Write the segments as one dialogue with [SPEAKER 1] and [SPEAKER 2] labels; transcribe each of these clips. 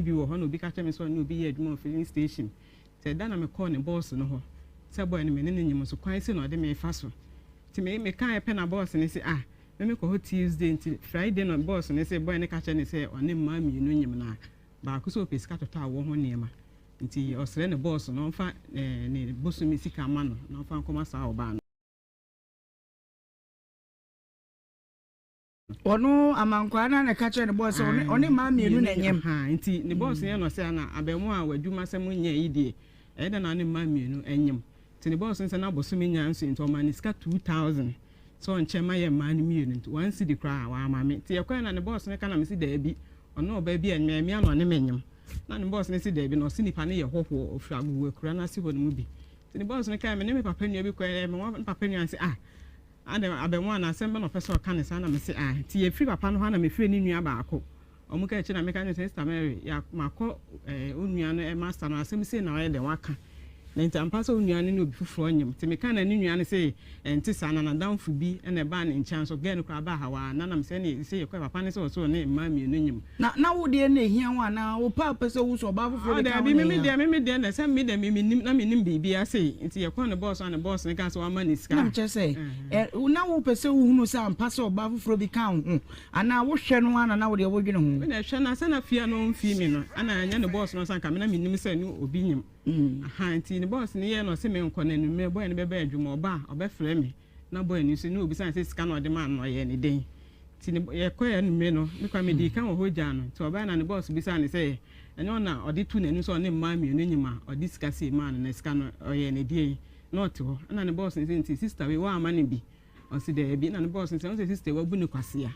[SPEAKER 1] bi wo ho no bi ka che me so no bi ye adwuma filling station said that na me call ne boss no ho say boy ne me ne nyim so kwan se no de me fa so ti me kan e pe na boss ne say me ko ho Tuesday until Friday no boss ne say boy ne ka che ne say one ma mi no nyim na ba ko so pesika tota wo ho ne ma nti osre ne boss no mfa ne boss mi sika ma no na mfa nkoma sa oba no
[SPEAKER 2] ono amankwa na ka che ne boss one ma mi no na nyem
[SPEAKER 1] nti ne boss ne no say na abemu a wadwuma sem nya idie eda na ne ma mi no enyem nti ne boss nse na boss mi nya nso nti o ma ne sika 2000 so on chema ye man mi no nti wan cedi kra wa ma me ti ye kwa na ne boss ne kana me si da bi ono oba bi enme me ano ne menyem na ne boss ne si da bi no si nipa ne ye hoho ofi agwo kura na si ho ne mu bi ti ne boss ne kan me ne me papa nua bi kwa me papa nua se ade abemu na sembe no person ka ne sa na me se ti ye free papa no ha na me free ni nua ba ako omu ka eche na me ka ne sister Mary ya makọ onua no e master no asem se na wa de waka na nti ampa so onua no obi fufuro nyem ti me ka na ni nua no se enti sa na danfo bi na ba ne nchan so gen kra ba ha wa na me se ne se ye kwa papa ne so ne ma mi no nyem
[SPEAKER 2] na wo de na ehia wa na wo papa se wo so ba fufuro de ka
[SPEAKER 1] me de na se me de me nim na me nim bibi ase nti ye kwa ne boss ne ka so wa ma ne ska
[SPEAKER 2] na mche se na wo pese wo hunu se ampa so ba fufuro bi ka ho ana wo hwe no ana na wo de wo dwene ho
[SPEAKER 1] na hwe na se na fia no mfi mi no ana anya ne boss no sanka me na me nim se ni obi nyem nti ne boss ne ye no se me nkọ na nume boy ne be ba adwuma oba obefre me na boy ni se ni obi san se sika no de man no ye ne den ti ne ye kọ ya nume no me kwa me di kan ho ja no ti oba na ne boss bi san ne se enyo na odi tu na nu so ne ma mi no nyima odi sika se man na sika no ye ne die not ho na ne boss ne se nti sister we wa ama ne bi o se de bi na ne boss ne se sister wa bu ne kwase ya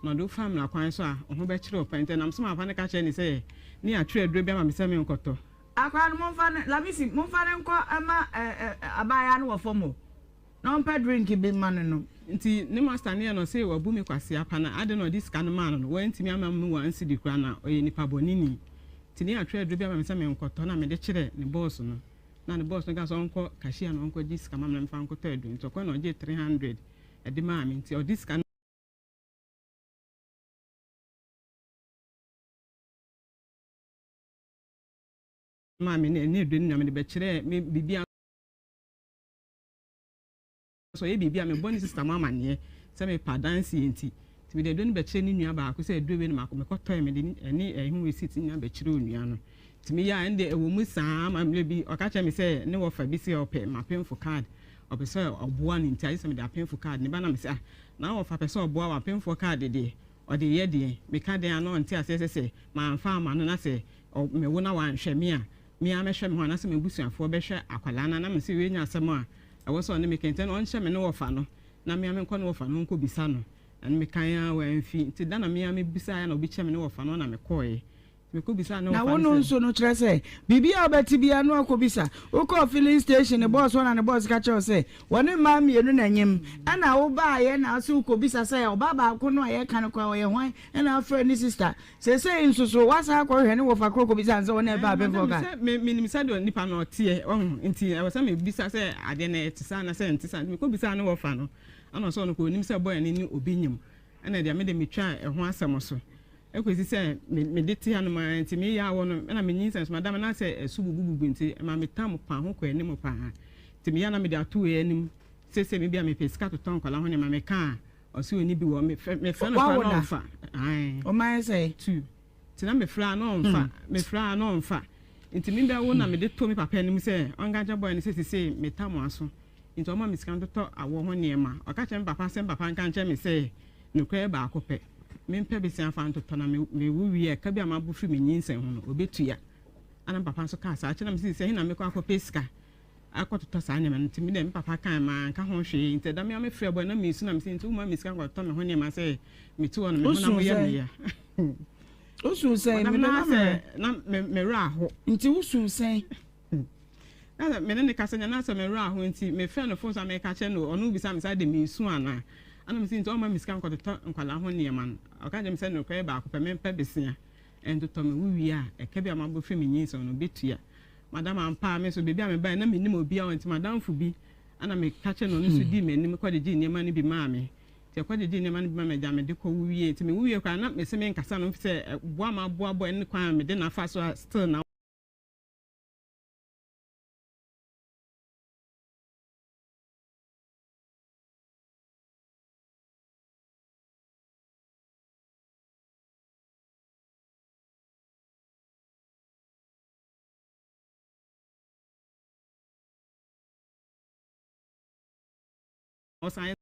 [SPEAKER 1] no do family kwan so ho be kire opente na mso ma fa ne ka che ne se ni atwe aduro bi ama me se me nkoto
[SPEAKER 2] akwa no monfa la misi monfa ne nko ama abaya no wo fomo no mpa drink bi man no
[SPEAKER 1] nti ne master ne no say wabu me kwase apa na ade no dis kan man no wanti mi ama mu wan sidi kra na oye nipa bonini ti ne atwe aduro bi ama me se me nkoto na me de kire ne boss no na ne boss no ga so onko cashier no onko dis kan ma me fa nkoto aduro nti ko no je 300 e de ma mi nti o dis kan mami ne do ni me be kire me bibia so ye bibia me boni sister mama ne se me pa dance enti ti me do ni be kire ni nua ba ko se do we ni mako me koto me de ni ehun receipt ni be kire onua no ti me ya ende ewo mu saa ma me bi o ka kire me se ne wo fa bi se ope ma penful card ope se oboa ni nti ayi se me da penful card ni ba na me se na wo fa pe se oboa wa penful card de o de ye de me ka de ano nti ase se ma mfa ma no na se me wo na wa nhwe me a me amehwe me ho na se me busuafo be hwe akwala na me se we nya asem a ewo so ne me kente no onhwe me ne wofa no na me ame nkọ ne wofa no nko bisa no na me kan ya wa mfi nti da na me ame bisa ya na obi che me ne wofa no na me koe me ko bisa no wofa
[SPEAKER 2] na wono nso no kire se bibia obeti bia no akobisa wo ko filling station ne boss one na boss ka che se woni ma mienu na nyem ana wo ba ye na aso ko bisa se o baba ko no ye kan ko ye hwan na afre ni sister se nso so wasa ko hwe ne wofa ko bisa nso wona ba be foka
[SPEAKER 1] me nimisa do nipa no tie nti e wasa me bisa se ade na etisa na se ntisa me ko bisa no wofa no ana so no ko nimisa boy ni obi nyem ana dia me de metwa e ho asem so ekwesi se me de ti anu ma nti me ya wo no na me nyin sense madam na se esubububu nti ma me tam pa ho kwa anim pa nti me ya na me de atu e anim se me bia me pesika to ton kwala ho ne ma me ka o se oni bi wo me fra no fa ai
[SPEAKER 2] o ma say
[SPEAKER 1] tu ti na me fra no mfa nti me bia wo na me de to me papa anim se ongaja boy ne se me tam aso nti o ma me sika to awo ho ne ma o ka che me papa nka che me se no kwa ba akopɛ me mpe be sian fan to na me wuwi e ka bi amabu firi me nyinsen ho no obetua ana papa nso ka sa akina me si se na me kwa akopɛ sika akoto sa anya me nti me dem papa kan ma nka ho hwe nti da me am frɛ boy na me su na me si nti uma me sika kwato me ho ne ma se me tu ono me ho na mo ye me ya
[SPEAKER 2] osu sen me
[SPEAKER 1] na me ra ho
[SPEAKER 2] nti osu sen
[SPEAKER 1] na me ne ka senya na so me ra ho nti me frɛ no phone sa me ka che no ono bi sa me sa de me su ana ana me si nti o ma misika nkoto nkwala ho ne ma no aka je me se no kwa ba akopɛ me mpa besia ento to me wuwi a e ka bi amabo firi me nyinso no betua madam ampa me so bebi a me ba na me nim obi a nti madam fu bi ana me ka che no no so di me nim kwa de gi ne ma no bi ma me te kwa de ne man bi ma ja me de ko wiye ti me wiye kwa na me se me nkasa no se boa ma boa en kwa me de na fa so still na o sa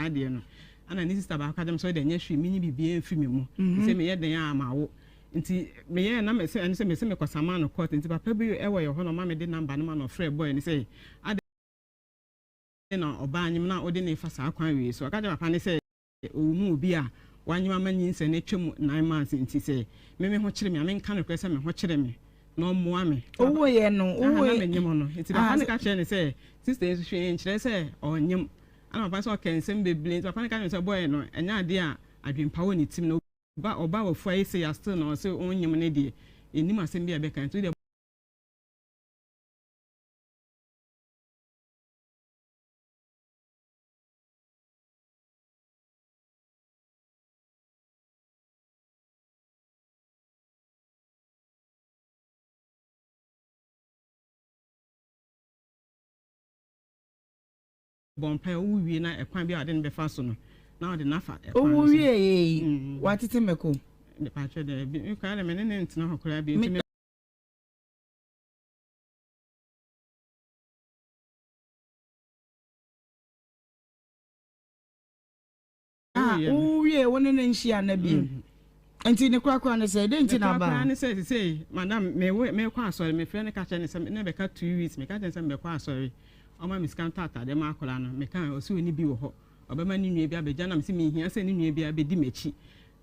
[SPEAKER 1] de no ana ni sister ba ka dem so de nya hwe mini bibie mfi me mu se me ye den amawo nti me ye na me se me kwasama no court nti papa bi e wo ye ho no ma me de number no ma no frɛ boy ni say ade na oba anyim na ode ne fa sa kwan wi so ka de papa ni say owu bi a wanyima manyi nse na twem 9 months nti say me ho kyere me ame nka no kwese me ho kyere me no moa me
[SPEAKER 2] owo ye no owo
[SPEAKER 1] na me nyim no nti papa ni ka kyere ni say sister yesu hwe nkyere say onyim ana papa so can sem be blame papa can say boy no enya ade a adwempa wo ni tim no oba wo fo say ya still no say onyim ne de enim asem bia be kan to de bompa wo wie na ekwan bia ade ne be fa so no na ode nafa ekwan
[SPEAKER 2] wo wie watete meko
[SPEAKER 1] de pa che de bi kwa le menene ntina hokora bi ntime
[SPEAKER 2] wo wie woni ne nhia na bi enti ne kwakwa ne say de enti na ba
[SPEAKER 1] kwakwa ne say madam me kwa asori me frɛ ne ka che ne say ne be ka 2 weeks me ka che say me kwa asori oma miskanta ata de makola no me kan osi oni bi wo ho obema ni nua bi abegya na me si me hia se ni nua bi abedi mechi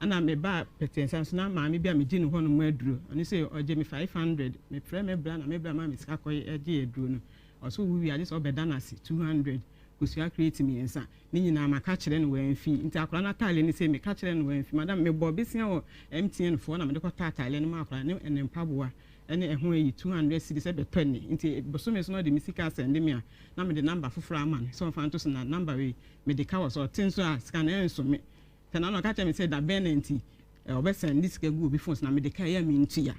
[SPEAKER 1] ana me ba petensa so na maame bi a me gine ho no mu aduro oni se oje me 500 me frɛ me bra na me bra ma me sika koy eje aduro no oso wi ade so obeda na se 200 kusua create me ensa ni nyina maka kyerɛ no wanfi nti akora na tale ni se me ka kyerɛ no wanfi madam me bo besia wo MTN fo na me de ko tale no ma akora ne enempaboa ene ehun yi 200 cedis e beto ni nti bosome so no de misika send me a na me de number foforo aman so fa nto so na number we me de ka wo so tin so a scan e nso me tena no ka che me say da ben nti obe send this gu obi phone na me de ka ya me ntia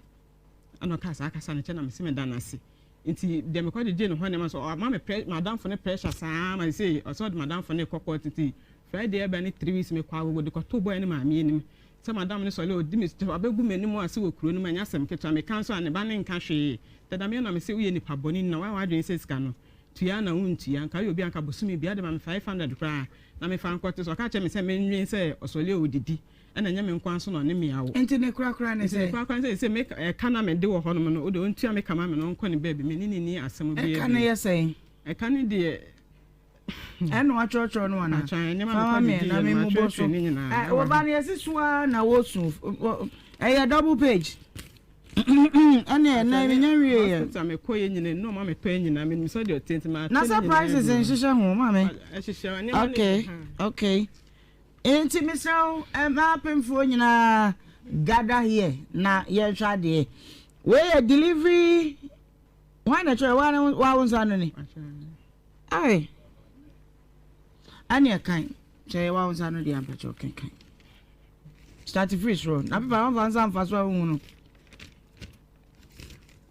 [SPEAKER 1] ana ka sa aka sa ne che na me se me da na se nti de me ko de no ho ne ma so ma me madam for ne pressure sa ma say o so de madam for ne kokko titi Friday e be ni 3 weeks me kwa go de ko to boy ne ma me enim se madam ne so le odi me abegu menim ase wo kuro no ma nya sem keto me kan so ane ba ne nka hwe tada me na me se uye ni paboni na wa adwen se sika no tuya na untuya nka yo bi anka bosumi bia de ma 500 kra na me fa nkote so ka che me se me nwen se osole odidi ena nya me nkwan so no ne me awo
[SPEAKER 2] enti ne kura ne se
[SPEAKER 1] se me kana me de wo ho no no o de ontua me kama me no nko ne baby me ni asem bi
[SPEAKER 2] kana ye se
[SPEAKER 1] kana de
[SPEAKER 2] eno achocho no wana
[SPEAKER 1] mama me
[SPEAKER 2] na me mo boso wo ba ne yesisua na wo su double page ane na me nyawie ya
[SPEAKER 1] so me koye nyina no ma me to nyina me so de otenti ma
[SPEAKER 2] na surprises en hihye ho ma me okay enti misraw ma pemfo nyina gather here na ye hwa de we delivery why na try wa won sa no ni ai anya kan che wa won sa no de ampa cho kan start free run na papa won van san fa so hu no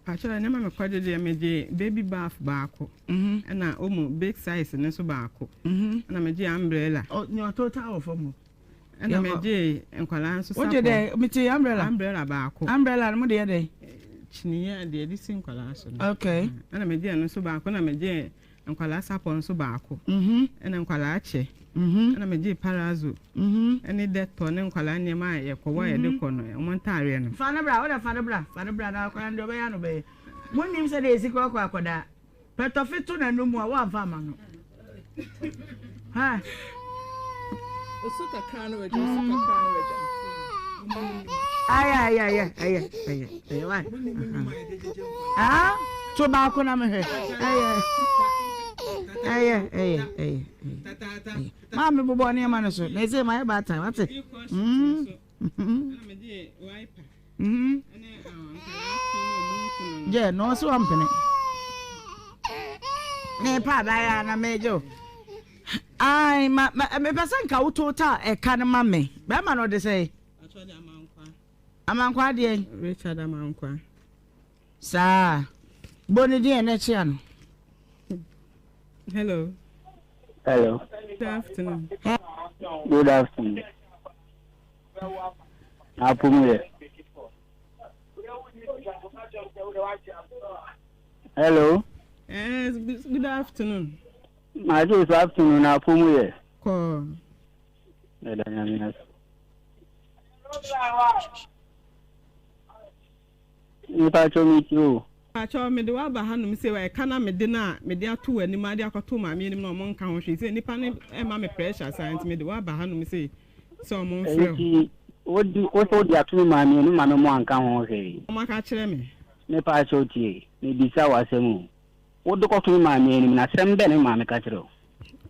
[SPEAKER 1] actually na me kwade de me de baby bath baako na omo big size ne so baako na me de umbrella
[SPEAKER 2] no total of mo
[SPEAKER 1] na me de enkwala so sa
[SPEAKER 2] o de de me ti
[SPEAKER 1] umbrella baako
[SPEAKER 2] umbrella mo de de
[SPEAKER 1] chiniya de di sin kwala so
[SPEAKER 2] okay
[SPEAKER 1] na me de no so baako na me de enkwala sapon so baako na enkwala ache na me de palazzo ene de to ne enkwala ne ma ye ko wa ye de ko no mo ntare no
[SPEAKER 2] fa na bra na kwa ndo be ya no be mo nim se de sikwa kwa akoda peto fitu na no mu a wa fa ma no ha
[SPEAKER 3] osuka kanu weje
[SPEAKER 2] Ay. Why? Ah, to back on my head. Ay. Mammy, born near Manasso. They say my bad time. What's it? Yeah, no swamping it. Ne pa Diana Major. I my person Kauta a can mammy. Bama no they say. Amankwa de
[SPEAKER 1] Richard Amankwa.
[SPEAKER 2] Sir. Boni de nechiano.
[SPEAKER 1] Hello.
[SPEAKER 3] Hello.
[SPEAKER 1] Good afternoon.
[SPEAKER 3] Good afternoon. Hello.
[SPEAKER 1] Yes, good afternoon.
[SPEAKER 3] My good afternoon. Apumuye.
[SPEAKER 1] Call. Pacho me de wa ba hanum se wa kana me de na me de ato ani ma de akoto ma me nim na omo nka ho hwe se nipa ne e ma me pressure science me de wa ba hanum se omo mfre
[SPEAKER 3] o di ato ma me ni ma me mo anka ho hwe
[SPEAKER 1] o ma ka kire me
[SPEAKER 3] me pacho tie me bisa wa semu o do ko to ma me ni na sem be ni ma me ka kire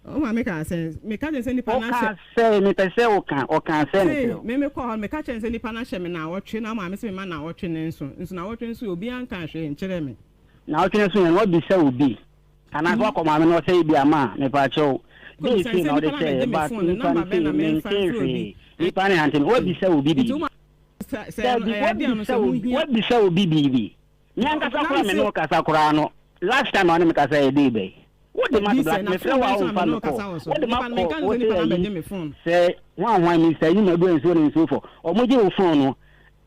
[SPEAKER 1] o ma me ka se me ka je se nipa na
[SPEAKER 3] se me pese o kan se ni
[SPEAKER 1] me ko me ka che se nipa na hye me na wotwe na ma me se me ma na wotwe ne nso na wotwe nso obi anka hwe nkire me
[SPEAKER 3] na wotwe nso no bisa obi ana ko ko ma me no se bi ama me pa cho bi fi na o de se ba number be na me fa obi nipa ne hantin o bisa obi bi o bisa obi bi nyanka sa kora me no kasa kora no last time on me kasa e dey be what the man black me feel wa on fan ko what the man me phone say one me say you no do so for o mo je o phone no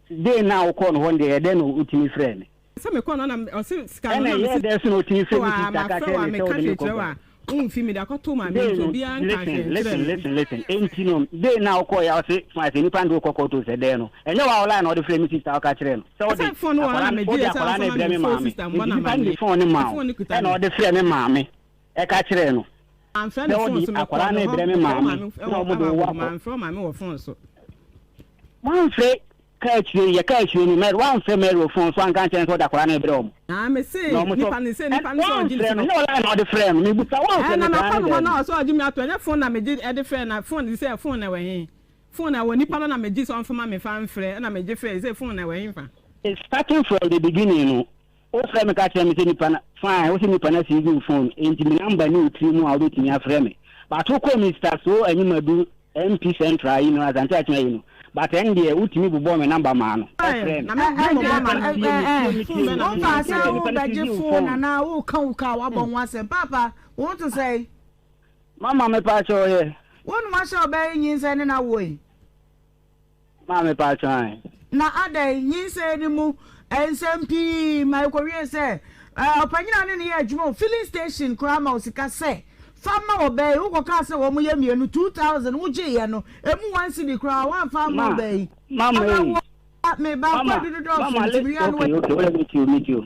[SPEAKER 3] dey now call no one day then o utimi friend
[SPEAKER 1] say me call na o say scan
[SPEAKER 3] na me dey so utimi friend
[SPEAKER 1] ti taka me ka chewa fi me da ko to ma me so bi an ka
[SPEAKER 3] listen enti no dey now call ya say my say ni pando ko to say dey no enye wa online o de friend mi sister ka kire no so
[SPEAKER 1] the phone wa na me dey say phone sister mo na ma
[SPEAKER 3] me phone ni ma na o de friend mi ma me e ka kire no
[SPEAKER 1] I'm friend phone so
[SPEAKER 3] akwara na ebere me maame no mo do wa
[SPEAKER 1] man from maame wo phone so
[SPEAKER 3] wan fe ka kire ni me wan fe me ro phone so an kan chen so da akwara na ebere o
[SPEAKER 1] me say nipa ni say so ji
[SPEAKER 3] no la na the friend me buta wan fe
[SPEAKER 1] na ma na so ji me ato nya phone na me ji e de friend na phone di say phone na we hin phone na we nipa na me ji so on me fan frɛ na me ji frɛ say phone na we hin fa
[SPEAKER 3] it's starting from the beginning no o frɛ me ka kire me say nipa na fine o say nipa na si use phone enti me number ni utri mu a o ti nya frɛ me but o call Mr. so anyi madu MP Central you know as anti atwa you know but end there utimi bubo me number ma no friend
[SPEAKER 2] na me phone ba say o ba je phone na o kan wa bon wa say papa want to say
[SPEAKER 3] mama me pa cho ye
[SPEAKER 2] wonu ma sha ba yin say na wo yi
[SPEAKER 3] mama me pa cho
[SPEAKER 2] na ada yin say ni mu SMP my korea say opanyina ne ye adwuma filling station krama osika say fama obey wo ka say wo mu ye mienu 2000 wo je ye no emu 1 cedi kra one fama obey
[SPEAKER 3] mama
[SPEAKER 2] me ba kwa do
[SPEAKER 3] okay let me you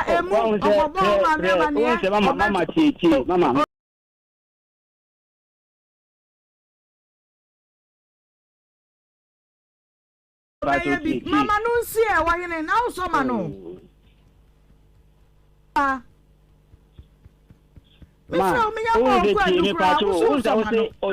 [SPEAKER 2] emu obo ma me ba ne
[SPEAKER 3] mama chi mama
[SPEAKER 2] mama no see e wa hene na so ma no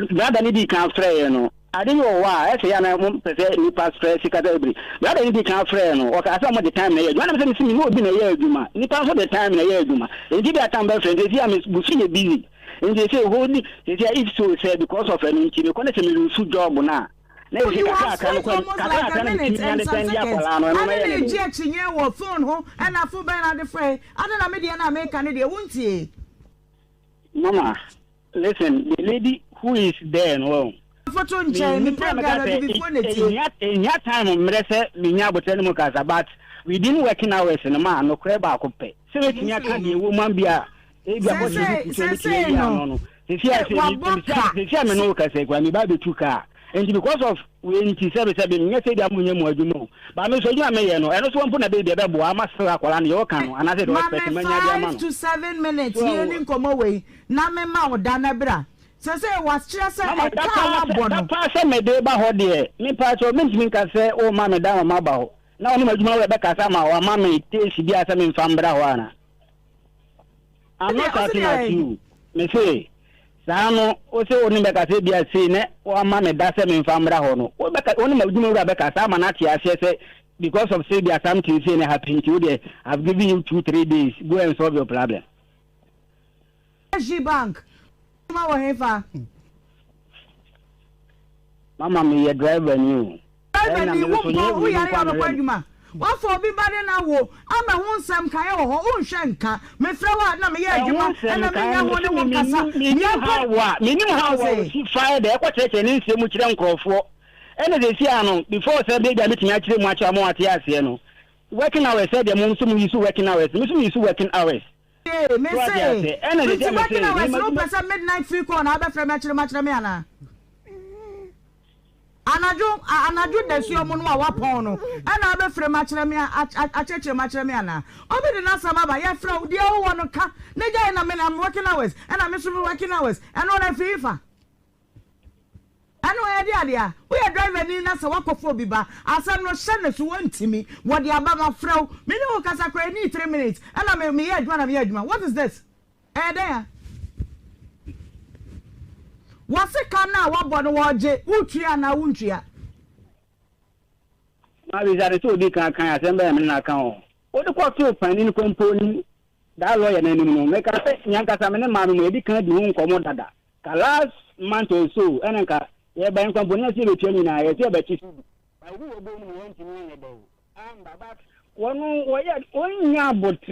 [SPEAKER 3] brother ni di kan frɛ no ade yo wa e se ya na mo pese ni pass frɛ sika every brother ni di kan frɛ no o ka say mo the time na ye na me say me obi na ye adwuma ni pass the time na ye adwuma e di that time be friend e ya me bufi ye busy and they say hold it if so say because of an inchi me kon say me lose job na na e ka ka ka na me understand ya kwala no na
[SPEAKER 2] me je chinye wo phone ho and afu ben na the friend ade na me de na me kan de wuntie
[SPEAKER 3] mama listen the lady who is there no
[SPEAKER 2] photo nche me program before
[SPEAKER 3] in that time me say me nya boten mu kasa but we didn't working hours no ma no kre ba ko pe se we tinya ka de wo man bia e bia bo se no se me no kasa kwa me ba be tuka and because of we nti se me say dia munye mu adwuma ba me so gina me ye no eno so mpo na be bia be bo ama se akwala na yo kan no ana se do expect manya dia ma no
[SPEAKER 2] 5 to 7 minutes here ni komo we na me ma oda na bra say was just a car
[SPEAKER 3] that pass me de ba ho de me pa so me ntimi ka say o ma me da ma ba ho na oni madwuma we be ka sa ma o ma me tesi bi asa me mfa mbra ho ana I'm not talking about you me say Sano, o se oni be ka se bia se ne o ama me da se me mfa mbra ho no o be ka oni madwuma we be ka sa ma na tia se because of say there something say ne happen to you. I've given you 2-3 days. Go and solve your problem.
[SPEAKER 2] Bank. Mama,
[SPEAKER 3] me a driver new.
[SPEAKER 2] Driver new. We are on the Pajuma. What for be bad now? I'm a one Sam Kaya or own Shanka. Me throw out na me and I mean, how she fired the quotation in so much uncle for. And they say, before said they are meeting actually much more at Yasiano. Working hours said the moon soon use working hours. Mission is working hours. Hey, Miss Say, and working hours, no person midnight free corn, I'll be from Matramana. Anaju de si omunwa wapono ana be frɛ makyerɛmia akyekye makyerɛmia obi de na sama ba ye frɛ de o wono ka ne gya na me am working hours and I'm so working hours and on a FIFA anu e dia dia we driver ni na se wakofo bi ba asam no hye ne so wantimi wo de aba ma frɛ me ne wo kasa kra ni 3 minutes and me ye adwuma na me ye adwuma. What is this there what's a canna? What body was it? Utria na Untria.
[SPEAKER 3] I was at a 2 big can assemble in account. What the court to find in component that lawyer anymore. Make a Yankasaman man maybe can't do commodada. Last month or so, and a bank component will tell you now, I say, but I will go on to me about. One year, but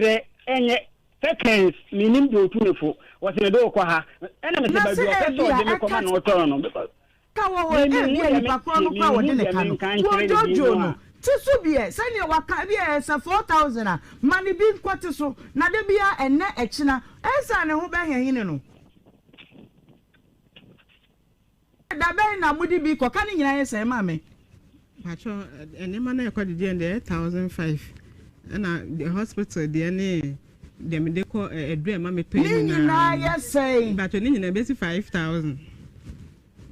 [SPEAKER 3] and seconds, meaning do 24. Was in the door for her. And I'm going to come on autonomous.
[SPEAKER 2] Tisubie send your waka bia esa 4000 money bin kwate so na de bia enne echina esa ne ho be hehine no da be na mudi bi ko kan nyina esa ma me
[SPEAKER 1] pacho enema na ekodi de 1005 na the hospital de ne dem de ko edre ma me pay
[SPEAKER 2] na yesay
[SPEAKER 1] but ni nyina be 5000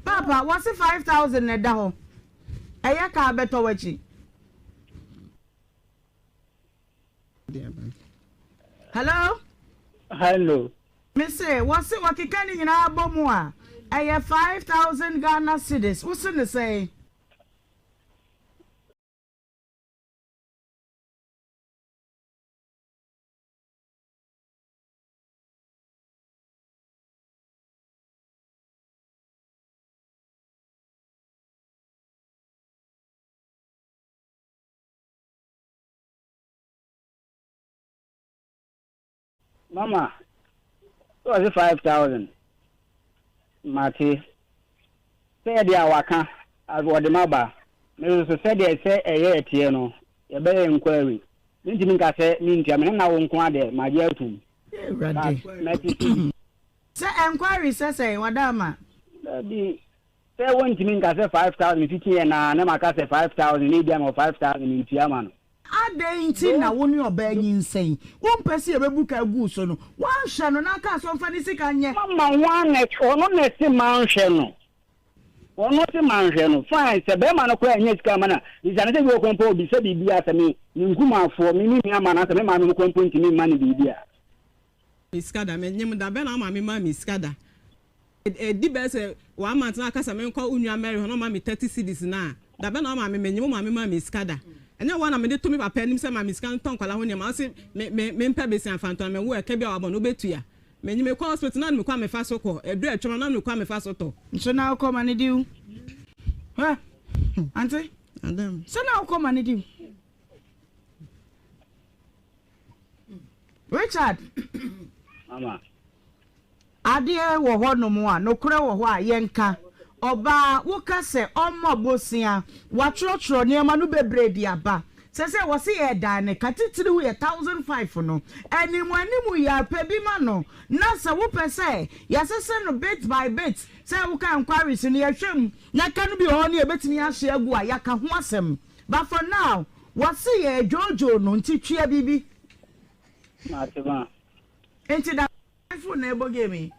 [SPEAKER 2] papa what's 5000 ne da ho eya ka beto wachi. Hello?
[SPEAKER 3] Hello.
[SPEAKER 2] Missy, what's it? What can you know about more? I have 5,000 Ghana cedis. What's in the say?
[SPEAKER 3] Mama, was it 5,000? Marty, say the Awaka, as what the Maba. Maybe said they say a year, Tiano, a better inquiry. Didn't think I said, mean, German, now won't quite there, my dear too.
[SPEAKER 2] Say, inquiry says, Madama.
[SPEAKER 3] Say, one to me, I said 5,050 and I never cast 5,000 medium or 5,000 in Tiaman.
[SPEAKER 2] Adentin na woni obanyi nsɛn won pɛse ebebuka gu so no wan hwɛ no na ka so mfa ne sika nye
[SPEAKER 3] mama wan na ono na se man hwɛ no ono se man hwɛ no fine se be ma no kwa anya sika mana izane se bi okompo obi se bibia asame ni nkumafo mi ni ama na asame ma no kompo ntimi ma ne bibia
[SPEAKER 1] miskada me nyem da be na ma me ma miskada di be se wa ma tena kasa me nkɔ unua mary hono ma me 30 cedis na da be na ma me nyem ma me ma miskada enya wana me de to me papa nim se ma miskan ton kwala ho ne ma se me mpa besi afanton me wo e ka bia wabɔ no betua me nyime kɔ hospital na me kwa me fa so kɔ edu atwoma na me kwa me fa so to
[SPEAKER 2] so na kɔ ma ne diu ha auntie
[SPEAKER 1] adam
[SPEAKER 2] so na kɔ ma ne diu Richard
[SPEAKER 3] mama
[SPEAKER 2] ade wo hɔ no mo a no kure wo hɔ a yenka Oba woka se omo bosia watrotro niema no bebre di aba se wo se ye dan ne katitiri wo ye 1005 no animu ya pa bi ma no na se wo pese ya sese no bit by bit se wo ka inquiries no ye hwem na ka no bi ho ne ebetimi ahye agu a ya ka ho asem but for now wo se ye jojo no ntitwia bibi
[SPEAKER 3] ma te ba
[SPEAKER 2] enti da phone na ebo game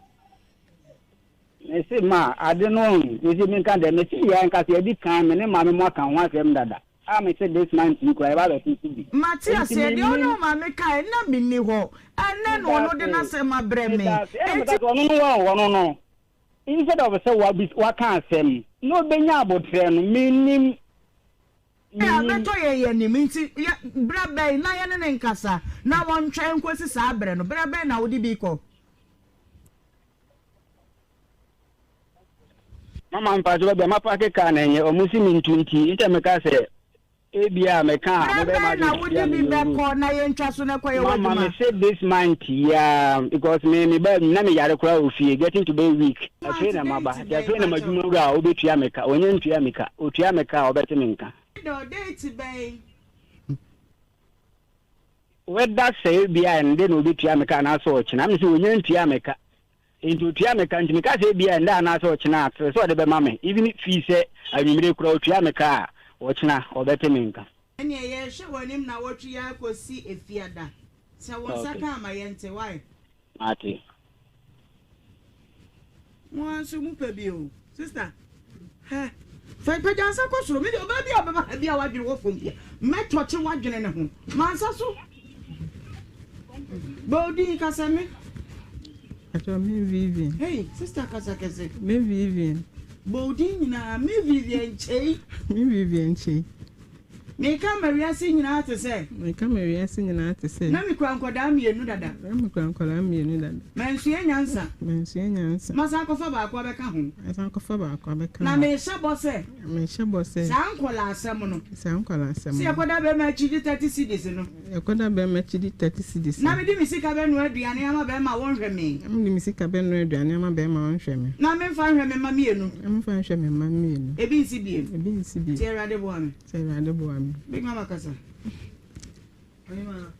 [SPEAKER 3] I say ma I don't know you see me can me see ya nka se di kan me ne ma me mo kan ho asem dada I me say this man you cry about it to be
[SPEAKER 2] Matia said you know ma me kai na me ni ho and no de na se ma bre me
[SPEAKER 3] no instead of say what can say no benya abotre no minim
[SPEAKER 2] ya beto ye ni minti ya bra be na ye ne nkasa na won twa nkosi sa bre no bra be na wo di bi ko
[SPEAKER 3] mama mpajo be ma pake ka na enye omusi mi 20 inte me ka se ebia me ka mo be ma
[SPEAKER 2] na wo di bi be ko na ye ntwa so na ko ye waduma
[SPEAKER 3] mama me say this month yeah because me be na me yare kura ofie getting to be week afi na maba afi na madwuma ura obetua me ka onye ntua me ka otua me ka obete me nka
[SPEAKER 2] no date bay
[SPEAKER 3] whether say bia and then obetua me ka na so chi na me say onye ntua me ka into tua me ka ntimi ka say bia nda na so chi na so de be mama even if he say awimire kura otua me ka ochina obete me nka
[SPEAKER 2] ene ye hwe wonim na wotu ya kosi efiada se won saka amayente why
[SPEAKER 3] ati
[SPEAKER 2] won so mu pe bi o sister ha fa pe jansa ko suro mi de oba bi obaba bia wadwene wo fom bia metoche wadwene ne ho mansa so bodi kasame
[SPEAKER 1] ato me Vivian
[SPEAKER 2] hey sister kasakese
[SPEAKER 1] me Vivian
[SPEAKER 2] bodi nyina me Vivian chei
[SPEAKER 1] me Vivian chei
[SPEAKER 2] me kamera si nyina te se
[SPEAKER 1] me kamera si nyina te se
[SPEAKER 2] na me kwankoda mienu dada
[SPEAKER 1] me kwankoda mienu dada
[SPEAKER 2] mensu enyansa masa kofa ba kwa beka ho
[SPEAKER 1] asa kofa ba kwa beka
[SPEAKER 2] na me shebo se sankola asem no si akoda be ma chidi 30 cedis no
[SPEAKER 1] akoda be ma chidi 30 cedis
[SPEAKER 2] na me di misika be no aduane ama be ma won hwe me
[SPEAKER 1] di misika be no aduane ama be ma won hwe me
[SPEAKER 2] na me fa hwe me ma mienu ebi nsi bi tera de bo am Big Mama Kasa.
[SPEAKER 4] Ohemaa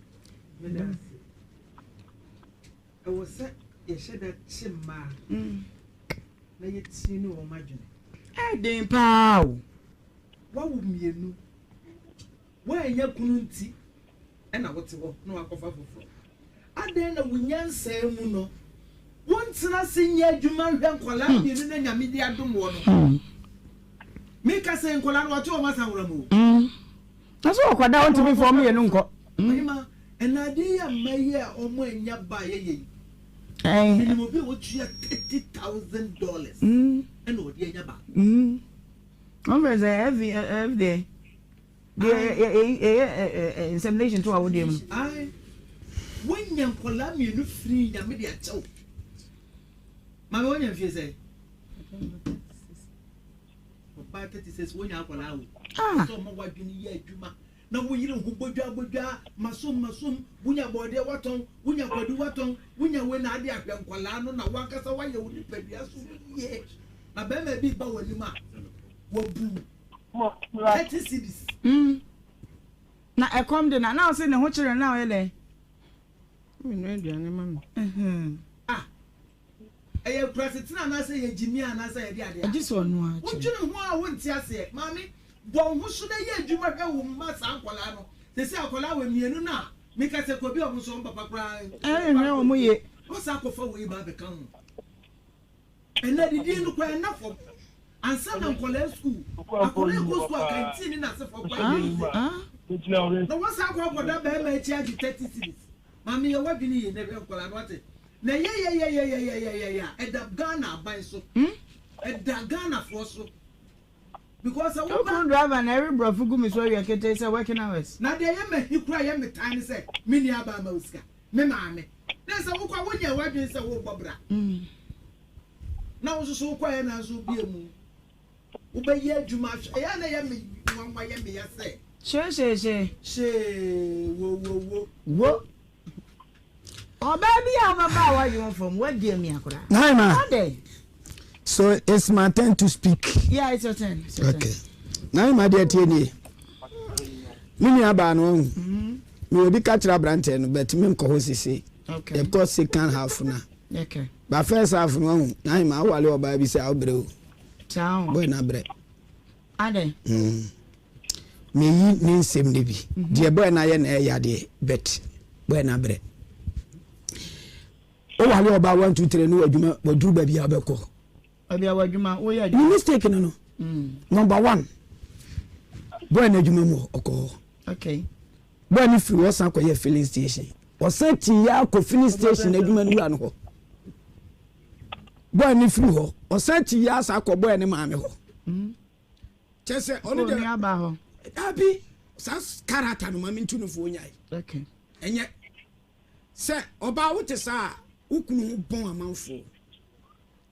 [SPEAKER 4] Benewaa. I was set a shed chimma. Na ye tinu o madwene.
[SPEAKER 2] Den paaw.
[SPEAKER 4] Wa wo mienu. Wa enya kunu nti. E na wote wo na wakofa foforo. Aden na wunyansa mu no. Wontina sinya adwuma hwe nkola mienu na nyame di adom wo no. Me ka se nkola no wato o masanwura mu.
[SPEAKER 2] Aso okwada won to be for me no nko.
[SPEAKER 4] Ohemaa enade ya maye omo enya ba ye. Ni mo bi wo tua $30,000. And what the enya ba.
[SPEAKER 2] Over there the insemination to our dem.
[SPEAKER 4] Ai when yankola mi no free ya me dia chew. Mama won yan fie say. Papa 36 when yankola wo. So mo wadwini ye adwuma. Na wo yire hu bodwa masom wunya bode waton wunya kwadu waton wunya we na ade ahwe nkwala no na wankasa waye wo ni padua so ye na be ma bi ba wani ma wo bu 30 cedis
[SPEAKER 2] na e kom de na say ne ho kire na o le
[SPEAKER 1] me no aduane ma no
[SPEAKER 4] eye president na say ye jimi na say ye de ade
[SPEAKER 2] ajiso no a
[SPEAKER 4] wo twene ho a wo nti ase mami bon husu na ye adwuma hwe wo ma sa nkwala no se se akwala we mienu na me ka se ko bi omo so papa kra
[SPEAKER 2] hwe wo mo ye
[SPEAKER 4] o sa kofa we ba be kan ena didi no kwa na fo ansa na nkwala school akwala go school kanti ni na se fo kwa no wo sa kwa da ba ma echi agi 30 cedis mami ye wadwini ye na hwe nkwala no ate na ye eda Ghana ban so eda Ghana for so because I
[SPEAKER 2] want drive and every bro fugu me so you can say working hours.
[SPEAKER 4] Na dey me hikura ye me tiny say me ni aba ma usika. Me maame. Na say wo kwa wonya wadwen say wo bobra. Na wo so kwa ye na so bia mu. Wo be ye adwuma ya na ye me nwa ye me ya say. She wo.
[SPEAKER 2] Oh baby ababa wa you from what dear me akura.
[SPEAKER 5] Naima. So it's my turn to speak.
[SPEAKER 2] Yeah, it's your turn.
[SPEAKER 5] Okay. Now my dear Tieni. Mini aba no. Me obi ka kira brante no but me ko hosisi.
[SPEAKER 2] Okay.
[SPEAKER 5] The course second half na.
[SPEAKER 2] Okay.
[SPEAKER 5] But first half no. Now my wale oba bi say abreu.
[SPEAKER 2] Ciao.
[SPEAKER 5] Boy na bre.
[SPEAKER 2] Ade.
[SPEAKER 5] Me yi ni nsem de bi. De boy na ye na e yade bet. Boy na bre. O wale oba 1 2 3 no adwuma boduru ba bi abekọ.
[SPEAKER 2] Obi awadwuma wo ya
[SPEAKER 5] ni mistake no number 1 boy na adwuma mu okọ
[SPEAKER 2] okay
[SPEAKER 5] boy ni free was akoye filling station osati ya ko filling station adwuma ni wura no ho boy ni free ho osati ya sa ko boy ni maame ho chese onu de
[SPEAKER 2] aba ho
[SPEAKER 5] abi sas character no mame ntu no fo nyai
[SPEAKER 2] okay
[SPEAKER 5] enye se oba wote sa ukunu bon amanfo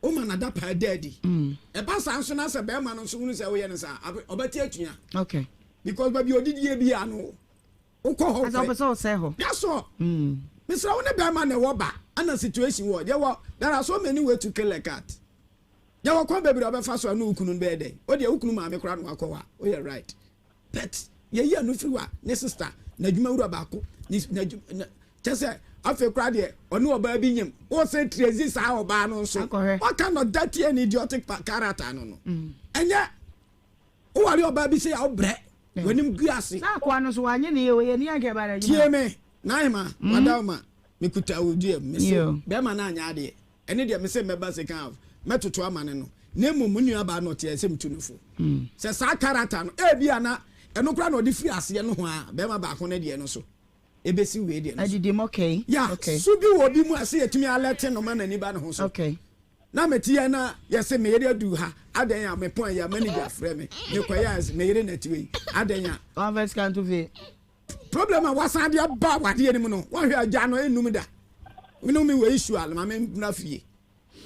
[SPEAKER 5] o ma na da pa daddy e ba san so na se be ma no so hunu se wo ye ne sa obati atunya
[SPEAKER 2] okay
[SPEAKER 5] because baby odidie bi ano ukọ ho
[SPEAKER 2] as obeso say ho
[SPEAKER 5] that's all Mr. One be ma na wo ba ana situation wo there are so many ways to kill a cat there were kwa baby obefa so na ukunu be dey o de ukunu ma me kra no akọwa o ye right but ye no free wa ne sister na djuma wura ba ko na chese afi kra de onu oba bi nyem o say trezi sa oba no so what kind of dirty and idiotic character no enye o wari oba bi say obre wenim guase
[SPEAKER 2] na kwa no so wanye ne ye ni anke ba na
[SPEAKER 5] tie me naima madama mekuta odie me be ma na anya de ene de me say meba second half metoto amane no na mum nua ba no tie se mtunufo se sa character no e bia na eno kra no de free ase no ho a be ma ba ko na de no so ebesi we de no
[SPEAKER 2] ajidi mo okay
[SPEAKER 5] okay so bi wo bi mu ase yetumi alert no ma na ni ba no ho so
[SPEAKER 2] okay
[SPEAKER 5] na metie na yese me yere adu ha adan ya me pon ya manager frɛ me me kwaya me yere na tiwe adan ya
[SPEAKER 2] converse can to be
[SPEAKER 5] problem a wasan de ba wade ni mu no wo hwe agya no enum da winu mi we issue al ma me na fie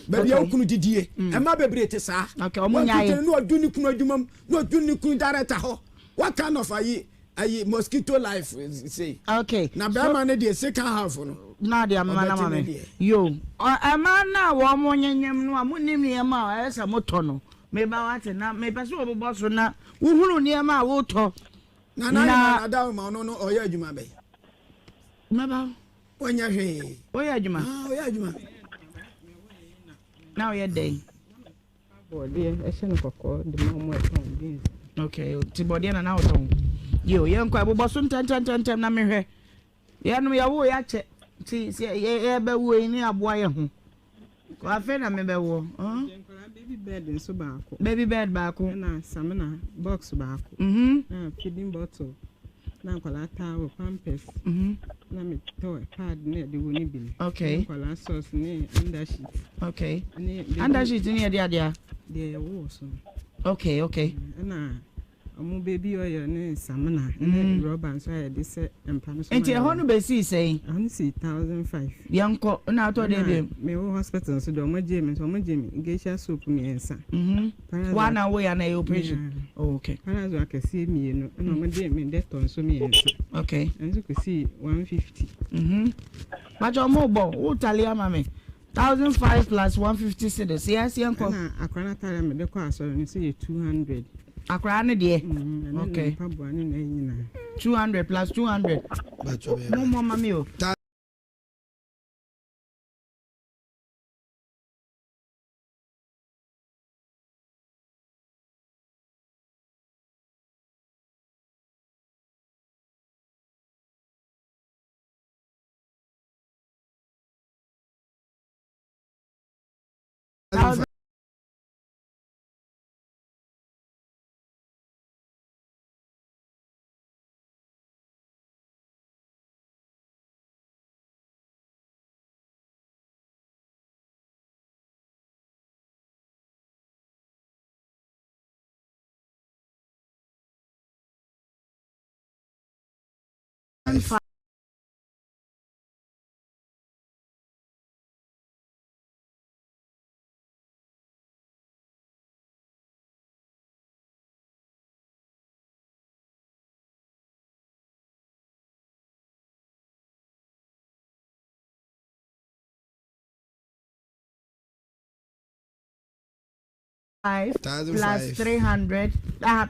[SPEAKER 5] ba bia okunu didie e ma bebre te sa
[SPEAKER 2] okay omunya ye
[SPEAKER 5] no adu ni kunu adwumam no adu ni kunu director ho what kind of ayi mosquito life say
[SPEAKER 2] okay
[SPEAKER 5] na be ma na de second half no
[SPEAKER 2] na de amama na mame yo ama na wo mo nyanyam no amunim ne ma esa moto no me ba wate na me pese obobo so na wo hunu ne ma wo to
[SPEAKER 5] na da ma no oya adwuma be
[SPEAKER 2] ma ba
[SPEAKER 5] onya hwe
[SPEAKER 2] oya adwuma
[SPEAKER 5] oya adwuma
[SPEAKER 2] na oya day
[SPEAKER 1] body e se no kokko de mo ton din
[SPEAKER 2] okay ti body na na oton yo ye nkwa bobo so ntem na me hwe ye no ya wo ya che ti ye be wo ni aboa ye ho ko afa na me be wo baby bed baako
[SPEAKER 1] na samina box baako na feeding bottle na kwala towel pampers na me toy pad na de woni bi
[SPEAKER 2] okay
[SPEAKER 1] kwala sauce ni undersheet
[SPEAKER 2] okay undersheet ni de adia
[SPEAKER 1] de wo so
[SPEAKER 2] okay
[SPEAKER 1] na amu baby oil ni samina na rubber so ya de se empano so
[SPEAKER 2] enti e ho no be si sei
[SPEAKER 1] an si 1005
[SPEAKER 2] yanko na to de be
[SPEAKER 1] me wo hospital so do mo je me geisha soap mi ensa
[SPEAKER 2] wana wo ya na operation okay
[SPEAKER 1] kana zo akasi mi no na mo je me deton so mi ensa
[SPEAKER 2] okay
[SPEAKER 1] enzo ko si 150
[SPEAKER 2] macho mo bo wo tali ama me 1005 plus 150 cedis yes yanko
[SPEAKER 1] na akwana tali me de ko asoro ni say 200
[SPEAKER 2] akra ne de okay
[SPEAKER 1] pabo ani na nyina
[SPEAKER 2] 200 plus 200
[SPEAKER 5] bacho be
[SPEAKER 2] mo mami o plus 300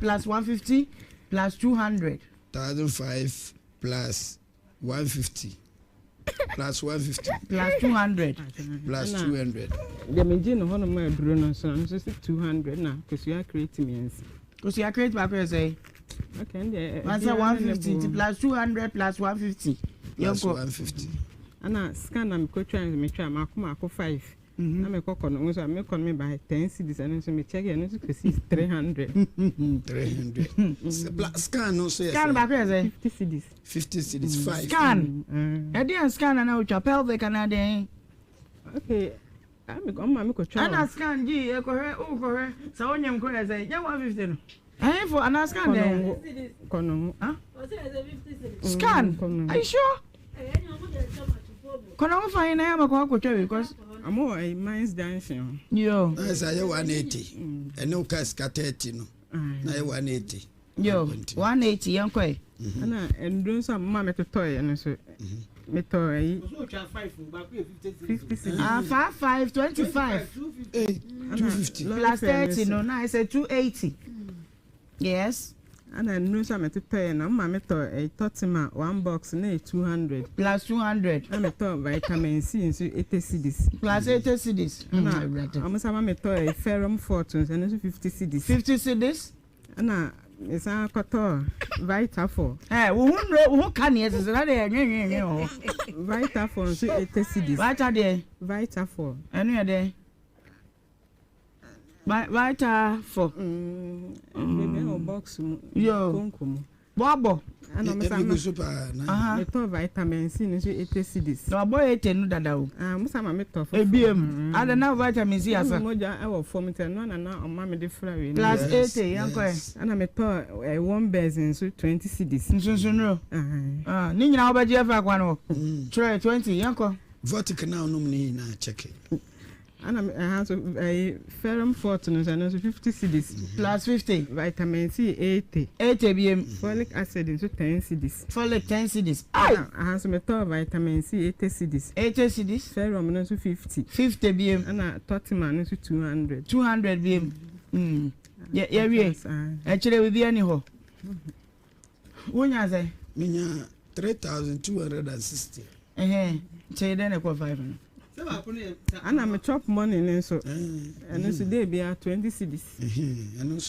[SPEAKER 2] plus 150 plus 200
[SPEAKER 5] 1005 plus 150 plus 150
[SPEAKER 2] plus 200
[SPEAKER 5] plus 200
[SPEAKER 1] de me je no hono ma duro no so 200 na because you are creating me
[SPEAKER 2] because you are create back say
[SPEAKER 1] okay and
[SPEAKER 2] 150 plus 200 plus 150
[SPEAKER 5] plus 150
[SPEAKER 1] ana scan na me ko try me try ma ko 5 na me kokɔ no so me kɔ me by 10 cedis and so me check and so see 300
[SPEAKER 5] scan no so
[SPEAKER 2] scan ba say
[SPEAKER 1] 50 cedis
[SPEAKER 5] 5
[SPEAKER 2] scan e dey scan na o pelvic na dey
[SPEAKER 1] okay me ko try
[SPEAKER 2] ana scan ji e ko he o ko he sa onyem ko say je 150 no eh for ana scan dey
[SPEAKER 1] kono
[SPEAKER 2] ah scan are you sure kono mo fine na ya mako ko twa because
[SPEAKER 1] amo a mines dancing
[SPEAKER 2] yo
[SPEAKER 5] esa ye 180 ene o ka ska 30 no na ye 180
[SPEAKER 2] yo 180 yanko e
[SPEAKER 1] ana endun so mama me to toy no so me toy 50
[SPEAKER 2] 5 25
[SPEAKER 5] 250
[SPEAKER 2] plus 30 no na I say 280 yes
[SPEAKER 1] ana endun so me to toy na mama me to a totima one box na 200
[SPEAKER 2] plus 200
[SPEAKER 1] na me to vitamin C so 80 cedis
[SPEAKER 2] plus 80 cedis
[SPEAKER 1] na amasa me to a ferrum fortunes and so 50 cedis ana esa koto Vita 4
[SPEAKER 2] wo kan ye se na de nwenwen ho
[SPEAKER 1] Vita 4 so 80 cedis Vita 4
[SPEAKER 2] enu ye de Vita 4
[SPEAKER 1] bebe o box
[SPEAKER 2] yo
[SPEAKER 1] konkomo
[SPEAKER 2] bobo
[SPEAKER 1] ana me sama me to vitamin C no so 80 cedis
[SPEAKER 2] no boy 80 no dada o
[SPEAKER 1] me sama me to
[SPEAKER 2] ebiem ada na vitamin C asa
[SPEAKER 1] moja e wo form ten no na o ma me de fra we
[SPEAKER 2] plus 80 yanko
[SPEAKER 1] ana me to one basin so 20 cedis
[SPEAKER 2] nsunsunro ni nyina obaji afa kwa no try 20 yanko
[SPEAKER 5] vertic now no ni na check
[SPEAKER 1] ana so ferrum fortunes and so 50 cedis
[SPEAKER 2] plus 50
[SPEAKER 1] vitamin C 80
[SPEAKER 2] bm
[SPEAKER 1] folic acid so 10 cedis
[SPEAKER 2] folic 10 cedis
[SPEAKER 1] so me to vitamin C 80 cedis ferrum no so 50
[SPEAKER 2] bm
[SPEAKER 1] ana totima no so 200
[SPEAKER 2] bm ya wie e kire we bi ani ho wonya say
[SPEAKER 5] minya 3260
[SPEAKER 2] say then e ko 5 no
[SPEAKER 1] ana me chop money ne so and so dey be 20 cedis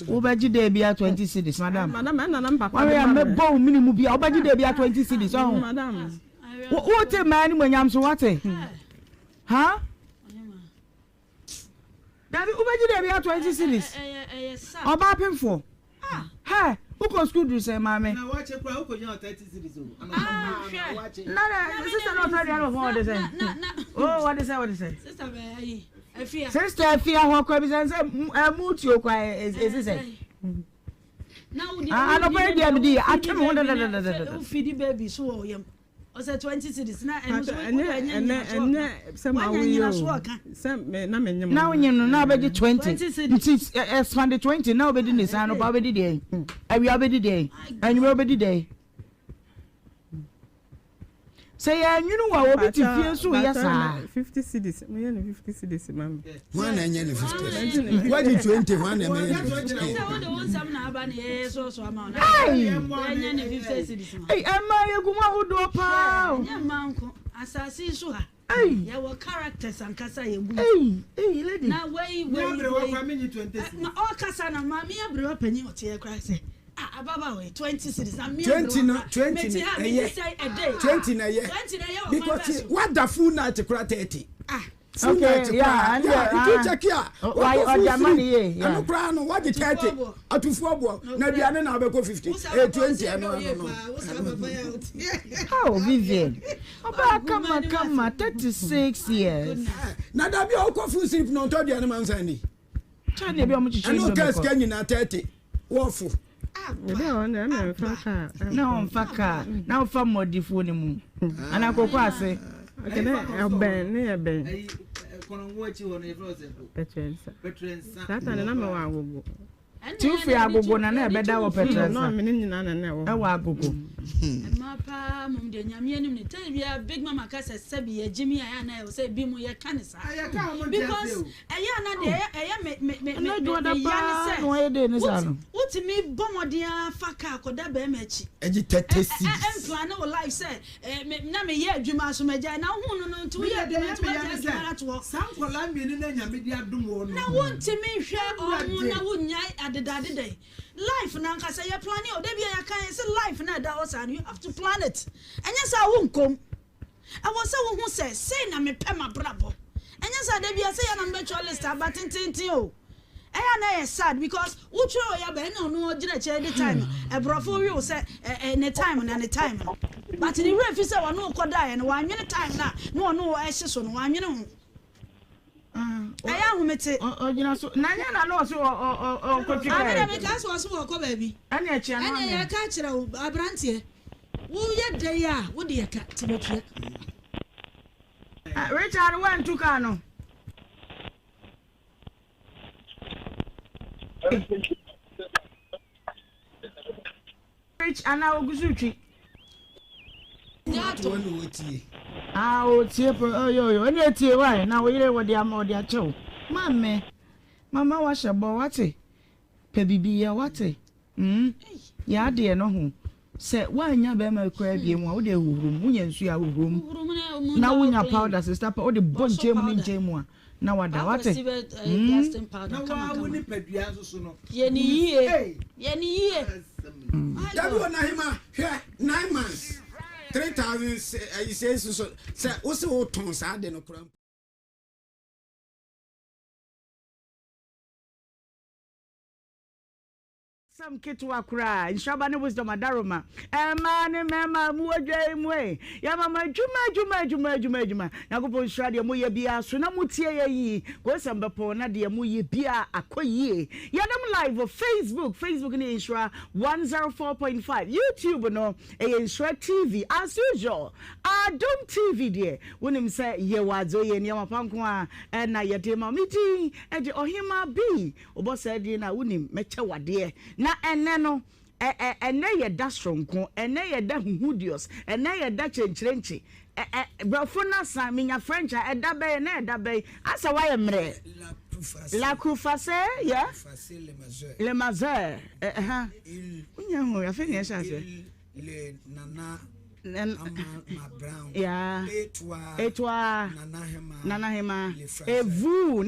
[SPEAKER 2] wo ba ji dey be 20 cedis madam
[SPEAKER 1] ana na papa
[SPEAKER 2] we am bo minimum bi wo ba ji dey be 20 cedis oh
[SPEAKER 1] madam
[SPEAKER 2] wo te man mo nyam so what ha Dabi wo ba ji dey be 20 cedis oba pemfo ha uko school do say mama
[SPEAKER 4] na watch kwa uko nya 30 cedis o
[SPEAKER 2] na sister no tell you what they say oh what they say
[SPEAKER 6] sister be afia
[SPEAKER 2] sister afia ho kwa bi say muti o kwa is say
[SPEAKER 6] na wo
[SPEAKER 2] no pay dia bi akem ho da
[SPEAKER 6] feed baby so o yam o say 20 cedis na
[SPEAKER 1] ene sama we yo sam na menyem
[SPEAKER 2] na wonyem no na obedi 20 expand 20 na obedi ni san no ba obedi dey awi obedi dey anyu obedi dey say ya nyunu wa obi ti fie so ya sa
[SPEAKER 1] 50 cedis me na 50 cedis mam
[SPEAKER 5] one na nye 50 what is 20 one na me
[SPEAKER 6] say wo de won sam na aba na so amount
[SPEAKER 2] hey
[SPEAKER 6] nya na 50 cedis
[SPEAKER 2] hey ama yeguma hodo pa
[SPEAKER 6] nya manko asasi so ha ya wo characters ankasa yegu
[SPEAKER 2] hey lady
[SPEAKER 6] na wey
[SPEAKER 4] kwa me 20
[SPEAKER 6] ma o kasa na ma me abre wa panyi otie kra say ababa we 20 cedis na me
[SPEAKER 5] 20 no 20 na ye because what the full night kra 30
[SPEAKER 2] okay yeah and
[SPEAKER 5] you check here
[SPEAKER 2] why order money yeah
[SPEAKER 5] no kra no what the 30 atufu abo na biane na abeko 50 20 no
[SPEAKER 2] oh Vivian oba kama 36 years
[SPEAKER 5] na da bi o ko full sleep no to dia na man sani
[SPEAKER 2] chane bi o mu chichi
[SPEAKER 5] no case kan nyina 30 wofu
[SPEAKER 2] na mfaka na mfa modifo ne mu ana kokọ ase
[SPEAKER 1] ben ne ben
[SPEAKER 4] kono nwochi ho ne frozen petrensa
[SPEAKER 1] tata ne na me wa agogo
[SPEAKER 2] ti ufi agogo na na ebeda wo petrensa
[SPEAKER 1] no me nyina na na wo
[SPEAKER 2] e wa agogo
[SPEAKER 6] mapa mum de nyame anim ne tell bia big mama ka se sabi ya jimi aya na e say bi mu ye kanisa because aya na de aya me
[SPEAKER 2] no do da pa no e de ni sa no
[SPEAKER 6] utimi bomodia faka akoda ba machi
[SPEAKER 5] eji 30 cedis
[SPEAKER 6] plan no life say na me ye adwuma so meja na hu no ntu ye adwuma to
[SPEAKER 4] sankola mienu na nyame di adom wo no
[SPEAKER 6] na wontimi hwe omo na wonyai adedade life na nka say ye plan o da bia ya kan say life na da o and you have to plan it anya sa wo nkom I was say wo hu say na me pe ma brabo enya sa de bia say ya na mbetwa list abatintintin o eya na ye sad because uchu ya be na no gina che the time ebrofo wi o say ne time na ne time but ni we fi say wa no koda ye no wa nwene time na no no e hye so no wa nwene ho eya humete
[SPEAKER 2] ogina so na nya na no so o kotika
[SPEAKER 6] ana me ka so wo ko ba bi
[SPEAKER 2] ana echi ana
[SPEAKER 6] ana ya ka kire abrantie wo ye de ya wo de ya ka tibetua
[SPEAKER 2] Richard went to Kano. Rich and now Guzuchi. Oh, yo, and yet, why now we what they are more their show. Mamma, Mamma was a boy, what it? Baby, what it? Yeah, dear, no. Say, why never my crab you want the room? We and see our room. Now we have powder, sister, all the bon Jam. Now what I want to
[SPEAKER 4] powder. Now I wouldn't pay the answer soon.
[SPEAKER 6] Yenny,
[SPEAKER 5] 9 months. 3,000 I say so. Say, what's all tons are then?
[SPEAKER 2] Some kid to a cry, and Shabani was the Madaroma. And man, mamma, way. Yamma, Juma. Now go for Shadia Muya Bia, Sunamutia ye, go some bapona, dear Muya Bia, a quay. Yadam live of Facebook in Insura 104.5, YouTube no, a Insura TV, as usual. Don't TV dear. When him say, ye was and Yamapankwa, and I yet him a meeting, and the Ohemaa B. Obo said, I wouldn't mecha dear. Na eneno ene ye da stronko ene ye da hudios ene ye da chenchenchi brofo na san minya french e da be na e da be asa wa ye mre la croufase ya le mazeur unya ho ya fe ni sha se
[SPEAKER 5] le nana ma brown
[SPEAKER 2] ya etwa nana hema evu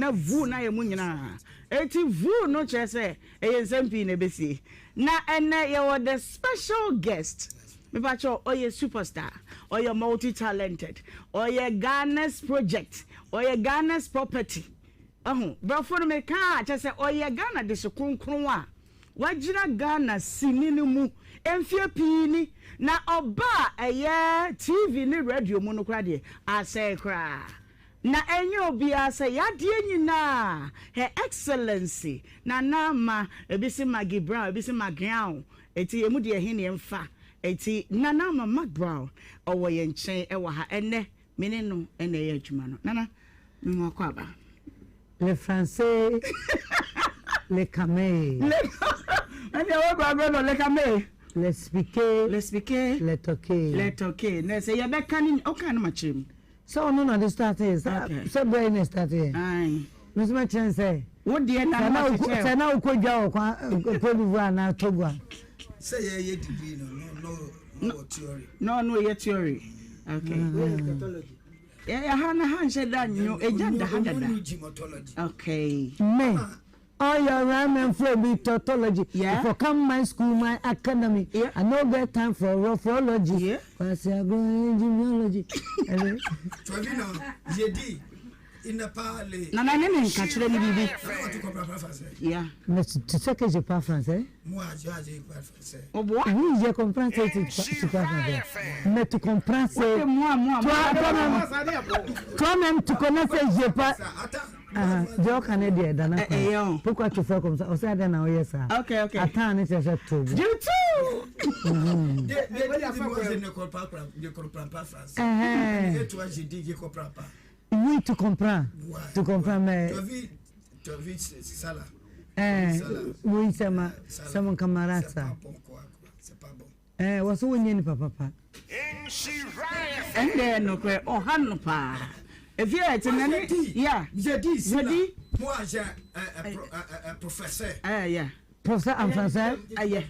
[SPEAKER 2] na ye munyina eti vu no chese eyensempi ne besi na ene ye the special guest me pacho oye superstar oye multi-talented oye Ghana's project oye Ghana's property brofo no me ka chese oye Ghana de so kronkron a wajira Ghana sinini mu emfie pini na oba eye TV ni radio mu no kra de ase kra na enyo bia say yadie nyina her excellency na nama ebisi Maggie Brown ebisi Magrian eti emu de he ne mfa eti na nama Mag Brown owo ye nchen e wa ha ene mene no ene ye adwuma no nana me mo kwa ba
[SPEAKER 7] le français le camé
[SPEAKER 2] ene wo ba no le camé
[SPEAKER 7] le speaker le toquer
[SPEAKER 2] na say ye be kan o kan ma chim.
[SPEAKER 7] So no the start is so brain start here.
[SPEAKER 2] Aye.
[SPEAKER 7] Miss my chance say.
[SPEAKER 2] What the na
[SPEAKER 7] na ukojwa kwa Divoire na Togo.
[SPEAKER 5] Say ye degree no theory.
[SPEAKER 2] No ye theory. Okay. Yeah, han said that you okay.
[SPEAKER 7] Me. All your ramen flow be tautology.
[SPEAKER 2] Yeah.
[SPEAKER 7] For come my school, my academy.
[SPEAKER 2] Yeah.
[SPEAKER 7] I no get time for rophology.
[SPEAKER 2] Yeah.
[SPEAKER 7] Because I go genealogy.
[SPEAKER 5] Trovino, Jedi, in the parley.
[SPEAKER 2] Nana nene kachire ni bibi. Yeah.
[SPEAKER 7] Mais tu sais que je parle français?
[SPEAKER 5] Moi, je parle français.
[SPEAKER 2] Oh boy.
[SPEAKER 7] Oui, je comprends que tu parles français. Mais tu comprends c'est
[SPEAKER 2] moi.
[SPEAKER 7] Toi-même tu connais que je parle.
[SPEAKER 5] Attends.
[SPEAKER 7] Canadien pourquoi tu fais comme ça? On sait dans ça.
[SPEAKER 2] Okay.
[SPEAKER 7] Attends, c'est ça tout.
[SPEAKER 2] You too.
[SPEAKER 5] Je comprends pas français. Et toi, je dis je comprends pas.
[SPEAKER 7] Oui, tu comprends. Tu comprends mais
[SPEAKER 5] tu as vu ça là.
[SPEAKER 7] Oui, c'est mon camarade ça.
[SPEAKER 5] C'est pas bon.
[SPEAKER 7] What's on papa?
[SPEAKER 2] And then no kwe ohano pa. If you are yeah.
[SPEAKER 5] Jedi. Moi, j'ai un professeur.
[SPEAKER 2] Yeah.
[SPEAKER 7] Professeur en français?
[SPEAKER 2] Yeah.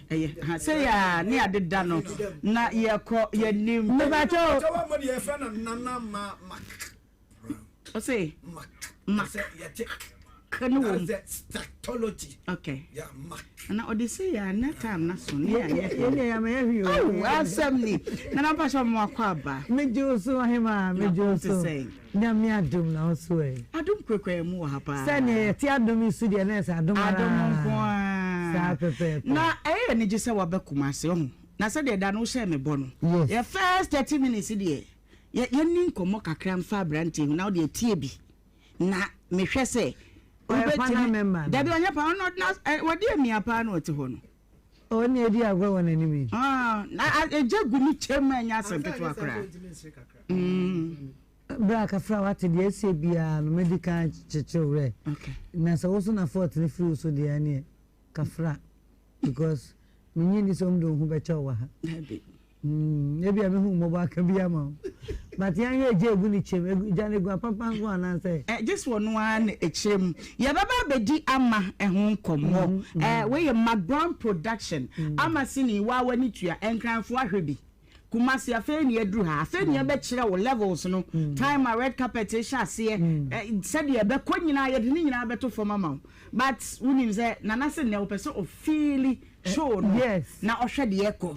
[SPEAKER 2] Say ya ni adeda no. Na ye ko ye nim.
[SPEAKER 7] Me ba cho.
[SPEAKER 5] Mo de friend nana ma.
[SPEAKER 2] O say
[SPEAKER 5] ma.
[SPEAKER 2] no
[SPEAKER 4] stactology.
[SPEAKER 2] Okay.
[SPEAKER 4] Yeah, mark.
[SPEAKER 2] And I would say, yeah, net time, not soon. Yeah,
[SPEAKER 7] I'm every
[SPEAKER 2] assembly. And I'm passing more quaba.
[SPEAKER 7] Made you so him, made you so say. Namia dum now sway.
[SPEAKER 2] I don't quick more hapa.
[SPEAKER 7] Send it, Tiadum is the nest. I don't want.
[SPEAKER 2] Now, I need to say what Becumasi. Now, said they don't share me bono. Your first 30 minutes, dear. Yet you need to mock a cram fabranting now, dear TB. Na me hwe say
[SPEAKER 7] member
[SPEAKER 2] da bi onya pa no what dey me apa no to ho no
[SPEAKER 7] o ne edi agwa won anime
[SPEAKER 2] na ejagu mi chem anya asempete akra
[SPEAKER 7] bra ka fra what dey say bia no medical chichire
[SPEAKER 2] okay
[SPEAKER 7] na so wo so na 40 free so dey ane ka fra because me nyini so mdo hu be cha wa ha maybe I'm home mobile can be a mom. But young Jay Johnny go papa go and say,
[SPEAKER 2] just one a chim. Ya baba bedi ama a home come where your McBrown production. Ama sini wa wani to your encran for Hibby. Kumasi a fair near drew her, fair near betcha levels no time my red carpet shall see said ye be queen I didn't better for mamma. But when you say Nana said no person of feely. Sure,
[SPEAKER 7] yes.
[SPEAKER 2] Now I shall the echo.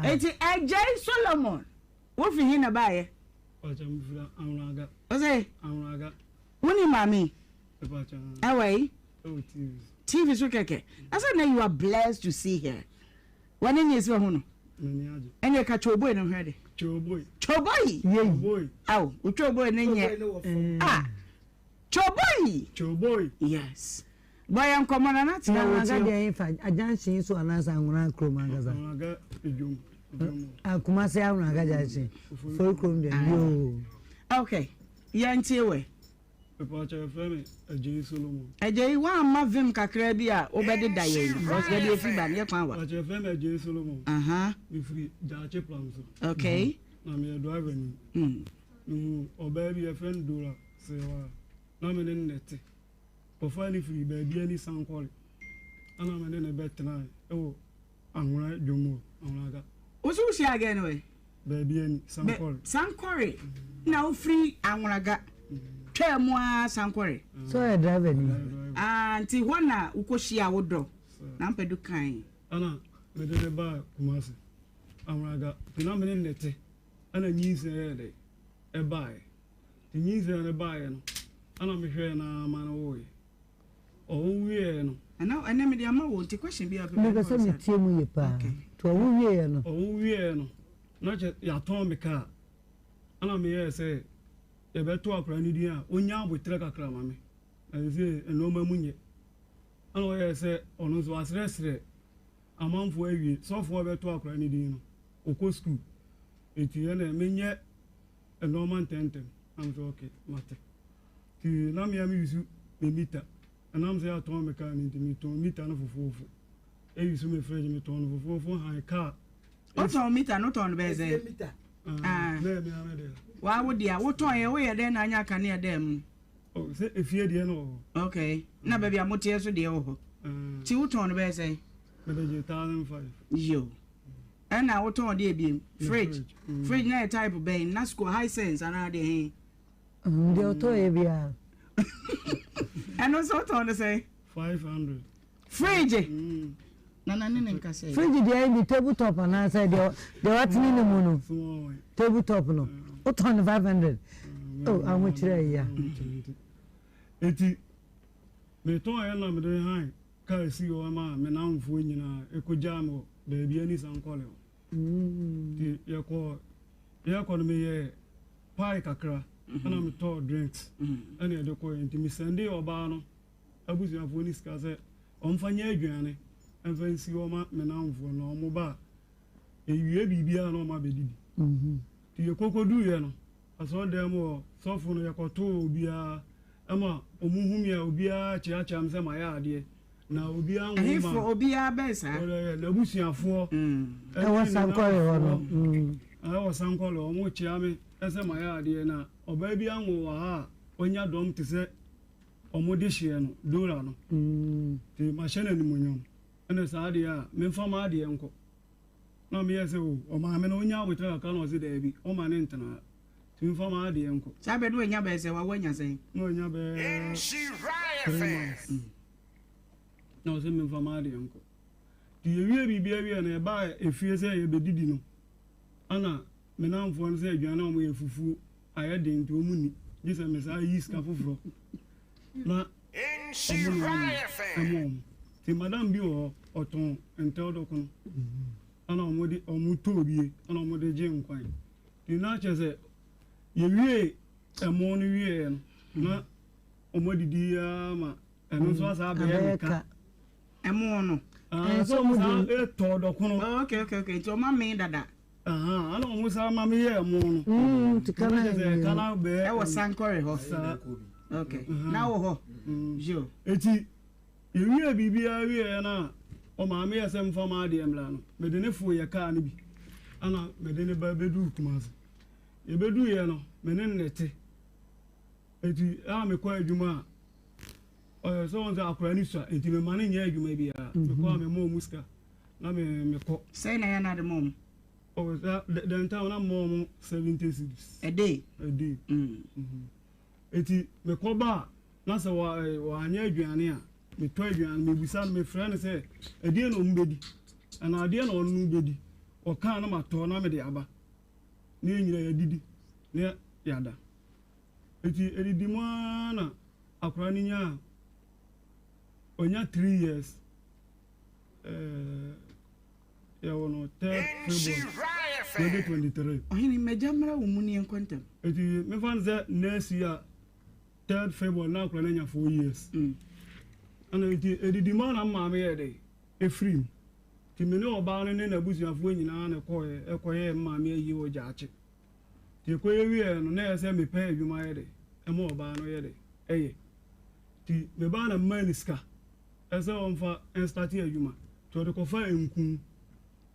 [SPEAKER 2] It's a J. Solomon. What for him about? What's it? Winnie, mammy. Away. TV is okay. I said, now you are blessed to see her. One in his own. And you catch your boy and heard it. Choboy. Choboy. Oh, Choboy and ah. Choboy. Yes. Boy, I'm coming on that.
[SPEAKER 7] I don't see so an answer on Cromagaza. I come say, I'm not going to okay, Yanti away. A J. Solomon. A J. One Mavim Cacrebia, obey the diet. Was ready if you ban your power. A J. Solomon. Be free, Dutch plums. Okay. I'm a driver. Or baby, a friend, Dora, say, nominated. Finally free baby any sound quality. And I'm in a bed tonight. Oh, I'm right, Jomo. What's she again away? Baby any sound quality. Sound quality. Now free, I'm gonna get 12 more sound quality. So I drive any.
[SPEAKER 2] Auntie Wana, Ukoshia would do. Nampa do kind. Anna, we did a bar, Kumasi. I'm gonna get the nominated. And a news a buy. The news and a buy. And I'm here now, man. Away. Oh, we no. And now, I never the amount won't take question be a
[SPEAKER 7] because some team you pa. To a we no.
[SPEAKER 2] Oh, we no. Not just your Tom car. And I'm here say, you better talk around India. Onya with Traka Crammy. And say, a no money. And I say, on us was rested. A month for a so for better talk around India. Oko school. It's a yet a Norman tentem. I'm so okay, Mate. Now, me use the meter. And I'm saying, I told me, can't meet for 4. A use me friend me to for 4 high car. What's on meter, not on base? Why would you? What toy away then? I can near them. Oh, if you know. Okay. Now, baby, I'm not here to the over. 2 ton base. 1,005. You. And now, what on the beam? Fridge. Fridge, no type of bane. That's go high sense and out the
[SPEAKER 7] the auto
[SPEAKER 2] and also to say 500 fridge
[SPEAKER 7] fridge the tabletop and I said the what minimum tabletop no what on 500 oh how much yeah
[SPEAKER 2] eti me to ya na me dey high ka si o ma me na mfu nyina ekoja mo baby ani san kole ti ye ko no me ye pie kakra ana me to drinks ana e de ko enti me sende oba no abusuafo ni ska se omfanya aduane emfansi o ma me na mfu no mo ba ewie bibia no ma bedidi ti ye kokodu ye no aso dem o sofo no ye ko to obia ama omuhumia obia chiacha amse ma ya ade na obia nwo ma ehifo obia besa na busuafo
[SPEAKER 7] e wasankore hono
[SPEAKER 2] wasankore o mo chiame ese ma ya ade na oba bia nwo wa ha onya dom te se omode hye no dora no ti machine ni munyom ene sa ade a me fama ade enko na me yese o ma me no onya wetra ka no se da bi o ma ne ntana ti fama ade enko sabe do nya be se wa wanya sen no nya be Nhyira
[SPEAKER 8] na ɔsɛ memfa ma adeɛ nkɔ nti yɛwie biribia wie na ɛbaa ɛfie sɛ yɛbɛdidi no ana menamfoɔ no sɛ aduane a ɔmyɛ fufuo ayɛ den nti ɔmu ni gye sɛ mesaa yi sika foforɔ na ɔmo nti madam bi wɔ hɔ ɔtɔn ntɛw dɔko no ana ɔmo tɔɔ bie ana ɔmode gye nkwan nti na kyerɛ sɛ yɛwie ɛmo no wieɛ no na ɔmo didi ama ɛno nso asa abɛyɛ meka
[SPEAKER 2] ɛmo no
[SPEAKER 8] sɛ ɔmo saa ɛtɔɔ dɔko no
[SPEAKER 2] okay nti ɔma me dada
[SPEAKER 8] ana ɔmo saa ma meyɛ ɛmo no kyerɛ sɛ kana bɛɛ
[SPEAKER 2] ɛwɔ sankɔre hɔ okay na wo hɔ jo
[SPEAKER 8] eti yɛwie biribiara wieɛ no a ɔmaame yɛ sɛ mfa ma adeɛ mmra no mede ne fo yɛ kaa no bi ana mede ne ba bɛduu Kumase yɛbɛduuɛ no mene nnɛte eti a mekɔ adwuma a sɛ wɔn sɛ akora ne sua eti mema ne nyɛ adwuma biara mekɔ a mema ɔmu sika na mekɔ
[SPEAKER 2] sɛi na yɛ na de mɔm
[SPEAKER 8] dɛntam na mmɔ mo 70 cedis
[SPEAKER 2] a day
[SPEAKER 8] eti mekɔ ba a na sɛ wɔanyɛ aduane a metɔ aduane mebisa no mefrɛ no sɛ ɛdeɛ na ɔmu bɛdi anaa adeɛ na ɔno no bɛdi ɔkaa na matɔ na mede aba ne yɛnyina yɛdidi ne yɛada eti ɛdidi mu a na akora no nya a ɔnya 3 years yɛwɔ no 3rd February 2023
[SPEAKER 2] ɔhene mmagya mmara wo mu ne yɛnkɔntam
[SPEAKER 8] eti mefa no sɛ next year 3rd February na akora no nya 4 years ana eti edidi ma na maame yɛ de efrim ti me ne ɔbaa no ne n'abusuafoɔ nyinaa na ɛkɔyɛ maame ayi wɔ gyaakye ti ɛkɔyɛ wie no na yɛ sɛ mepɛ adwuma yɛ de ɛma ɔbaa no yɛ de ɛyɛ ti me baa na mma ni sika ɛsɛ ɔmfa ɛnstarte adwuma ti ɔde kɔfa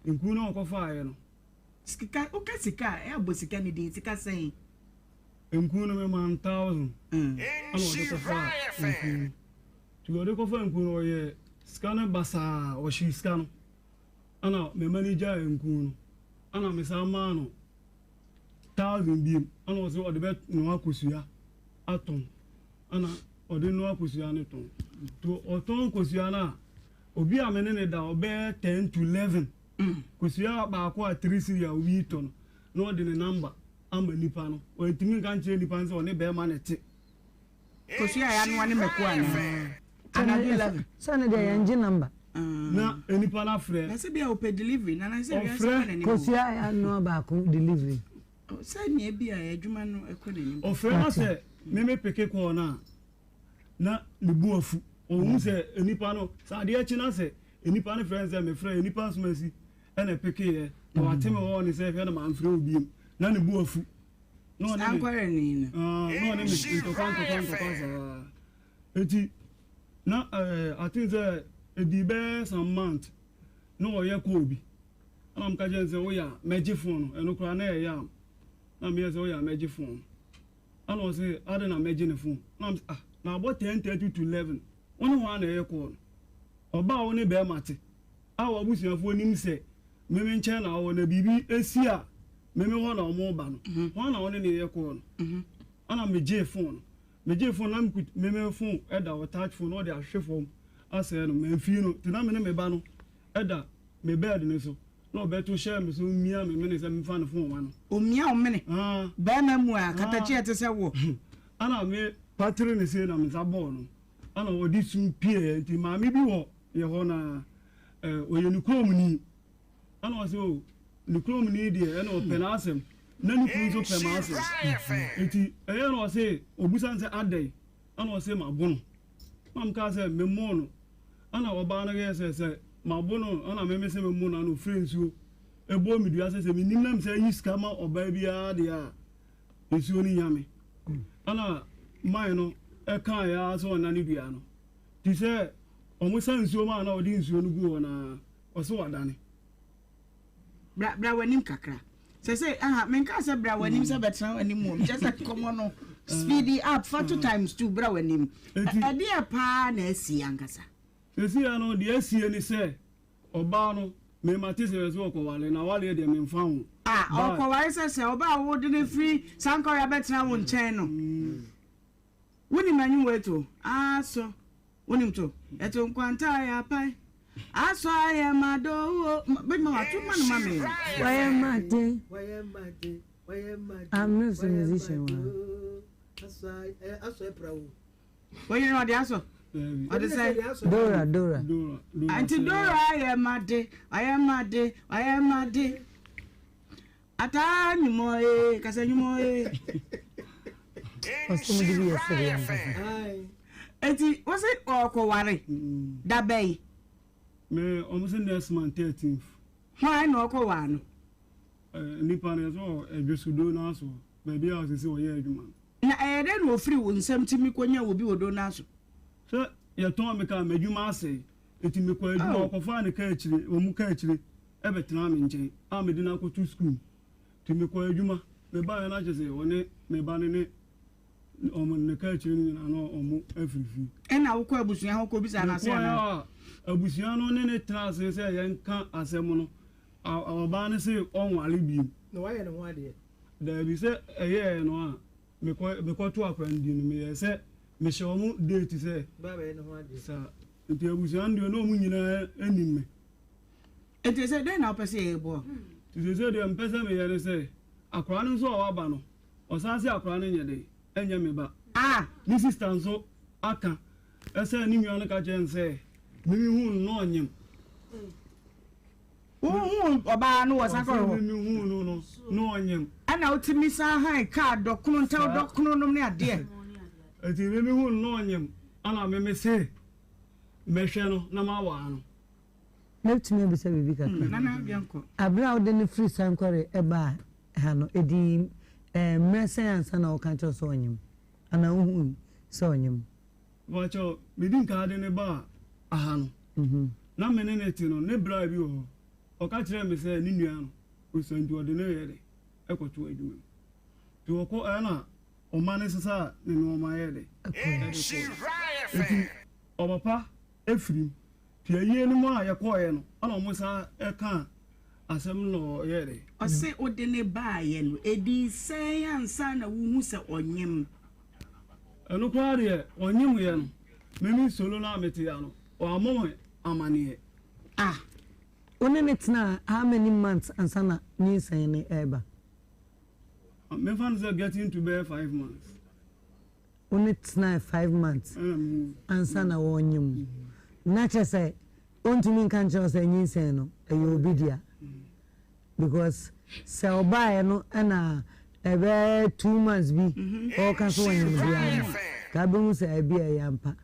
[SPEAKER 8] nku na ɔkɔfa ayɛ no
[SPEAKER 2] sika o ka sika e abo sika ni din sika sɛn
[SPEAKER 8] nku no me man 1000 ana ɔde kɔfa nku ti ɔde kɔfa nku no ɔyɛ sika no basa ɔhye sika no ana me manager nku no ana me sa ma no 1000 biem ana ɔsɛ ɔde bɛ no akosua atom ana ɔde no akosua ne tom to ɔton kosua na obi a me ne da ɔbɛ 10 to 11 kosua baako a 3 siri a obi to no ɔde ne number ama nipa no ɔntimi kan kyerɛ nipa sɛ ɔne bɛ ma ne te
[SPEAKER 2] kosua ya no ane mako ana ana 11
[SPEAKER 7] sane de yɛngye number
[SPEAKER 8] na nipa na frɛ
[SPEAKER 2] na sɛ bia ope delivery na sɛ bia sɛ na ne
[SPEAKER 7] kosua ya no baako delivery
[SPEAKER 2] sɛ ne bia adwuma no ɛkɔ n'anim
[SPEAKER 8] ɔfrɛ na sɛ meme peke kɔ na ne bu afu ɔhu sɛ nipa no sɛ adeɛ akyi na sɛ nipa no frɛ sɛ mefrɛ nipa somasi ɛna peke yɛ na wateme wɔ ne sɛ hwɛ na mamfrɛ obiem na ne bu afu na ɔne
[SPEAKER 2] ankware ni no
[SPEAKER 8] na ɔne me ntɔkwa saa eti na I think sɛ edi bɛɛ some month na ɔyɛ kɔɔ bi ana mka kyɛn sɛ woyɛ a mɛgye phone no ɛno koraa na ɛyɛ am na meyɛ sɛ woyɛ a mɛgye phone ana ɔsɛ ade na mɛgye ne phone na abɔ 10:30 to 11 wɔne hɔ a na ɛyɛ kɔɔ no ɔbaa wo ne bɛɛma te a wɔabusuafoɔ nim sɛ meme nkyɛn na awɔ na biribi esi a meme hɔ na ɔmo ba no hɔ na wɔne ne ɛyɛ kɔɔ no ana megye phone na meme phone ɛda wɔ touch phone na ɔde ahwɛ fam asɛ no mamfii no nti na me ne me ba no ɛda me bed ne so na ɔbɛto hyɛ me so mmia me mene sɛ memfa ne phone ma no
[SPEAKER 2] omia omene bɛɛma mu a katakye ɛte sɛ wo
[SPEAKER 8] ana me patri ne se na me sa bɔɔ no ana ɔde sum pie nti maame bi wɔ yɛ hɔ na ɔyɛ ne kurom ni ana ɔsɛ o ne kurom ni deɛ ɛna ɔpɛ na asɛm na ne kuru nso pɛ ma asɛm nti ɛyɛ na ɔsɛ obusan sɛ adɛn ana ɔsɛ ma bono mam ka sɛ memmo no ana ɔbaa no yɛ sɛ ma bono ana meme sɛ memmo no ana ofiri nsuo ɛbɔ me dua sɛ menim nam sɛ yi sika ma ɔbaa biara deɛ a nsuo no nyame ana man no ɛka ya sɛ ɔna ne dua no ti sɛ ɔmo sa nsuo ma na ɔde nsuo no gu hɔ na ɔsɛ wadane
[SPEAKER 2] bra wanim kakra sɛ menka sɛ bra wanim sɛ bɛtena wanim mu kyɛ sɛ kɔmmɔ no speedy up 4 times 2 bra wanim ɛdeɛ paa na asi ankasa
[SPEAKER 8] ɛsia no deɛ asie ne sɛ ɔbaa no memate sɛ sɛ ɔkɔwale na wale deɛ memfa ho
[SPEAKER 2] ɔkɔwale sɛ ɔbaa wode ne firi sankɔre bɛtena wo nkyɛn no Woni manyu weto. Aso. Woni mto. Eto nkwanta ya pai. Aso ya mado. Be ma watu man mame.
[SPEAKER 7] Why mate? I'm not a musician.
[SPEAKER 4] Aso eprawo.
[SPEAKER 2] Why you know the aso? What is say?
[SPEAKER 7] Dora.
[SPEAKER 2] Auntie Dora, I am mad. Ata nyumoe, kasa nyumoe.
[SPEAKER 7] Osumu dibi yesterday.
[SPEAKER 2] Eti, was it oko ware? Da bay.
[SPEAKER 8] Me almost next month 13th.
[SPEAKER 2] Why no oko wano?
[SPEAKER 8] Nipa ne so just do na so. Baby house is o ye adwuma.
[SPEAKER 2] Na den wo free wo nsam timi konya obi wodo na so.
[SPEAKER 8] So ya ton me ka madwuma ase. Eti me kwa adwuma okofa ne ka akire, o mu ka akire. Ebe tena me nchen. A me di na ko to school. Ti me kwa adwuma. Me ba ya na chese one me ba ne omo ne ka akire ni na no omo afrifi.
[SPEAKER 2] E na wo kwa abusuan ho ko bisa na se na.
[SPEAKER 8] Abusuan no ne tena ase se ya nka asem no. Aba ne se onwale bi.
[SPEAKER 4] No why no ho ade.
[SPEAKER 8] Da bi se eye no a me ko to akwandi no me se me show mu date se
[SPEAKER 4] baba no ho ade.
[SPEAKER 8] Sa nti abusuan de no mu nyina anim me.
[SPEAKER 2] Eti se den na opese e bo.
[SPEAKER 8] Ti se de mpese me yere se akwa no so wa ba no. Osanse akwa no nyede enya me ba. Ni sister nso aka ese ni nwa no ka chen se me hu no onyem.
[SPEAKER 2] Oba no wasakoro.
[SPEAKER 8] Me hu no onyem.
[SPEAKER 2] Ana otimi sa han ka dokunu ntel dokunu no ne ade.
[SPEAKER 8] Eti me hu no onyem. Ana me se me hwe no na ma wa no.
[SPEAKER 7] Let me be say bibi kakra.
[SPEAKER 2] Nana bianko.
[SPEAKER 7] Abra o de ne free sankore eba ha no edi mresen ansa na o kan cho so onyim. Ana hu so onyim.
[SPEAKER 8] Wacho midin ka de ne ba aha no. Na me ne ti no ne bra bi o. O ka kire me se ni nua no. O sanju o de ne yere. Ekoto adwuma. Ti o ko na o mane sesa ne no ma yere. O papa efrim. Ti aye no ma ya ko ye no. Ana mo sa e kan asem no yere.
[SPEAKER 2] O se o de ne ba ye no edi sen ansa na wo hu se onyem.
[SPEAKER 8] Eno kwa de onyem ye no. Memi solo na meti ya no. O amon amane.
[SPEAKER 7] Tena how many months ansana ni saying eba?
[SPEAKER 8] Me fans are getting to bear 5 months.
[SPEAKER 7] Tena 5 months. Ansana wonyum. Nature say, to me can't just say ni say no, you obidia. Because say oba no na ebe 2 months bi o kan so wonyum bia. Ka be mu say bia yampa.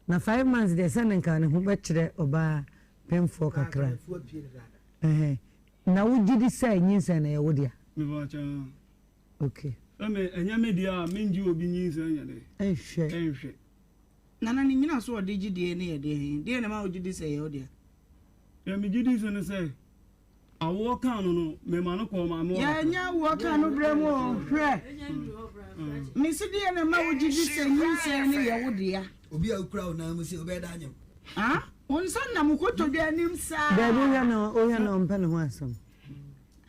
[SPEAKER 7] Na 5 months de send kan ho be kire oba painful kakra. Na wujidi say nyinsa na ye wodia.
[SPEAKER 8] Me bacha.
[SPEAKER 7] Okay.
[SPEAKER 8] Ame enya media menji obi nyinsa nya de. Enhwe.
[SPEAKER 2] Nana ni nyina so odi gidi ne ye de na ma wujidi say ye wodia.
[SPEAKER 8] Ya me gidi so ne say awo kan no me ma no ko ma mo.
[SPEAKER 2] Ya nya wo kan no bremo hwe. Me si de na ma wujidi say nyinsa ne ye wodia.
[SPEAKER 5] Obi a ukra na mu se obeda anyam.
[SPEAKER 2] Onsan na mukoto de anim sa.
[SPEAKER 7] Baby ya na o ya na mpa ne ho asam.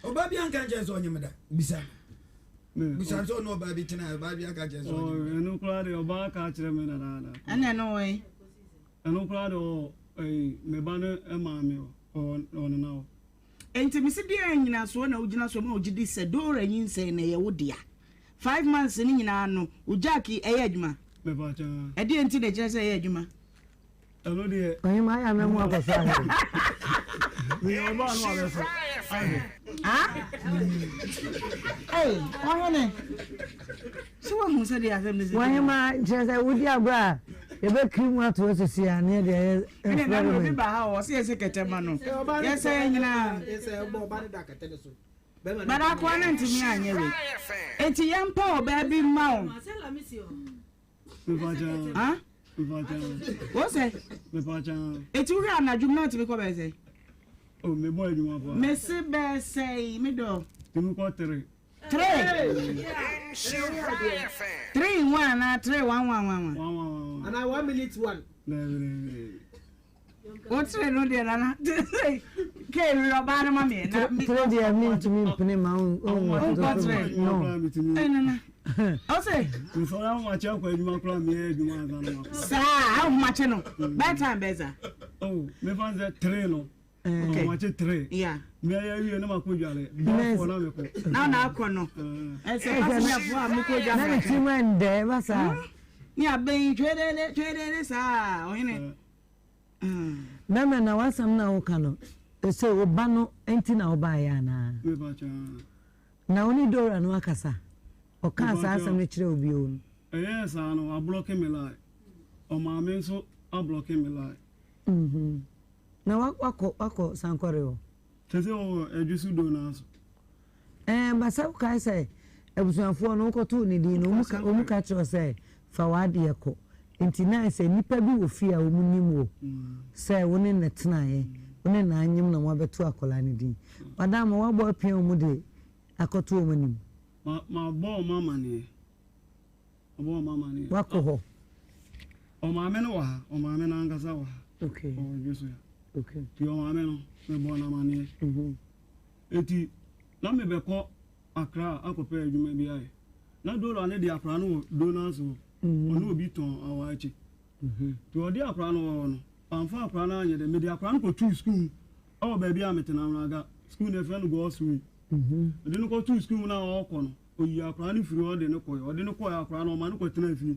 [SPEAKER 5] Oba bi anka je so onyem da. Bisa. Bisa so no ba bi tena ba bi aka je so onyem.
[SPEAKER 8] Eno kra de oba ka kire me na na.
[SPEAKER 2] Ana no we.
[SPEAKER 8] Eno kra de me ba ne e ma me o na o.
[SPEAKER 2] Enti mi se de anyina so na ugina so ma ugidi se Dora nyinse na ye wodia. 5 months ni nyina no ujaki eye adwuma.
[SPEAKER 8] Me ba cha.
[SPEAKER 2] E de enti na kire se eye adwuma.
[SPEAKER 8] Eno de.
[SPEAKER 7] Oyin ma ya me mu akasa.
[SPEAKER 8] Me oba no abeso.
[SPEAKER 2] Hey, ohene. So wa hu se de asem ne se.
[SPEAKER 7] Oyin ma je say wudi agba e be krimu ato sisi ane de
[SPEAKER 2] ene na no bi ba ha o se ese ketema no. Yes nyina.
[SPEAKER 4] Yes bo ba de da kete so.
[SPEAKER 2] Bara kwa na ntimi anye we. Enti yampa oba bi ma o.
[SPEAKER 8] Me ba cha.
[SPEAKER 2] What's it?
[SPEAKER 8] Me pacha.
[SPEAKER 2] Eti uri anadwum na ntimi ko be say.
[SPEAKER 8] Oh, me boy adwuma pa.
[SPEAKER 2] Me se be say me do.
[SPEAKER 8] Timi ko 3.
[SPEAKER 2] 3 in 1 na 3 1
[SPEAKER 4] and I 1 minute 1.
[SPEAKER 2] What's it no there na? Ke roba na ma me na.
[SPEAKER 7] 3 dia me to me pene ma on
[SPEAKER 2] no. I say,
[SPEAKER 8] before I watch out for you,
[SPEAKER 2] sir, how much no? By time, Beza.
[SPEAKER 8] Oh, me find that train. Okay, watch it three.
[SPEAKER 2] Yeah.
[SPEAKER 8] Me I never could jolly.
[SPEAKER 2] Now, Kono. I say, I see when there was a. Yeah, being traded, sir.
[SPEAKER 7] Mama, now was some now, Cano. So, Obano, ain't now by Anna. Now only door and Wakasa. Or can't ask some rich will be on.
[SPEAKER 8] Yes, I know, I'm blocking me like. Oh, my men, so I'm blocking me like.
[SPEAKER 7] Now, Wako, San Correo.
[SPEAKER 8] Tis all a juice do now.
[SPEAKER 7] But so can I say, I was on for no opportunity, no catch or say, Fawadiako. Intina say, Nipper be with fear, woman, say, one in the tonight, one in 9 years, no more to a colony. Madame, what boy pay Moody? I got 2 women.
[SPEAKER 8] My boy, mamma, a boy, mamma,
[SPEAKER 7] Wako.
[SPEAKER 8] Oh, my men, or my men, Angasawa.
[SPEAKER 7] Okay.
[SPEAKER 8] Oh, yes,
[SPEAKER 7] okay.
[SPEAKER 8] Your mamma, my boy, money. Eti, let me be caught a crowd, I prepare you may be I. Not do on the Aprano, donors, or no bit on our itchy. To a dear Aprano, and far Prana, the media Pran go to school. Oh, baby, I'm at an got school, a friend goes through. I didn't go to school now, or corner. Or you are planning for your dinner, or didn't call a Prano, man, go to Nefi.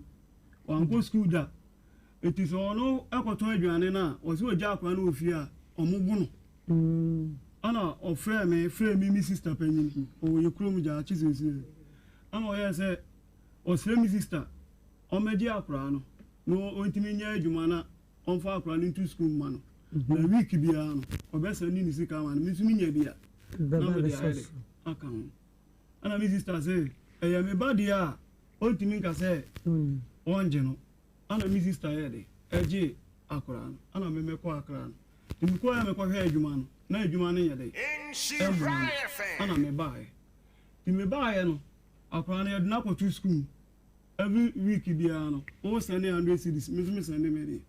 [SPEAKER 8] Or go school that. It is all no apple to you and now, or so a jack one of fear, or Mubuno. Anna, or frame me, sister Penny, or your chrome jar cheeses. I'm say, or slim sister, or my dear Prano. No, intimate Jumana, on far planning to school man. The week be on, or best and in the car and Miss Minia beer. I come. And my sister say, I am a body, ultimate say, one general. Ana mi sister yede eje akran ana me meko akran mi ko ya meko he adwuma no na adwuma no yede ana me bae ti me bae no akran yede na ko to school every week bia no o send 100 cedis me send me dey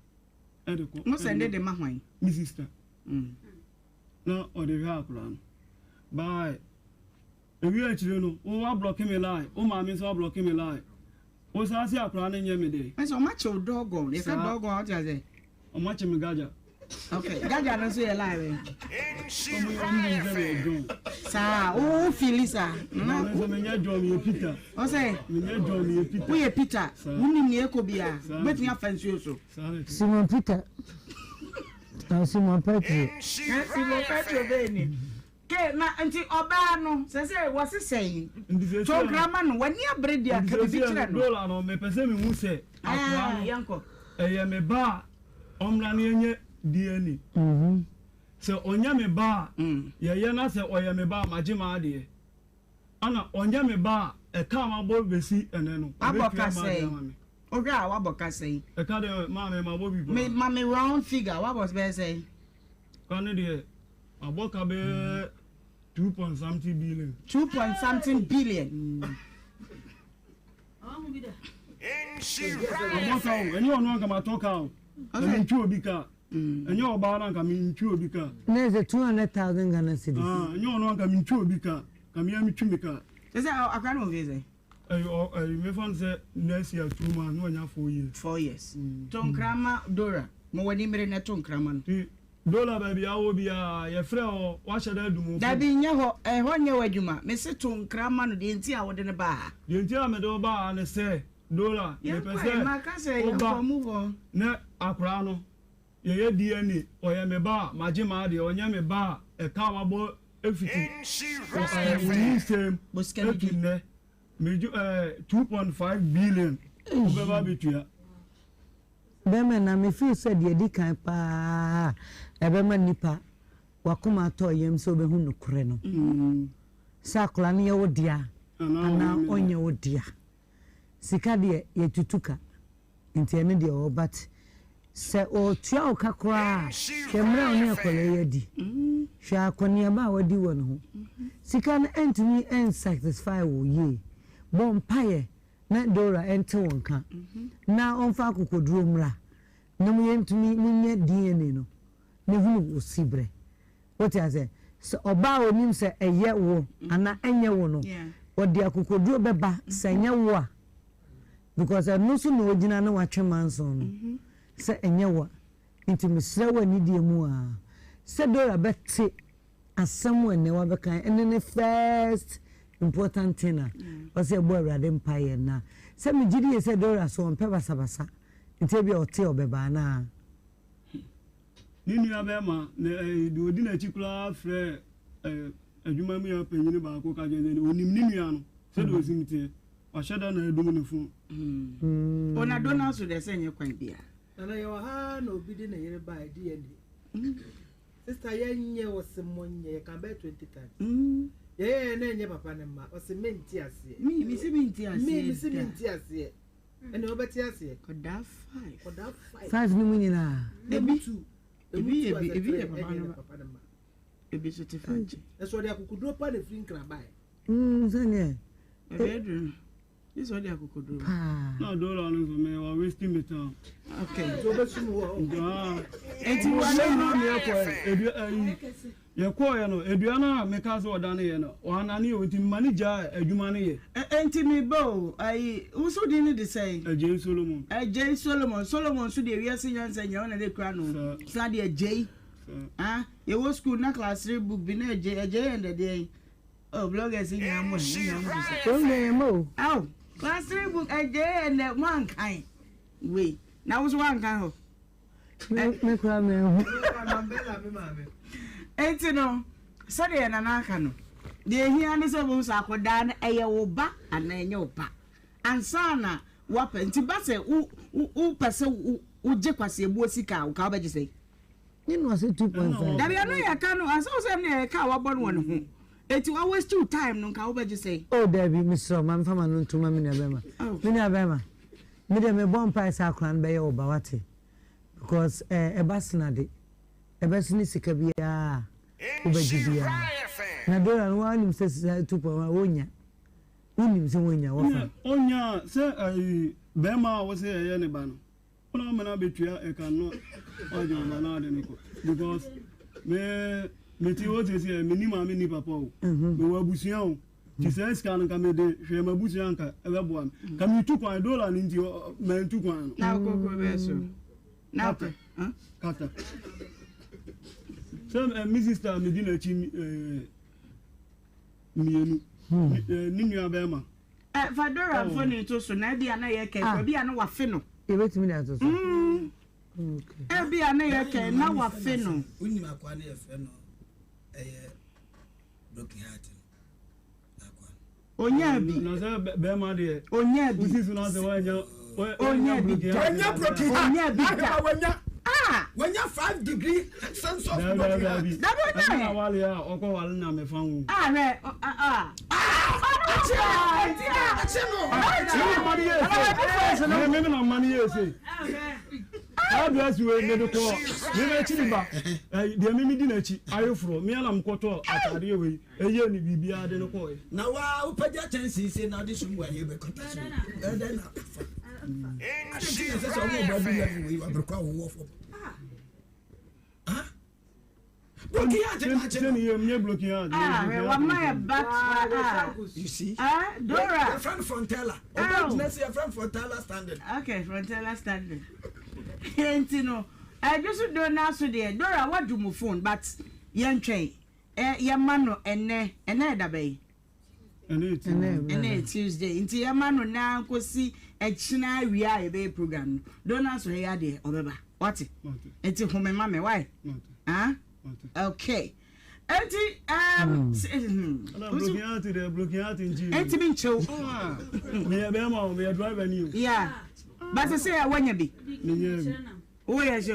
[SPEAKER 8] e de ko
[SPEAKER 2] no send de ma hwan
[SPEAKER 8] mi sister na o de ha akran bae ewi a chire no o wa block me line o ma me so block me line. O sa si akra na nye me dey.
[SPEAKER 2] So much your dog on. If a dog out there.
[SPEAKER 8] O much me gaja.
[SPEAKER 2] Okay, gaja no say alive.
[SPEAKER 8] Sa
[SPEAKER 2] o Felisa.
[SPEAKER 8] Na so me nya John me Peter.
[SPEAKER 2] O say
[SPEAKER 8] me nya John me Peter.
[SPEAKER 2] Who ye Peter? Wuni me ekobia. Betin afansi so.
[SPEAKER 7] Simon Peter. Simon Petro.
[SPEAKER 2] Simon Petro be ni. Na anti oba no se wo se sei so grama no wani abredi aka bi kire no
[SPEAKER 8] dola no me pese me hu se akwa
[SPEAKER 2] yanko
[SPEAKER 8] eye me ba omra na enye DNA so onya me ba ye na se oye me ba magima ade ana onya me ba e ka ma bo besi ene no
[SPEAKER 2] aboka sei oga wa boka sei
[SPEAKER 8] e ka de ma me ma bo bi
[SPEAKER 2] me ma me round figure what was be say
[SPEAKER 8] kan de aboka be 2.something billion.
[SPEAKER 2] 2.something billion.
[SPEAKER 8] Anyone want to talk out? I'm sure because and your bar come in sure because
[SPEAKER 7] there's a 200,000 Ghana cedis.
[SPEAKER 8] And you want to come in sure because come here, me chumika.
[SPEAKER 2] Is that I can't visit?
[SPEAKER 8] I may find that next year 2 months, 1 year 4 years.
[SPEAKER 2] 4 years. Tom Krama Dora. More than a Tom Kraman.
[SPEAKER 8] Dollar baby, I will be a friend. What should I do?
[SPEAKER 2] That be near a 1 year wajuma. Mr. Tom Kraman, the entire word in the bar.
[SPEAKER 8] The entire meadow bar and say, Dollar,
[SPEAKER 2] yeah, I say, move on.
[SPEAKER 8] Ne Akrano. Ye DNA or Yame bar, Majima, the Onyame bar, a carmable everything. Same, but scaling 2.5 billion. Over between.
[SPEAKER 7] Bema na me feel said ye di kan pa ebema nipa wakoma to yem so be hu nokure no sakla ne ye wodia ana onye wodia sika de ye tutuka nti ene de o but se o tua o kakra kemra oni akole ye di hwa akoni ba wadi won ho sika na entumi en satisfy wo ye bompaye na dora ente wonka na onfa akokoduro mra na mu yentumi munye DNA no ne hu osibre what I say so oba onim se eye wo ana enye wo no odi akokoduro beba senye wo a because no so no ogina na watwe manson no se enye wo nti mesre wa ni die mu a se Dora beti asem wa ne wa bekan ene ne first important thing was a boy rade empire na se me gidi se Dora so on pebasa basa nti bia ote obeba na
[SPEAKER 8] ni nua be ma ne de odi na chikula frɛ adwuma mu ya panyini ba ko ka je ne onim ni nua no se do simtie wahada na edum ne fu
[SPEAKER 2] ona dona so de se nye kwan bia
[SPEAKER 4] na yo ha na obi de na yere ba di ende sister yenye wosimonye ka be 20 times ye na enye papa ne ma osimenti ase
[SPEAKER 2] mi si minti
[SPEAKER 4] ase ene obeti ase
[SPEAKER 2] koda
[SPEAKER 7] 5 ni munina
[SPEAKER 2] ebi papa ne ma ebi so te fanche
[SPEAKER 4] eso de akukuduro pa ne free nkra bai
[SPEAKER 7] sane
[SPEAKER 2] bedroom this one dey akokodoro
[SPEAKER 8] na Dora no so me wa wasting me time
[SPEAKER 2] okay
[SPEAKER 4] so be sumu wo
[SPEAKER 2] enti wa
[SPEAKER 8] na me ko ye no edua na me ka so oda ne ye no wa na ne o nti manager adwuma ne ye
[SPEAKER 2] enti me bo ai uso di ne de say
[SPEAKER 8] J Solomon
[SPEAKER 2] Solomon so de wiase nyansa nya na de kra no sa de J ye wo school na class 3 book bi na J and de oh bloggers in yamo
[SPEAKER 7] mo
[SPEAKER 2] oh class 3 book J and one kind we now was one kind ho
[SPEAKER 7] me kra me
[SPEAKER 2] enti no so de na na aka no de hia ne so bo so akoda na eye wo ba ana enye wo ba ansana wapa nti ba se u pese u je kwase ebu osika u ka obaje sei
[SPEAKER 7] ni no se 2.5
[SPEAKER 2] da bia no ya ka no aso se ne ka wa bo no ho eti wa waste your time no ka obaje sei
[SPEAKER 7] oh Debbie Mr. man fama no ntuma me na bema me de me bon price akran be ye oba wate because ebasnade ebasni sika bia obaji bia na Dora no anim se 2.1 onya unim se wonya wafa
[SPEAKER 8] onya se bema wo se ye ne ba no ona me na betua e kan no oje na na de ne ko because me ti wo se me ni ma me ni papa o me wa busia o ti se scan ka me de hwe ma busia nka e be boa ka mi tu kwan Dora ni ndi me tu kwan
[SPEAKER 2] na ko be so na
[SPEAKER 8] kata so mi sister me di na chi mienu ni nua be ma
[SPEAKER 2] fa Dora fo ni to so na bia na ye ke bia na wa fe no
[SPEAKER 7] e betimi na to so
[SPEAKER 2] okay bia na ye ke na wa fe no
[SPEAKER 4] unima kwa na ye fe no broken heart akwa
[SPEAKER 2] onya bi
[SPEAKER 8] na se be ma de
[SPEAKER 2] onya bi
[SPEAKER 8] usisu na se wanya
[SPEAKER 2] onya bi
[SPEAKER 4] broken heart
[SPEAKER 2] onya bi
[SPEAKER 4] wanya wanya 5 degree sense of
[SPEAKER 2] that
[SPEAKER 8] na wale ya oko wale na me fan how do I see we me ko me na chi ba de me di na chi ayofro me ala mkoto atare we eye ni bibia de no ko
[SPEAKER 4] na wa upaja chance say na this one we be contact then na I think that's all about the we were kwa wo for blocking out you see Dora friend from Teller your friend from Teller standing
[SPEAKER 2] okay from Teller standing no I just don't know so there Dora what do my phone but yen train your man no ene da bay ene Tuesday into your man no na kosi echina wia e be program don't know so here there obeba what enti home mama why okay enti
[SPEAKER 8] blocking out in G
[SPEAKER 2] enti bin chow
[SPEAKER 8] me be ma me driver new
[SPEAKER 2] yeah but say awanya bi oh yes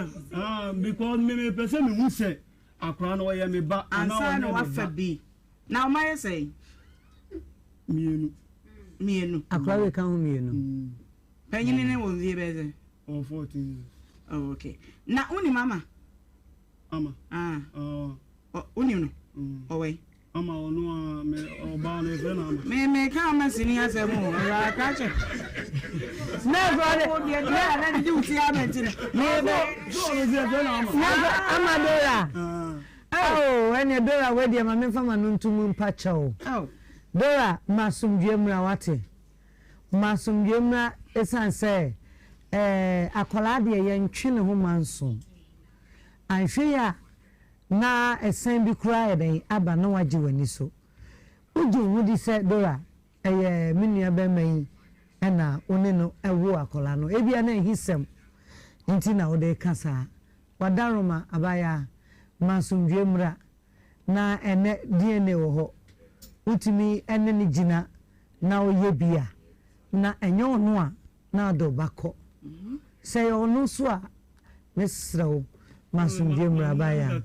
[SPEAKER 8] because me person me hu say akra no ye me ba
[SPEAKER 2] ansa no wafa bi now my say mienu
[SPEAKER 7] akra we kan hu mienu
[SPEAKER 2] panyini ne wo vie be say
[SPEAKER 8] 14
[SPEAKER 2] oh okay na uni mama
[SPEAKER 8] ama
[SPEAKER 2] uni no owe
[SPEAKER 8] ama onu me oba na efe na ama
[SPEAKER 2] me ka ma sini asemu ra ka che na brother yeah na di uti amenti me be
[SPEAKER 8] so no ze efe na ama
[SPEAKER 7] na ama Dora oh when Dora we dia ma me fama no ntumu mpacha o Dora masumdwemra wate masumdwemra esan say akola de ye ntwe ne ho manso anhwe ya na esen bi kura eden aba na waje wani so uju wudi say Dora minua be mai na one no ewo akola no ebia na hisem nti na ode kasa wadaroma abaya masumdwemra na ene DNA wo ho utimi ene ni jina na oye bia na enyo ono a na do bako say ono so a mesrawo masumdwemra abaya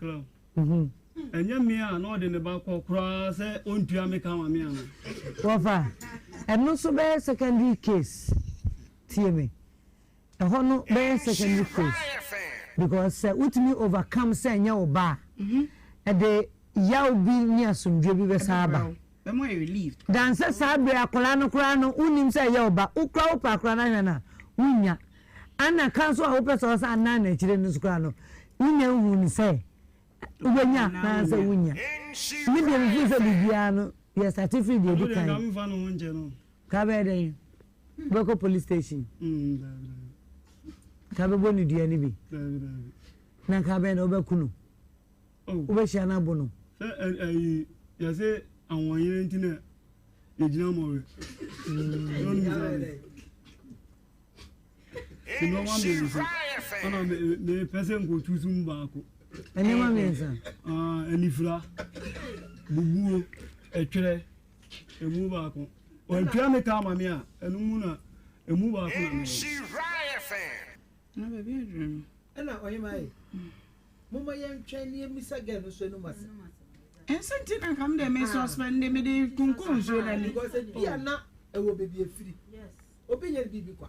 [SPEAKER 8] enye mi a na ode ne bako kura say ontua me ka ma mi ana
[SPEAKER 7] wofa eno so be secondary case tie me ho no be secondary case because utimi overcome say nya oba de yaw bi ni asumdwe bi be saba
[SPEAKER 2] be mo relieved
[SPEAKER 7] dan say sabre akola no kura no unim say yaw ba ukra upa kura na hwe na unya ana kanso a upa so sa na na kire no kura no unya hu ni say unya na say unya mi de mi say bibia no yes certificate dey kan
[SPEAKER 8] am fa no nje no
[SPEAKER 7] ka be dey boko police station ka be boni dia ni bi na ka be na obekunu obehia na bono
[SPEAKER 8] ya say awon yin ntina ejina mo we no ma me say ana me person go choose ba ko
[SPEAKER 7] eni ma me say
[SPEAKER 8] enifra bubuo etwere emu ba ko o ntwa me ka ma me a enu mu na emu ba ko na me
[SPEAKER 2] na be bi adrum
[SPEAKER 4] na Ohemaa mama yan twani emisa ga no so no masa
[SPEAKER 2] senti na kam de me suspend me de kunkun so na ni
[SPEAKER 4] because bia na ewo bebi afiri yes obenye bibi kwa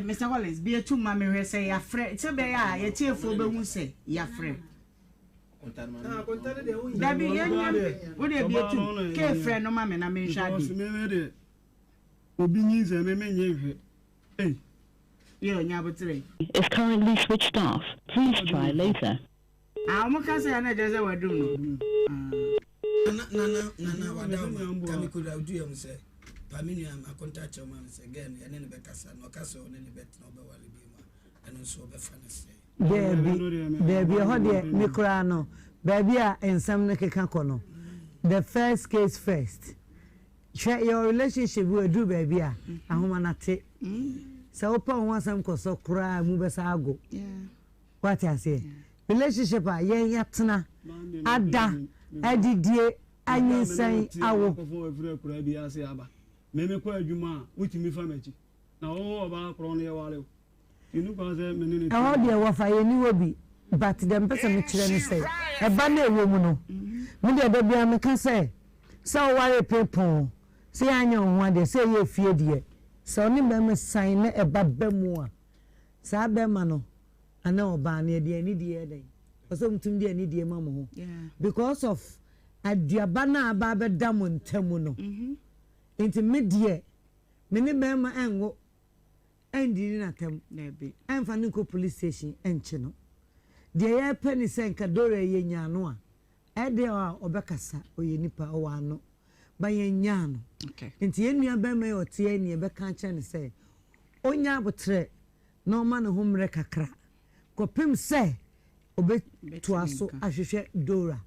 [SPEAKER 2] Mr. Wallace be too ma me hwe say ya frɛ se be ya ye tiefo be hu se ya frɛ
[SPEAKER 4] kontane de hu
[SPEAKER 2] da bi ye wo de be too ke frɛ no ma me na me hwa
[SPEAKER 8] because me de obi nyi ze me nye hwe
[SPEAKER 2] yo nyabotre
[SPEAKER 9] is currently switched off. Please try later.
[SPEAKER 2] Mo ka say na je say wadum no
[SPEAKER 5] na wadam kami ko da du am say paminu am akonta chairman say again ene ne be kasa no kasa one ne bet no be wale bi ma eno so be fa ne say
[SPEAKER 7] baby ho de mikra no baby a ensam ne keka kono the first case first share your relationship with do baby a ahoma na te so opa won asam koso kura mu be sa ago what I say relationship a yen yatena ada adidie anyensan awo
[SPEAKER 8] ko fo efure kura bi ase aba me ko adwuma utimi fa machi na wo ba kro no ye wale inu kwa se me ne
[SPEAKER 7] ho de wo fa ye ni wo bi but dem person me kire ni say e ba na ewo mu no me de da bia me ka say so ware people say anya ho ade say ye fie de so ni be me sign na e ba ba mu a sa be ma no ana oba na de ani de den so mtum de ani de ma mo ho because of aduaba na aba be da mo ntamu no inti medie me ne be ma enwo endi na tem
[SPEAKER 2] na be
[SPEAKER 7] enfa ni ko police station enche no de ye pani senka dore ye nya no a e de a obekasa oye nipa o wa no ba ye nya no inti ye nua be ma ote ye ne be kan che ne say onya abotre no ma ne humre kakra kopim say obe tuaso ahwehwe dora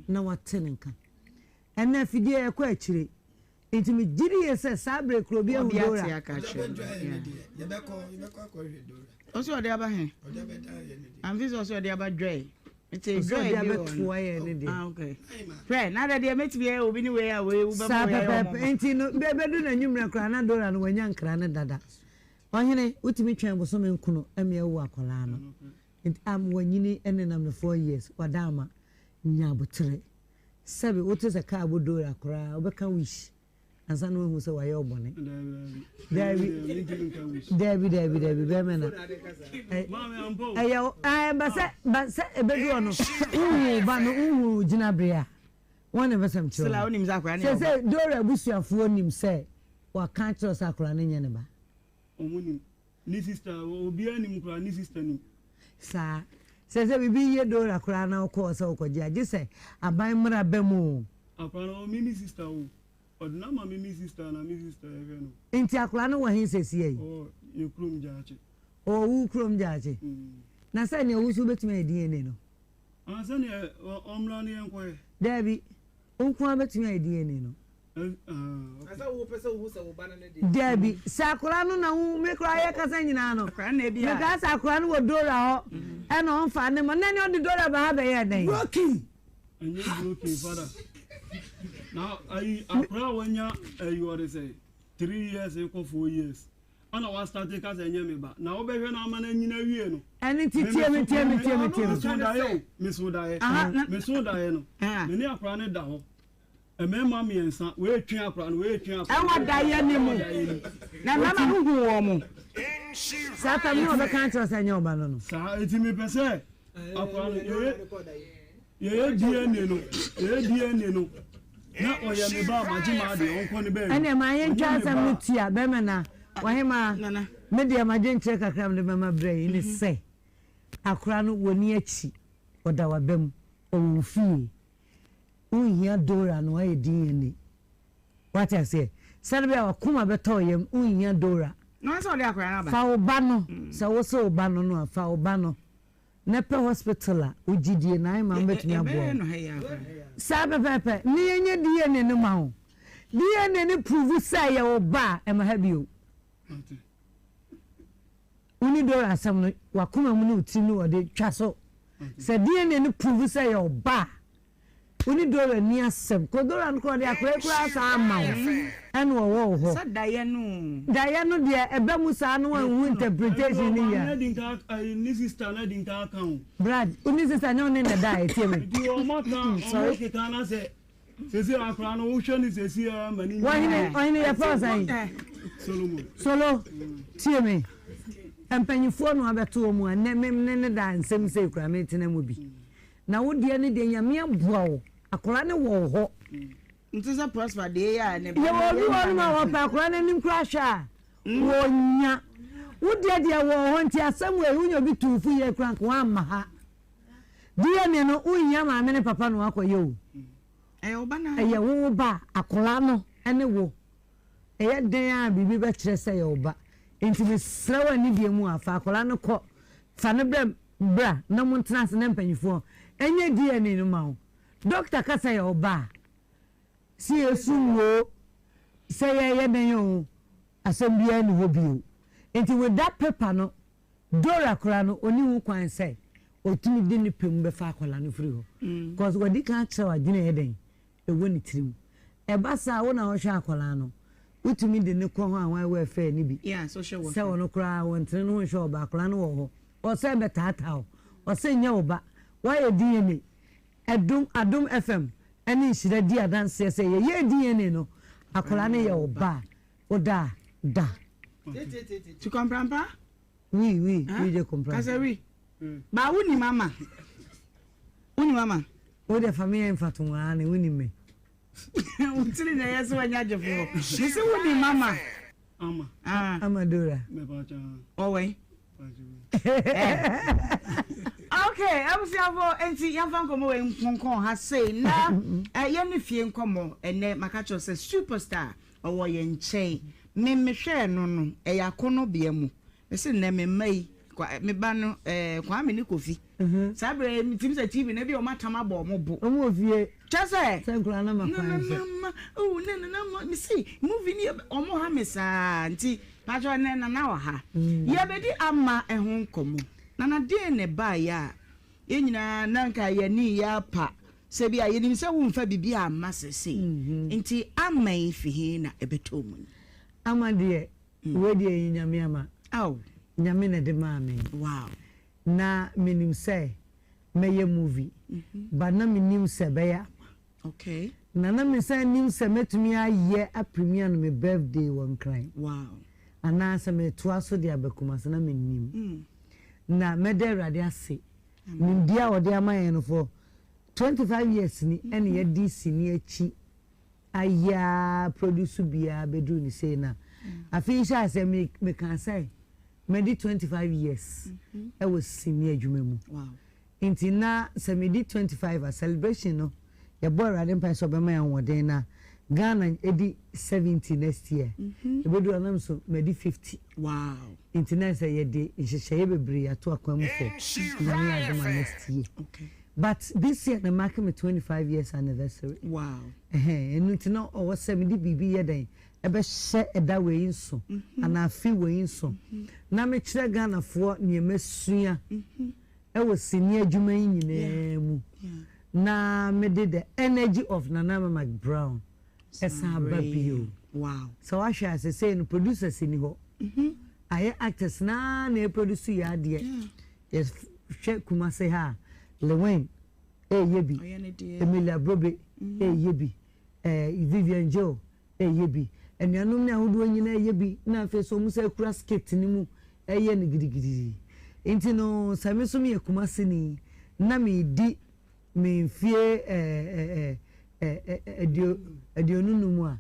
[SPEAKER 7] na watenenka ena fidie e kwa akire inti me giri ye say sabre kro bi ehu dora
[SPEAKER 2] ya ka che
[SPEAKER 5] ye be ko dora
[SPEAKER 2] o so de aba he
[SPEAKER 5] o de be da ye ne
[SPEAKER 2] am visa so de aba dry it's a
[SPEAKER 7] dry
[SPEAKER 2] dry
[SPEAKER 7] bi tuwa ye ne de
[SPEAKER 2] okay right na de meti be obi ni we ya we u be mo
[SPEAKER 7] ya inti no be du na nwumra kra na dora no wanya nkra ne dada ohene utimi twen boso me nkuno eme ewu akola no am wanyini enenam no 4 years wadama nyabotre sabe wote se ka abodora kra obeka wish ansa no hu se waye obone David be mena ayo ba se ebedu ono ba no jina brea wona besam cho
[SPEAKER 2] sila onim zakwa ne
[SPEAKER 7] se dora busuafo onim se wa kan tro sakra ne nyene ba
[SPEAKER 8] omunim ni sister obi anim kra ni sister nim
[SPEAKER 7] sa se bibi ye dora kra na ko se okoje age se aban mra bemu
[SPEAKER 8] Apana mimi sister o. Ordinama mimi sister na mimi sister efe no.
[SPEAKER 7] Inti akura no wa hin sesi yi.
[SPEAKER 8] Oh, you krom jaache.
[SPEAKER 7] Oh, wu krom jaache. Na say ne wo su betumi DNA no.
[SPEAKER 8] Ah, say ne omla ne enko e.
[SPEAKER 7] Dabi. Onko betumi DNA no.
[SPEAKER 4] Asa wo pese wo se wo bana ne de.
[SPEAKER 7] Dabi, sakura no na wo me kura ye kasa nyina no.
[SPEAKER 2] Kura na bia.
[SPEAKER 7] Me ka sakura no wo dora ho. E no mfa ne mo na ne odi dora ba ha be ye den.
[SPEAKER 5] Broken.
[SPEAKER 8] And you broken father. Now I akra wanya you are say 3 years e ko 4 years. Ana wa start take as enye me ba. Na wo be hwe na ama na nyina wie no.
[SPEAKER 7] Eni tie me.
[SPEAKER 8] Me so dae. No. Me ni akra ne da ho. Emema miensa we twen akra no we twen akra.
[SPEAKER 2] E wa da ye ni mu. Na mama huhu wo mu.
[SPEAKER 7] Sa ta mi obe kan tro sa nyoba no.
[SPEAKER 8] Sa eti me pese akra no ye DNA no. Na oya me ba majima de onko ne be.
[SPEAKER 7] Ene ma yen twa sa mutia be me na. Ohemaa me de ma je nkyere kakra me mama brain ni se. Akra no woni achi oda wa bem o fie. Unhia dora no aye DNA. What I say? Serbia wa kuma beto yem unhia dora.
[SPEAKER 2] No so de akora na ba.
[SPEAKER 7] Fa oba no, se wo so oba no no fa oba no. Nepe hospital a ugidie na ma betumi abo.
[SPEAKER 2] No he ya.
[SPEAKER 7] Sabe pepe, ni enye DNA no ma ho. DNA ni prove say ye oba e ma ha bio. Uni dora asam no wa kuma mu no utim no de twa so. Se DNA ni prove say ye oba. Uni dora ni asem ko dora no ko de akura sa ama en wo ho
[SPEAKER 2] sa daye no
[SPEAKER 7] de ebe musa no wan interpretation ni ya
[SPEAKER 8] ni sister na din ka kan
[SPEAKER 7] brad uni sister no ne da etie me
[SPEAKER 8] di o mata so ke kana se se akura no wo hwe ni se si mani
[SPEAKER 7] wa hine ya fa sai solo tie me empanyifo no abeto mu ne ne da nsem se kura me tena mu bi na wo de ne de nyame aboa wo akora ne wo ho
[SPEAKER 2] ntisa prosper de ya ne
[SPEAKER 7] ye wo ma wo pa akora ne nim kra sha wo nya wo de wo ho nti asem we unyo bi tufu ye kra ko amma ha de ne no unya ma me ne papa no akoye o
[SPEAKER 2] obana
[SPEAKER 7] ye wo ba akora no ene wo den a bibi be kire se ye oba enti me srawa ni die mu afa akora no ko fa ne bra na mo ntranse na mpanyifo enye DNA no ma ho doctor ka say oba si esu wo say ye den yo asembia ni ho bio enti with that paper no dora kora no oni hu kwan say otumi de ni pem be fa akola no free ho because wadi ka kire wadine ye den e woni tirim e ba sa wo na ho hwa akola no utumi de ne ko ho anwan we fa ni bi
[SPEAKER 2] social work
[SPEAKER 7] say wono kora won tene no hwa oba akola no wo ho o say be tata o say nya oba why DNA adum FM ani Nhyira di adanse say ye DNA no akola ne ye oba oda da
[SPEAKER 2] tu comprends pas
[SPEAKER 7] oui je comprends
[SPEAKER 2] kasa oui ba wuni mama
[SPEAKER 7] o de famille mfatunwa ne wuni me
[SPEAKER 2] untiri na yeso wanya jefo nisi wuni mama
[SPEAKER 7] amadora
[SPEAKER 8] me ba cha
[SPEAKER 2] owe okay abusiafo enti yamfa nkomo we nkonkon ha sei na ye ne fie nkomo ene makacho se superstar owo ye nchen mehwe no yakono bia mu mesi na mai me ba no kwa me ni kofi sabre mitim se TV na bi o matama bo mo bo
[SPEAKER 7] o mo vie
[SPEAKER 2] chese
[SPEAKER 7] senkura na makwan
[SPEAKER 2] na misi movie ni o mo ha mesa nti pacho na wa ha ye bedi ama ehun komo na de ne ba ya yenyina nanka ye ni ya pa se bia ye nim se wo mfa bibia ama sese nti ama ifi na ebetomu
[SPEAKER 7] ama de we de nyame ama nyame na de mame
[SPEAKER 2] wow
[SPEAKER 7] na minim se meye movie ba na minim se be ya
[SPEAKER 2] okay
[SPEAKER 7] na me se nim se metumi aye a premiere no me birthday one cry
[SPEAKER 2] wow
[SPEAKER 7] ana se me to aso de abekuma se na minim na mede rade ase mindia ode amaye no for 25 years ni ene ye DC ni achi aya produce bia bedu ni say na afi sha se me can say me di 25 years I was senior adwuma mu
[SPEAKER 2] wow
[SPEAKER 7] inti na se me di 25 a celebration no Your boy riding past over my own day now. Ghana edi 70 next year. Ebedu anam so medi 50.
[SPEAKER 2] Wow.
[SPEAKER 7] Internet say ye de nhyehyeye bebre ato akwam for. Na me adama next year.
[SPEAKER 2] Okay.
[SPEAKER 7] But this year the mark me 25 years anniversary.
[SPEAKER 2] Wow.
[SPEAKER 7] Enu ntina o was 70 bibi ye den. Ebe hye eda we nso. Ana afi we nso. Na me kire Ghana fo niemesua. Ewo senior adwuma nyina mu. Na me did the energy of Nana McBrown.
[SPEAKER 2] Wow.
[SPEAKER 7] So I shall say no producers in ho. I actors na produce ya dear. Yes, Sheikh Kumase ha. Lewin, yebi. Emilia Brobe, yebi. Vivian Joe, yebi. And you know now who do yebi. Na fe so mu say kura skate ni mu. Ye ni gidigidi. Inti no Samisumi Kumase ni na me di me fie edionu mu a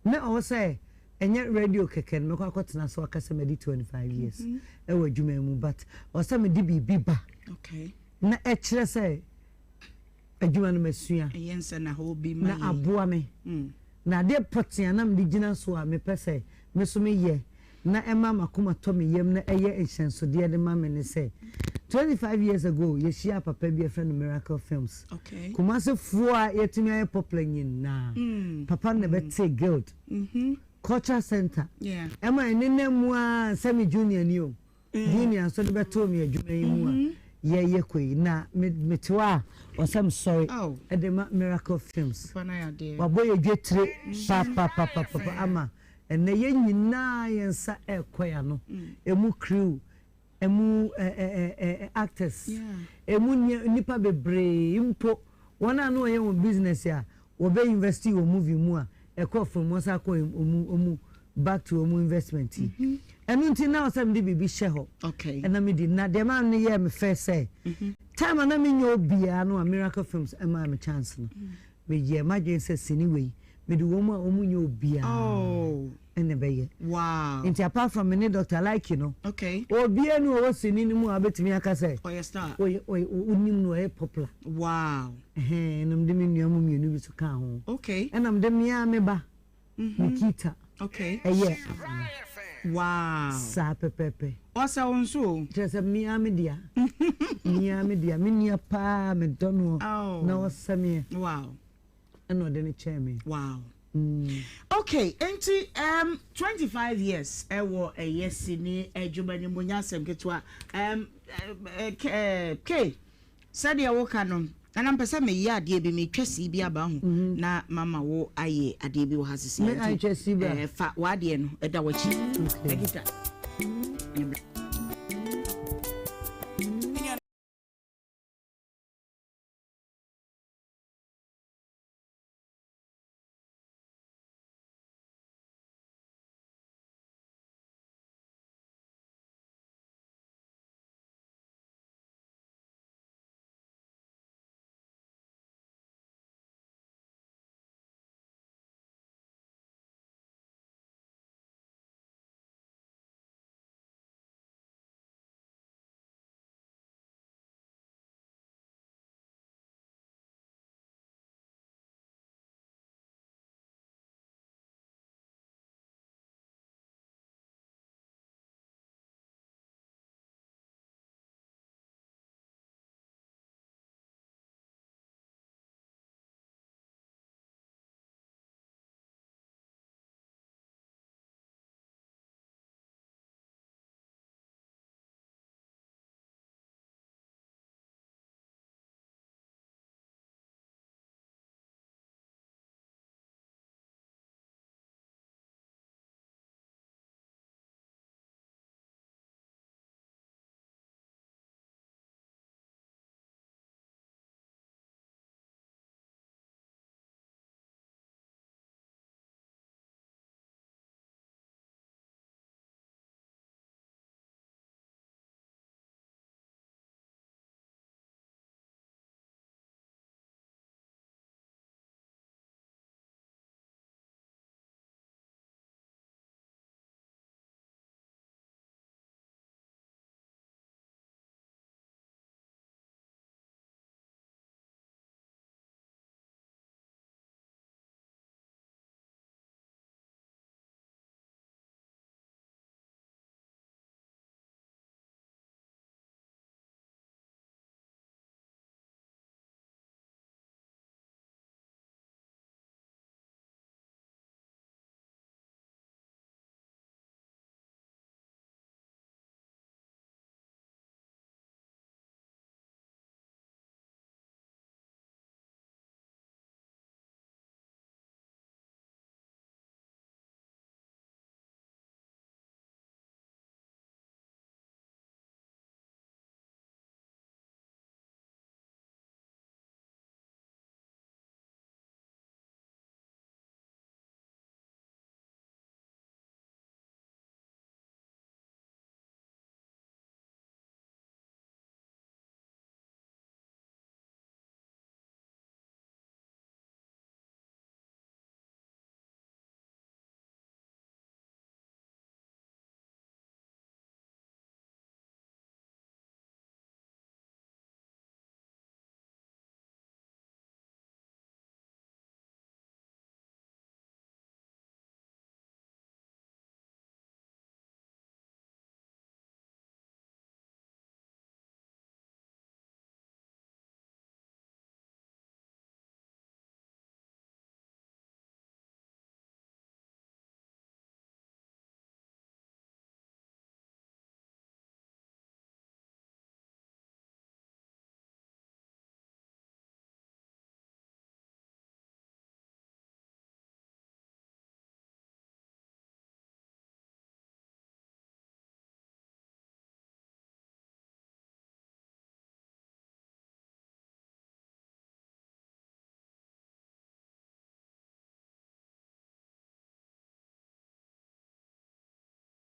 [SPEAKER 7] na o say enye radio keke me kwa kwatena so akase me di 25 years e wa dwuma mu but o say me di bibi ba
[SPEAKER 2] okay
[SPEAKER 7] na e kire say adwuma no masua
[SPEAKER 2] yense na ho bi
[SPEAKER 7] ma na aboa me na de potia na me di gina so a me pese me so me ye na ema makoma to me yem na eye ehyenso de de ma me ne say 25 years ago ye share papa bi a friend Miracle Films
[SPEAKER 2] okay
[SPEAKER 7] Kumase fua yetimi aye popular na papa ne bete guild culture center
[SPEAKER 2] yeah
[SPEAKER 7] ema enene mu a semi junior ni o junior so de beto me adwuma yi mu a ye koi na metewa o sam sorry e de Miracle Films
[SPEAKER 2] fana ya de
[SPEAKER 7] wa boy dwetire papa ama ene ye nyina yensa ekoya no emu crew emu actors emu nipa bebre impo wana no ye won business ya wo be invest wo movie mu a ekọ from wasa ko omu back to omu investment enu nti na osam de bibi she ho
[SPEAKER 2] okay
[SPEAKER 7] ena me di na de man ne ye me first say time na me nyo bia no Miracle Films ema me chance no me ye emergency sini we me di wo mu a omu nyo bia ene beye
[SPEAKER 2] wow
[SPEAKER 7] nti apart from me doctor like you know
[SPEAKER 2] okay
[SPEAKER 7] obi enu o sini ni mu abetimi aka say
[SPEAKER 2] oh yes star
[SPEAKER 7] unim no e popular
[SPEAKER 2] wow
[SPEAKER 7] enum de me nuamu mienu bi so kan ho
[SPEAKER 2] okay
[SPEAKER 7] enum de me a me ba Nikita
[SPEAKER 2] okay
[SPEAKER 7] eye
[SPEAKER 2] wow
[SPEAKER 7] sa pepepe
[SPEAKER 2] osa wonso
[SPEAKER 7] just me a me dia me nia pa me dono na osa me
[SPEAKER 2] wow
[SPEAKER 7] eno de ne chairman
[SPEAKER 2] wow okay enti 25 years ewo yesi ni adwuma ni munyasem ketwa k sadia wo kanom na mpesa me yi ade bi me twasi bi aba ho na mama wo aye ade bi wo hasisi
[SPEAKER 7] me ai twasi ba
[SPEAKER 2] fa wa ade no eda wachi ekita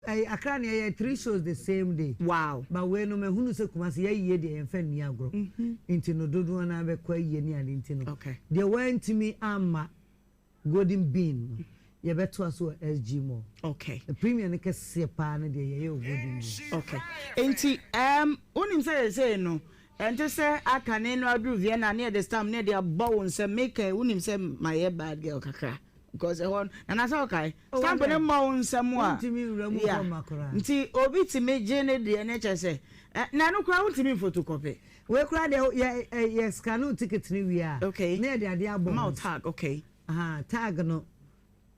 [SPEAKER 7] Accra near 3 shows the same day.
[SPEAKER 2] Wow.
[SPEAKER 7] But when no who say Kumasi ye de enfe niagro. Into no dodo na be kwa ye ni adintino.
[SPEAKER 2] Okay.
[SPEAKER 7] They went to me golden bean. You better also SG more.
[SPEAKER 2] Okay.
[SPEAKER 7] The premium ke se pa na de ye golden bean.
[SPEAKER 2] Okay. Enti unim say no. Enti say akane no adu Vienna near the stamp near the bow say make unim say my bad girl kakra. Because and I say okay. Stamp no more nsemo a. Nti obi ti me jene de NHS say na no kra untimi photocopy.
[SPEAKER 7] We kra de yes scan ticket ni wi a.
[SPEAKER 2] Okay.
[SPEAKER 7] Na de ade abon.
[SPEAKER 2] Mouth tag, okay.
[SPEAKER 7] Tag no.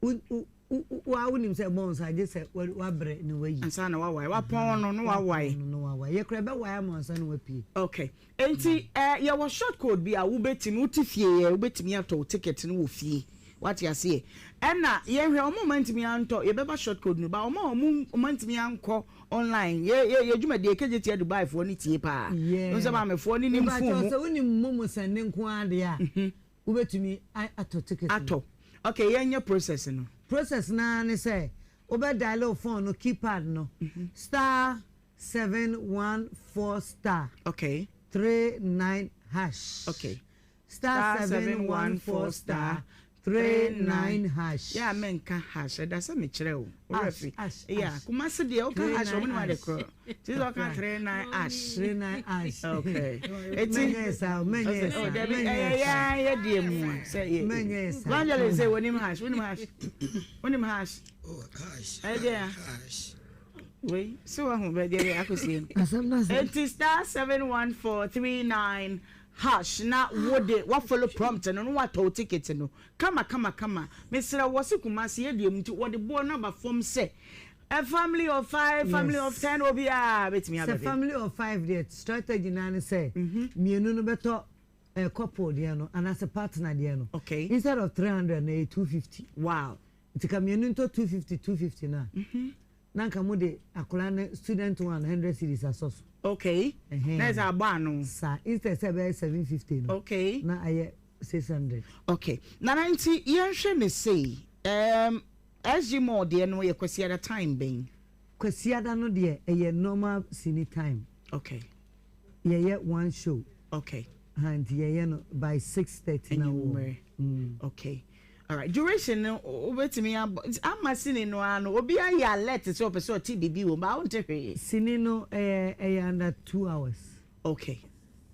[SPEAKER 7] Wa unim say bon sa je say wa bre ni wa yi.
[SPEAKER 2] Ansa na wa wai. Wa pon no wa wai.
[SPEAKER 7] No wa wai. Ye kra be wai am ansa no wa pie.
[SPEAKER 2] Okay. Enti ye was short code bi a wo betimi utifie ye wo betimi ato ticket no wo fie. What you say? And na ye hwe o moment mi anto ye beba short code no ba o moment mi anko online ye djuma de KJT Dubai for ni tie pa no se ba me for ni nim phone
[SPEAKER 7] so woni momo sende nko ade a wo betumi ato ticket
[SPEAKER 2] ato. Okay, ye nya process
[SPEAKER 7] na ne say wo be dial phone no keypad no star 714 star
[SPEAKER 2] okay
[SPEAKER 7] 39 hash
[SPEAKER 2] okay
[SPEAKER 7] star 714 star 39 hash.
[SPEAKER 2] Yeah, men can hash. That's a michel. Yeah, Kumasi de okay hash. Woman want the crow. This all can 39 hash.
[SPEAKER 7] 39 hash.
[SPEAKER 2] Okay.
[SPEAKER 7] It's many.
[SPEAKER 2] Oh, yeah, dear moon. Say it. Evangelist say when him hash. When him hash.
[SPEAKER 5] Oh, hash.
[SPEAKER 2] Yeah.
[SPEAKER 5] Hash.
[SPEAKER 2] Wait. So I'm ready. I could see him. It is star 71439. Hash na what follow prompt no what to ticket no kama Mr. Wasi Kumasi ye dem what the boy number form say a family of 5 family of 10 obi a betimi
[SPEAKER 7] a family of 5 there strategy na say mienu no beto a couple there no and as a partner there no
[SPEAKER 2] okay
[SPEAKER 7] instead of 300 na 250
[SPEAKER 2] wow
[SPEAKER 7] it ka mienu into 250 na nanka mo de akola student 100 series asoso.
[SPEAKER 2] Okay. There's a bar
[SPEAKER 7] sir, instead 750 no.
[SPEAKER 2] Okay.
[SPEAKER 7] Na aye 600.
[SPEAKER 2] Okay. Na 90 yen me say SG more there no ye kwesi at time ben.
[SPEAKER 7] Kwesi ada no there ye normal cine time.
[SPEAKER 2] Okay.
[SPEAKER 7] Ye one show.
[SPEAKER 2] Okay.
[SPEAKER 7] And ye no by 6:30 now.
[SPEAKER 2] Okay. All right. Duration obetimi am seen no ano obi aye alert so person TBB wo ba won't hear.
[SPEAKER 7] Seen no under 2 hours.
[SPEAKER 2] Okay.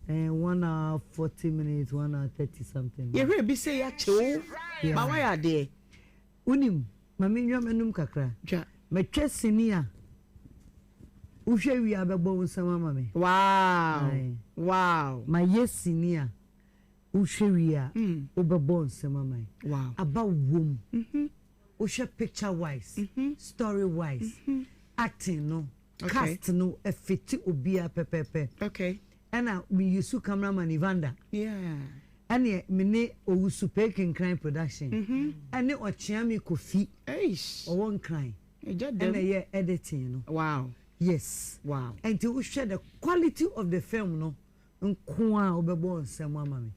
[SPEAKER 7] 1 hour 40 minutes, 1 hour 30 something.
[SPEAKER 2] You hear be say ya cho. Ba why are there?
[SPEAKER 7] Unim mami nwam enum kakra.
[SPEAKER 2] Ja.
[SPEAKER 7] Metwe sini a. Uhwe wi abebo nsama mami.
[SPEAKER 2] Wow. Wow.
[SPEAKER 7] My yes sini a. Ushewia obebo nsema mai
[SPEAKER 2] wow
[SPEAKER 7] about wom ushe picture wise story wise acting no cast no effect obia pepepe
[SPEAKER 2] okay
[SPEAKER 7] and we use cameraman Evander
[SPEAKER 2] yeah
[SPEAKER 7] and me ne owusu pekin crime production and ochiami kofi
[SPEAKER 2] eish
[SPEAKER 7] o won crime and ye editing no
[SPEAKER 2] wow
[SPEAKER 7] yes
[SPEAKER 2] wow
[SPEAKER 7] and to share the quality of the film no nko a obebo nsema mami.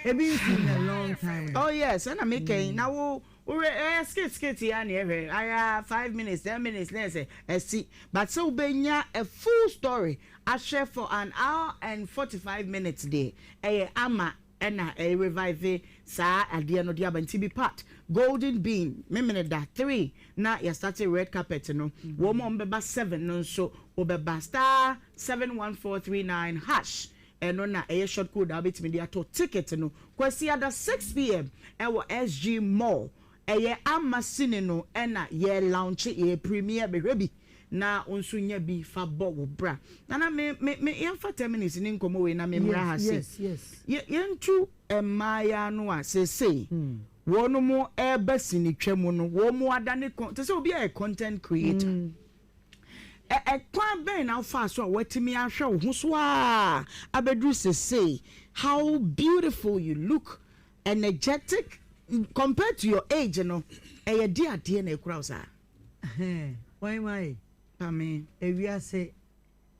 [SPEAKER 7] It's been a long time.
[SPEAKER 2] Oh yes, and I'm making now. We skit here near. I have 5 minutes, 10 minutes. Let's see. But so benya a full story. I share for an hour and 45 minutes day. Ama and a revive sa at the end of the TB part. Golden bean. Remember that 3. Now you started red carpet. No, woman beba 7. No, so obeba star 71439 hash. And on a short code I'll be to media to ticket no kwesi ada 6 p.m. ewo SG Mall eye amasine no na ye launch ye premiere behwebi na onso nya bi fa bo wo bra na me ye fa 10 minutes ni nkomo we na me mra ha se
[SPEAKER 7] yes
[SPEAKER 2] ye ntu emaya no a se wono mo eba sini twam no wo mo adane te se obi a content creator kwan ben na fa so watimi ahwe wo ho so a abedru say how beautiful you look, energetic compared to your age no e di ade na ekura usa
[SPEAKER 7] why my
[SPEAKER 2] amen
[SPEAKER 7] e wi ase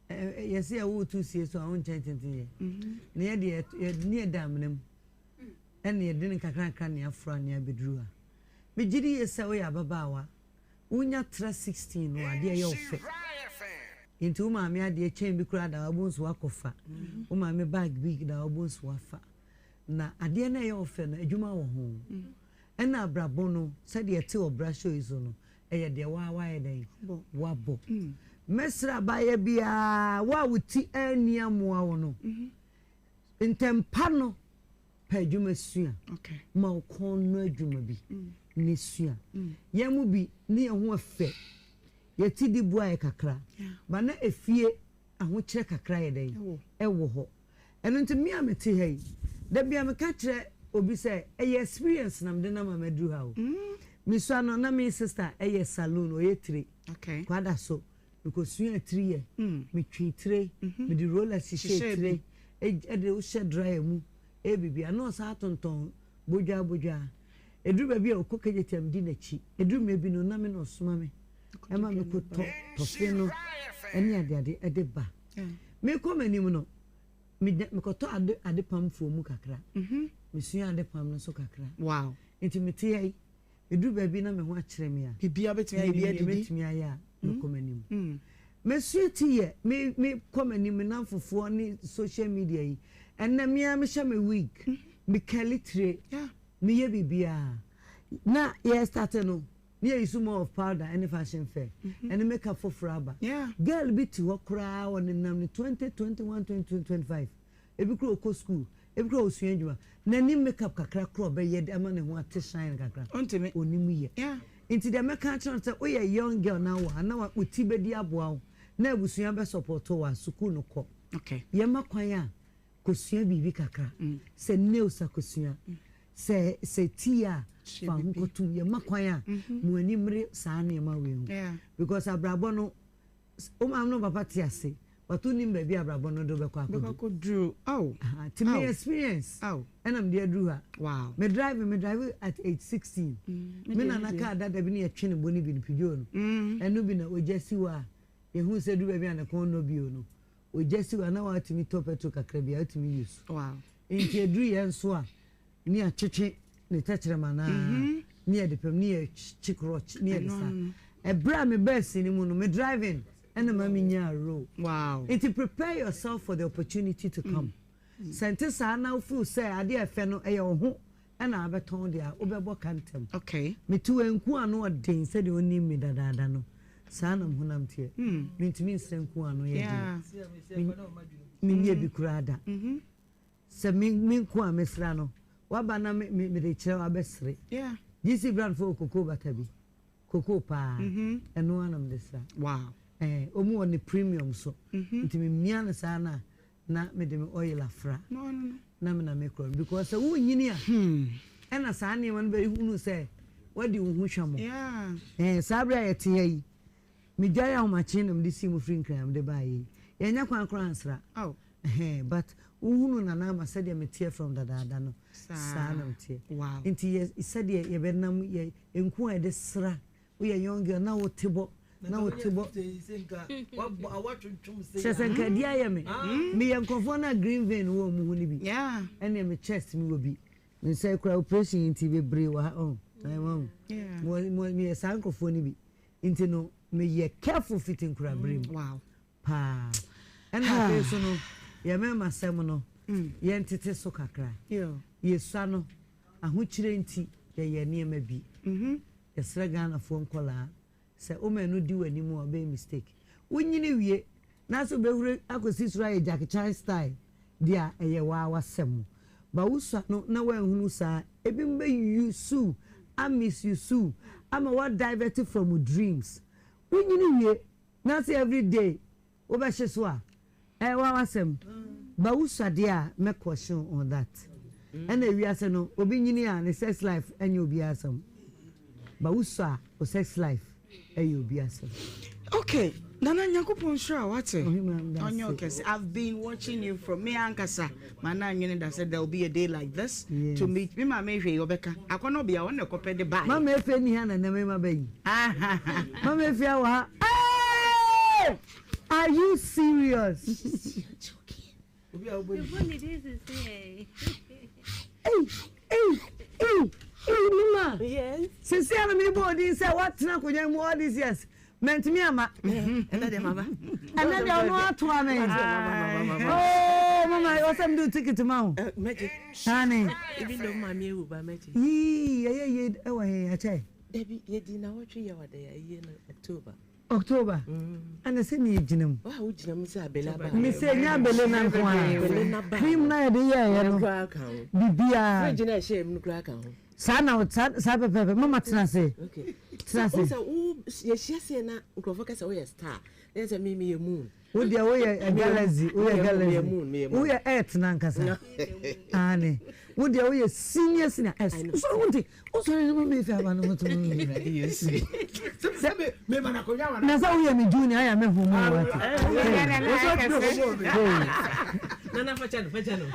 [SPEAKER 7] yes e wo tu sie so awon chanting na ye de ni edamnem en ye de nkakran kan ne afra ne abedru a me gidi ye se wo ya babawa unya tra 16 no ade ye ofe into maame ade chain bi kura da obunso akofa o maame bag big da obunso afa na ade na ye ofe na adwuma wo ho ena abrabo no se de te obra show izo no eye de wa ye den wabo mesra baye bia wa wuti ania moa wo no ntempa no pa adwuma sua ma ko no adwuma bi ni sua yemu bi ni ho afa yeti di bua e kakra ba na efie aho kire kakra ye den ewo ho eno nti me amete hei da bia me ka kire obi say e experience nam de na ma madru ha o mi so no na me sister e salon o ye tire kwada so because sua 3 year me twi tire me di roller si tire e de o she dry mu e bibia no sa tonton bojwa edru ba bia okokeje tem di na chi edru me bi no na me no soma me ema me ko to fe no eni ade ba me ko manim no me ko to ade pam fo mu kakra me sua ade pam no so kakra
[SPEAKER 2] wow
[SPEAKER 7] intimate ai edru ba bi na me ho a kire me a
[SPEAKER 2] bibia
[SPEAKER 7] betimi aya me ko manim me sueti ye me ko manim na fofo ni social media yi enna me am sha me week me kalitre me ye bibia na ye started no near is more of powder and fashion fair and make up for fraba girl bit to walk on in 2021 2025 every crow co school every crow swenjuma nani make up kakra crow be ye amane ho ate shine kakra
[SPEAKER 2] ontime
[SPEAKER 7] onimu ye into the make chance say we a young girl now na wa uti be di aboa na abusua be support wa school no ko ye makwan a kosua bibi kakra se news akosua se tia fa ngotum ye makwan a mu animre saa na ma we because abrabo no o ma no papa ti ase watu nim ba bi abrabo no do be kwa
[SPEAKER 2] ko drew
[SPEAKER 7] to me experience and I'm there drew her
[SPEAKER 2] wow
[SPEAKER 7] me drive at age 16 me na na ka dada bi na twene boni bi pijo no enu bi na ojasi wa ye hu se du ba bi na kon no bi no ojasi wa na wa timi top petrol kakra bi atimi use
[SPEAKER 2] wow
[SPEAKER 7] enti drew ye nso a ni a chichi ni techere mana ni e depem ni e chikroch ni e sa e bra me best ni mu no me driving and ma me nya road
[SPEAKER 2] wow
[SPEAKER 7] it prepare yourself for the opportunity to come sente sa na fu say ade efe no e ye ho and abeton dia obebo kantem me tu enku ano odin se de oni mi dada no sa na honam tie me ntimi nsenku ano ye de me nye bi kurada se me ku amesra no waba na me de kire abesre GC brand for koko batabi koko pa eno anam desra
[SPEAKER 2] wow
[SPEAKER 7] omu on the premium so ntimi mia na sana na me de me oil afra
[SPEAKER 2] no
[SPEAKER 7] na me na me kro because wo nyini a ena sa na man be hunu say wadi wo hu hwamo sabra yete yi me jaya ho machi na me de simu free nkram de bayi yenya kwan kro ansra but uhunu na na ma said me tear from dada no sa na mtie
[SPEAKER 2] wow
[SPEAKER 7] nti ye said ye be nam ye enku e de sra wo ye young girl na wo tebo sesenka dia ye me ye nkofo na green vein wo mu huni bi ene me chest mi wo bi me say kra operation nti be bre wa mo me sa nkofo ni bi nti no me ye careful fitting kra bre
[SPEAKER 2] wow
[SPEAKER 7] pa ena pe so no ye me masem no ye ntete so kakra ye sua no ahokyire nti ye niema bi ye sra Ghana fo nkola se o menu di wani mu obe mistake wonyini wie na so behure akosi sura ye Jackie Chan style dia eye wa wasem ba usua no na wanhunu sa ebi mbe yusu I miss you so I'm what diverted from dreams wonyini wie na say every day o be hyeso a wa wasem ba usua dia me question on that and we ase no obi nyini a ne sex life enye obi asem ba usua o sex life
[SPEAKER 2] okay nana nyakopon sure what on your case I've been watching you from me ankasa mana nyene that said there will be a day like this to meet me mama ehwe obeka akono bia won ekopɛ de bye
[SPEAKER 7] mama efe ni ha na na me ma bayi mama efe awa are you serious
[SPEAKER 10] the funny this is
[SPEAKER 7] hey mama
[SPEAKER 10] yes
[SPEAKER 7] since I me boy Odin say what na konya mu all these years. Meant me ama.
[SPEAKER 10] Ena de mama.
[SPEAKER 7] Ena de ono ato ame. Oh, mama, you some do ticket to mau.
[SPEAKER 10] Magic.
[SPEAKER 7] Honey.
[SPEAKER 10] Even though mommy you ba magic.
[SPEAKER 7] Ye e wa he ache.
[SPEAKER 10] Debi ye di na what ye wa dey ye no October.
[SPEAKER 7] October. And say me ginam.
[SPEAKER 10] Wa wo ginam say abela ba.
[SPEAKER 7] Me say nya bele na nko a. Cream na ye dey ye no. Bibia.
[SPEAKER 10] Fridge na shame no kra kan ho.
[SPEAKER 7] Sana pepe mama tena se.
[SPEAKER 10] Okay.
[SPEAKER 7] Tena se.
[SPEAKER 10] So ye share na nkrofo ka say we star. Then say me ye moon.
[SPEAKER 7] Wo dia wo ye galaxy, wo ye galaxy. Wo ye earth na nkasa. Ane. Wo dia wo ye senior S. So wonti. O so na me fi aba no moto.
[SPEAKER 10] Yes.
[SPEAKER 4] Me mana ko yawa.
[SPEAKER 7] Na sa wo ye me junior ya me hu mu wa.
[SPEAKER 10] Nana facha no.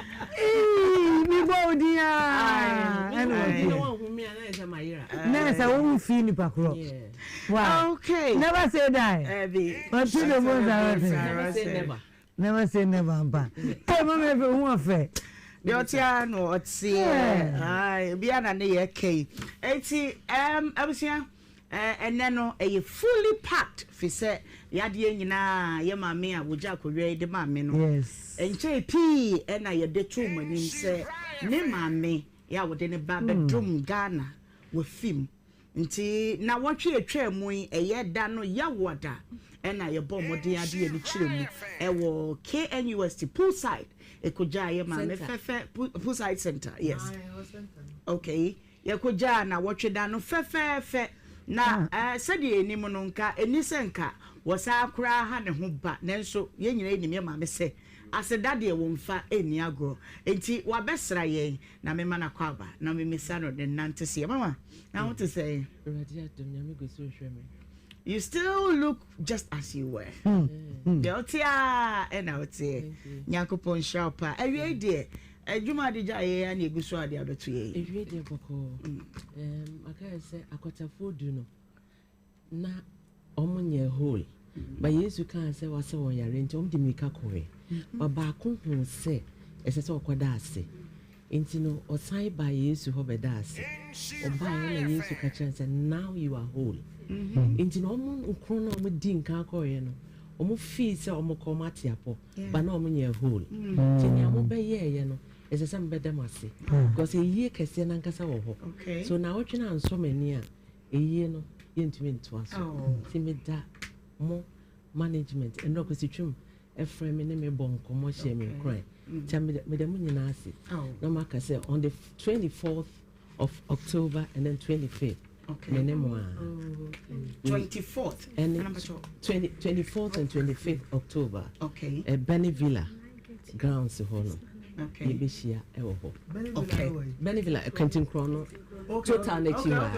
[SPEAKER 7] Mi bo dia.
[SPEAKER 10] Anyway. No one who me na is Nhyira.
[SPEAKER 7] Na sa wo fi ni pakro. Wow.
[SPEAKER 6] Okay.
[SPEAKER 7] Never say die. But you the ones are
[SPEAKER 10] Never say never.
[SPEAKER 7] Never say never, Ampa. Hey, Mama, if you want fair.
[SPEAKER 2] The Otiano, Otsi, Biana, near K. 80, Abusia, and then a fully packed, if you say, Yadiana, Yamamia, Wujaku, the mammy.
[SPEAKER 7] Yes.
[SPEAKER 2] And JP, and I did 2 money, say, Nema me, ya would in a bedroom Ghana with him. Nti na watwe atwa mu eye da no ya woda na ye bom modin ade ni kire mu e wo KNUST poolside ekoja ye ma me fefe poolside center. Yes. Okay, ye koja na watwe da no fefe na sede enim no nka eni senka wo sa akra ha ne ho ba nanso ye nyina enim ye ma me se aseda de wo mfa eni agro enti wa besra ye na me mana kwaba na me misa no de nante se mama. I want to say, you still look just as you were. Deltia and out there, Yakupon Sharpa. Every day, a Juma de Jay and Yaguswa the other 2 years.
[SPEAKER 10] Every day, Boko. I can say, I got a food, you know. Na omunye hole. But yes, you can't say what's on your rent, the Mikakoi. But Bakun will say, as it's all quadasi. Intino or side by yesu hobedasi or by yesu catchers and now you are whole. Intino chrono din kakoyeno or mo fees or mo comatiapo, but no moon whole. Tinia mo be ye no as a some better mercy because a year cassian and casaho. Okay, so now what you know so many a year no intimate to us. Timid that more management and no constitution a frame in a bon commercial cry. Tell me that no marker say on the 24th of October and then 25th.
[SPEAKER 2] Okay.
[SPEAKER 10] 24th and 24th and 25th October.
[SPEAKER 2] Okay.
[SPEAKER 10] Benewaa grounds holo.
[SPEAKER 2] Okay.
[SPEAKER 10] Yebishia ewo.
[SPEAKER 2] Okay.
[SPEAKER 10] Benewaa Quentin Chrono. Total nechiwa.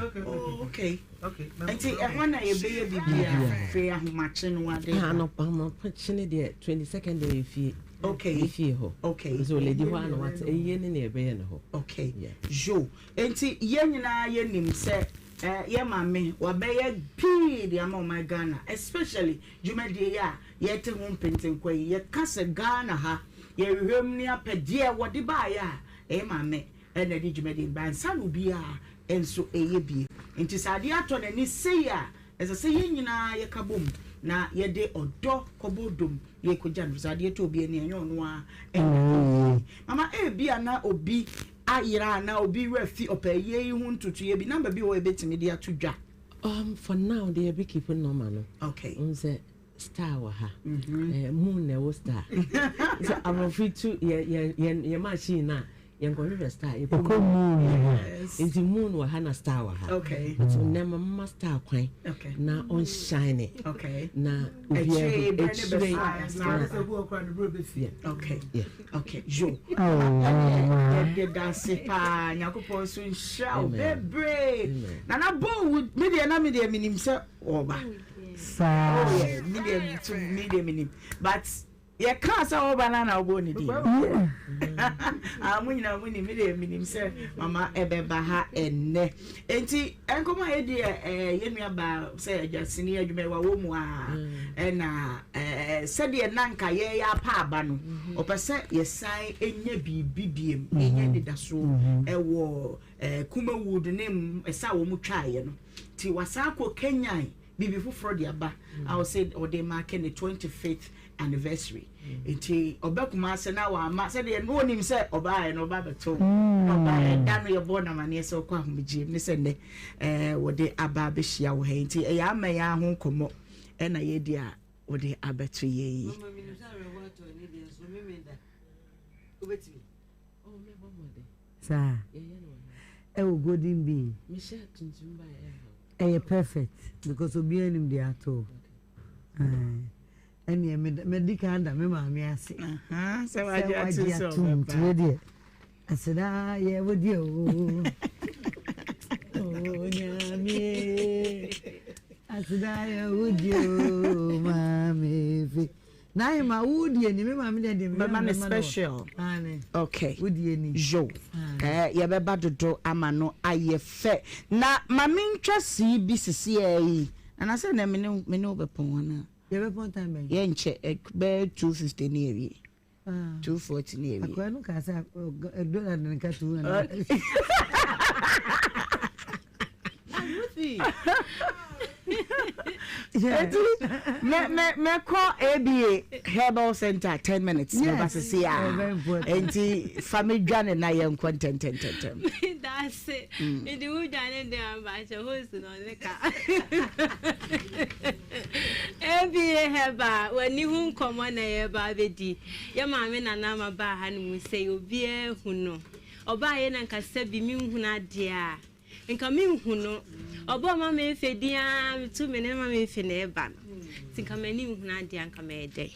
[SPEAKER 2] Okay. Okay. Enti ehwan na ye be bibia free ahomache no ade.
[SPEAKER 10] No pam chine de 22nd day fi.
[SPEAKER 2] Okay.
[SPEAKER 10] If ho.
[SPEAKER 2] Okay.
[SPEAKER 10] So lady one what a yen in a bay ho.
[SPEAKER 2] Okay. Yeah. Jo. Enti ye nyina ye nim se ye mame wa be ye pii de ama my Ghana, especially jumade ya ye te ho penten kwai ye kase Ghana ha ye hwem ni apede wo de ba ya mame na di jumade ban sanu bia enso eye bie. Enti sade ato na ni sei a ese se ye nyina ye kabom na ye de odo kobodom ye koja sade to obi ani enyo no a mama bia na obi ayira na obi refi opeye hu ntutu ye bi number bi wo ebetimi de atodwa.
[SPEAKER 10] For now they be keeping normal no.
[SPEAKER 2] Okay.
[SPEAKER 10] Unse star wa ha. Moon na wo star. So I'm free to ye machine na ye go river star e ko moon. It's the moon wa ha na star wa ha.
[SPEAKER 2] Okay.
[SPEAKER 10] So na mama star kwan.
[SPEAKER 2] Okay.
[SPEAKER 10] Na on shine.
[SPEAKER 2] Okay.
[SPEAKER 10] Na
[SPEAKER 2] okay.
[SPEAKER 10] Yeah.
[SPEAKER 2] Okay. Jo. Get dance pa nyakopon so nshaw bebre. Na na bo would media minim say oba.
[SPEAKER 7] Sa
[SPEAKER 2] medium to medium minim. But ye ka sa wo banana obo ni di amunyina muni me de minim se mama ebeba ha enne enti enkoma e di ye nua ba se ajasini adwuma wa wo mu a na se de nanka ye ya pa aba no opese ye sai enya bibibiem enya didaso ewo kuma wood name esa wo mu twaye no ti wasako Kenya bibi fufuro di aba I will say or they marking the 25th anniversary enti obekuma se na wa ma se de no nim se oba no ba beto oba da no ye born amane se kwa homgye ne se ne wo de aba be hia wo ha enti e ya ma ya ho komo e na ye dia wo de abeto ye yi mama mi sa re wato ni de so me da obetimi o me bo mo de
[SPEAKER 7] sa e wo golden bee
[SPEAKER 10] me sha tuntum ba e
[SPEAKER 7] perfect because obi anim de ato any medical under me maami ase
[SPEAKER 2] se waji atu so
[SPEAKER 7] baba aseda ye wodi o nyami aseda ye wodi o mami fi na ma wodi ni me maami de
[SPEAKER 2] mama special okay
[SPEAKER 7] wodi ni
[SPEAKER 2] jo ye be ba dodo ama no aye fe na mami ntwasi bi sisi yi ana se na me ne obepon na
[SPEAKER 7] ye be pon time
[SPEAKER 2] ye nche be 250 ni ewie 240 ni ewie
[SPEAKER 7] akwa no ka sa dollar na ka 200 me call ABA Herbal Center 10 minutes never see enti family dwane na ye content
[SPEAKER 11] that's it the wood dwane dem ba che host no le ka ABA Herbal wani hu nkomo na ye ba bedi ye ma me na na ma ba ha no mu sei obi ehu no oba ye na nka sabi mi hu na de a nka mi hu no obo ma me fedia tu me ne ma me fe na eba tinka mani hu na de anka me de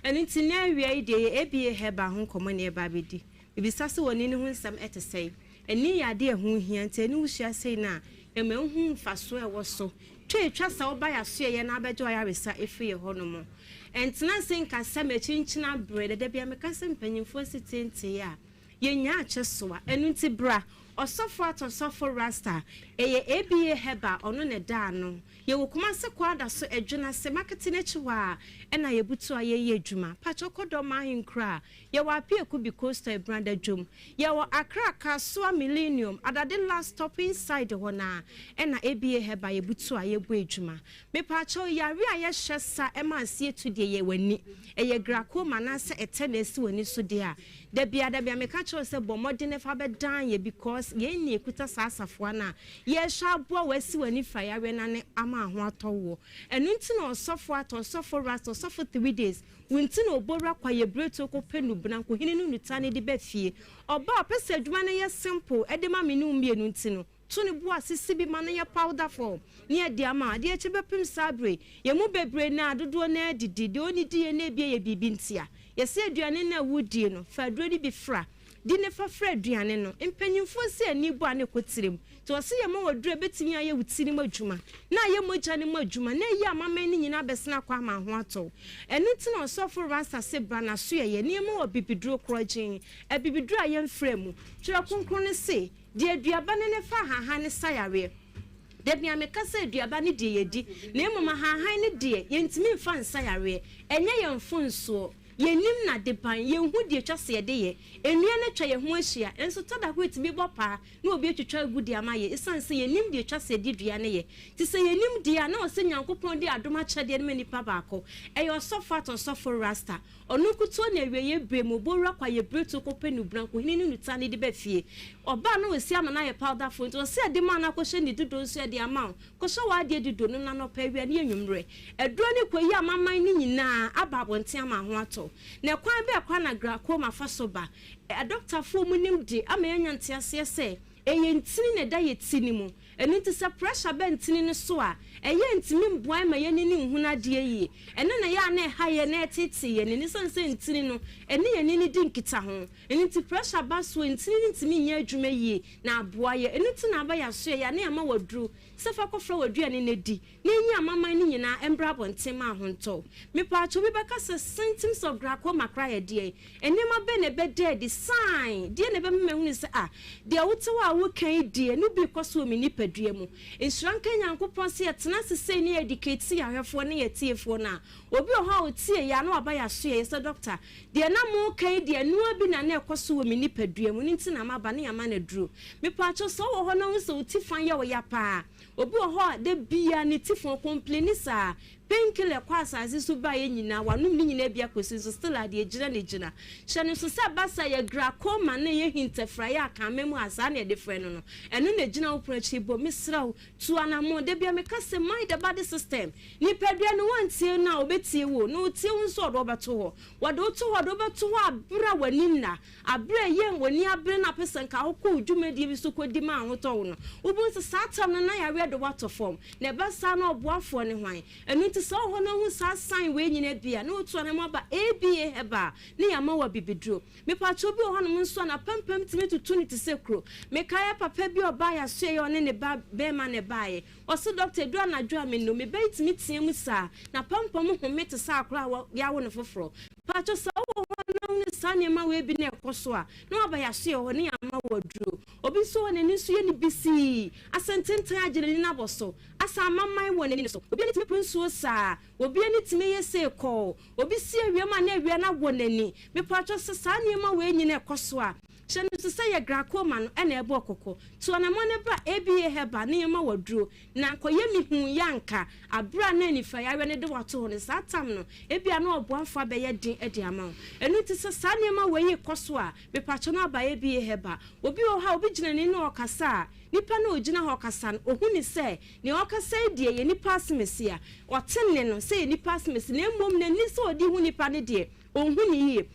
[SPEAKER 11] eni tinia wi ide ABA Herbal hu nkomo na eba bedi bibi sase woni ne hu nsam etesei eni ya de hu hia ntani wu hia sei na e ma hu mfaso e wo so twetwa sa oba ya so ye na abejo ya resa efi ye hono mo entina senka sa me chinchina bread de bia me kasa mpanyimfo sitente ya ye nya achesoa enu nti bra osofo atosofo rasta eye ABA Herbal ono ne da no ye wokuma se kwada so edwuna se market na chiwa na ye butu aye ye adwuma pachokodo mahinkra ye wa pieku bi coaster brand adwum ye wa Accra Kasua Millennium adade last stop inside hona na ABA Herbal ye butu aye bu adwuma me pacho yare aye hyesa emansie to de ye wani eye grako manase etenesi wani so de a da bia me ka cho se bomode ne fa be dan ye because ye ni ekuta sasafo na ye sha bo wasi wani fire na ne ama ho atowo enu nti na osofo atosofo rast osofo 3 days wunti na obora kwa ye breto ko penu branko hini nu nutane de be fie oba pese adwuma na ye simple e de ma me nu mienu nti no tuni bua sisi bi man ya powder form ni e de ama de e chebe pim sabre ye mu bebre na adodo na didi de oni die na bia ye bibi ntia ye se aduane na wudie no fa aduro bi fra di ne fa fra aduane no empanyimfo se ani bu ane kotirem to se ye ma waduro betimi aye wutiri ma adwuma na ye moja ne ma adwuma na ye amama ni nyina besena kwa ma ho ato enu ti na osofo rasta se bra na so ye ne ma obibiduro krojin e bibiduro aye mfra mu twira konkron ne se de aduaba ne fa haha ne sayare de bia me kasa aduaba ne de yedi na emoma haha ne de ye ntimi mfa nsayare enye ye mfonso yenim na depan yehu de twase de ye enua na twa ye ho ahia enso tada ho etimi bopa na obi etwetwa gudi amaye isanse yenim de twase de dua ne ye ti se yenim de na o se nyankopon de adoma chede ne nipa baako e yo sofa to sofo rasta onu kuto na ewe ye bremu borwa kwa ye breto ko penu branko hini ni nutane de bafie oba na o si ama na ye powder font o se de ma na ko hye ni dudo so de ama ko so wa de dudo no na no pa wi ne enwumre eduro ne ko yi amaman ni nyina ababonte ama ho ato na kwan be kwa na gra ko ma faso ba a doctor fo mu nim di ama yanya ntiase se ntini ne da ye tini mu enu nti se pressure be ntini ne so a eye ntimi mboa ma ye ni nhuna de yi ene na ya na ha ye na tete ye ni sense ntini no ene ye ni di nkita ho enu nti pressure ba so ntini ntimi nya adwuma yi na aboa ye enu nti na ba ya so ya na ama waduru sefa kofra waduane ne di na nya amaman ni nyina embra bonten ma honto me pa acho bi beka se symptoms of glaucoma cry ye de enema be ne be de the sign de ne be mehu se de wotewa wo kan die no bi koso mi nipadua mu ensuran kan yankopon se yetena sesei ne educate yahwefo ne yetiefo na obi oha otie ya na aba ya so ye se doctor de na mo kan die no bi na na koso mi nipadua mu nti na ma ba ne ama na duro me pa acho so wo ho no so utifan ye wo ya pa obi oho de bia ne tifon complain sa painkiller kwa asase so ba ye nyina wanum ni nyina bia kosi so still ade ejina ne jina hye so sa basa ye glaucoma na ye hintefra ya aka memu asa na de frɛ no eno na jina wo prachi bo misraw tu anamo de bia me kase mind the body system ni pedua no wantie na obetie wo no tie wo nso do beto ho wado to ho do beto ho abra wani na abra ye wani abra na pesen ka ho ko dwumadi bi so kodi ma ho to wo no obu nso satam na ya we do wato form na basa na oboafo ne hwan eno nti so ho no hu sa sign we nyina bia na otu na mo ba ABA heba ne ya ma wa bibidro me pa cho bi ho no nso na pampam timi tutu ni tisekro me kaya papa bi oba ya so ye one ne ba be ma ne bae o se doctor do na dwa me no me be timi tiam sa na pampam ho me te sa akra ya wo no foforo pa cho so ho no ni sa ne ma we bi na ekoso a na oba ya so ye ho ne ya ma wa duro obi so ne ni so ye ni bisi asententan agire ni na boso asa mamman wo ne ni so obi ni timi prinso sa obi ani timi yese ko obi si awia ma na awia na wo nani me pacho se sa niema we nyina ekoso a hye no se ye glaucoma no ena ebo kokko to na mo ne ba ABA heba niema waduro na koye mi hu yanka abra na ni fa ya we ne de wato ho ne sa tam no ebia na oboafa be ye din edi ama enu ti se sa niema we ye koso a me pacho na ba ABA heba obi o ha obi gina ni no okasa nipa na ogina ho kasa no ohuni se ne okasa die ye nipa asmesia otenne no se nipa asmesia na mmom na ni se odi hu nipa ne die ohuni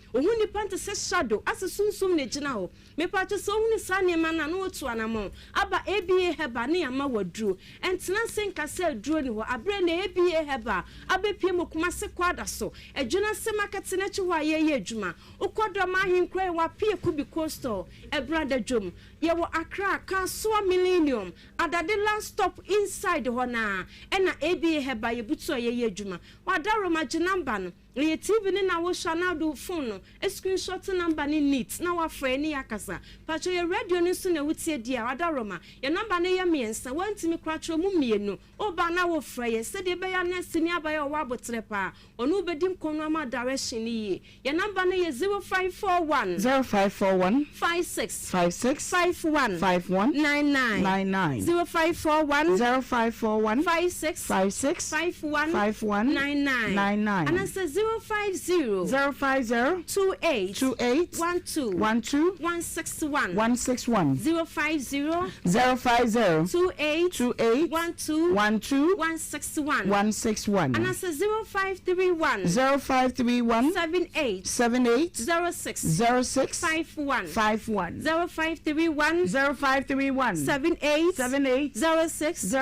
[SPEAKER 11] pante se shadow asunsum ne gina ho me pacho so ohuni sane ma na no otu anamo aba ABA heba ne ama waduro entena senka se duro ni ho abre na ABA heba abepie mokuma se kwada so edwuna se market na chi ho aye adwuma ukodo ma hinkran wa pie kubi coastal ebrada dwom ye wo Accra Kaso Millennium adade last stop inside ho na ena ABA heba ye butu aye adwuma wadaro ma ginamba no ye TV ni na wo na do phone no screenshot number ni neat na wa frɛ ni yakasa pacho ye radio ni so na wutie dia wada roma ye number ni ye miensa wantimi kwatro mu mienu oba na wo frɛ ye se de be ya na sini abaye wo abotre pa onu bedim kono ma direction ni ye number ni ye 0541 56 51 99 0541 56 51 99 and I say 050 28 12 161 050 28 12 161 and I say 0531 78 06 51 0531 78 06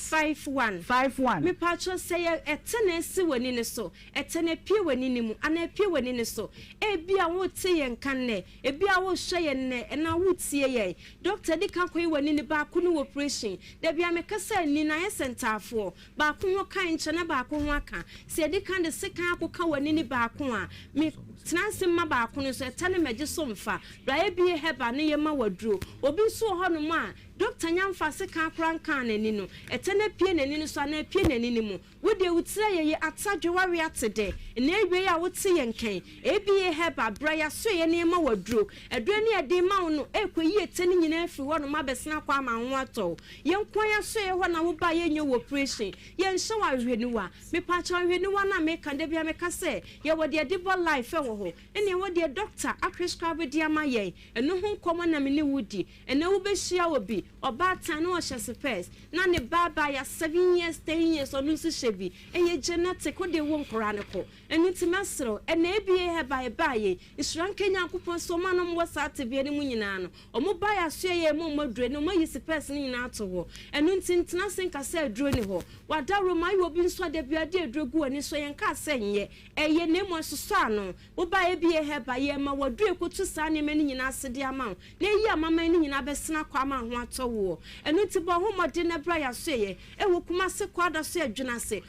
[SPEAKER 11] 51 me patcho say etene si wani ne so etene pie wani ni mu ana pie wani ne so e bia wo tie yen kanne e bia wo hwe yen ne na wo tie ye doctor di kan koyi wani ni ba ko no operation da bia me kasa ni na yesentafo ba ko ho kan nche na ba ko ho aka se di kan de sekan akoka wani ni ba ko a me transim ma ba ko no so etane meje so mfa bra e bia heba ne ye ma waduro obi so ho no ma doctor nyamfa sekan krankan nani no etene pie nani no so na pie nani ni mu wode wutire ye atadwe ware atede na ewe ya wote ye nkan ebie heba bra ya so ye ne ma waduro edure ne ede ma wo no ekoyi etene nyina afi wo no ma besena kwa ma ho ato ye nkwan ya so ye ho na wo ba ye nye operation ye nhye wa hweniwa me pa cha hweniwa na me kan de bia me ka se ye wode ede bo life wo ho ene wo de doctor a prescribe de ama ye eno ho nkomo na me ne wudi ene wo be hia obi oba tan na o hyese pes na ne baba ya 7 years 10 years onu nso hyebi eye genetic wo de wo nkora ne ko eni timasro ene ebie he ba ye isran kenya akopon so ma no mo sa te bi ne mu nyina no omo ba ya so ye mo madure no mo yisi pes ne nyina to ho enu ntintina senka se aduro ne ho wada roma yi obi nso de bia de aduro gu ani so yen ka se nye eye ne mo soso ano wo ba ebie he ba ye ma wadu ekotu sa ne me ne nyina ase de ama na yi amama ne nyina besena kwa ama ho atowo enu ti bo ho mode na bra ya so ye ewo kuma se kwada so adwuna se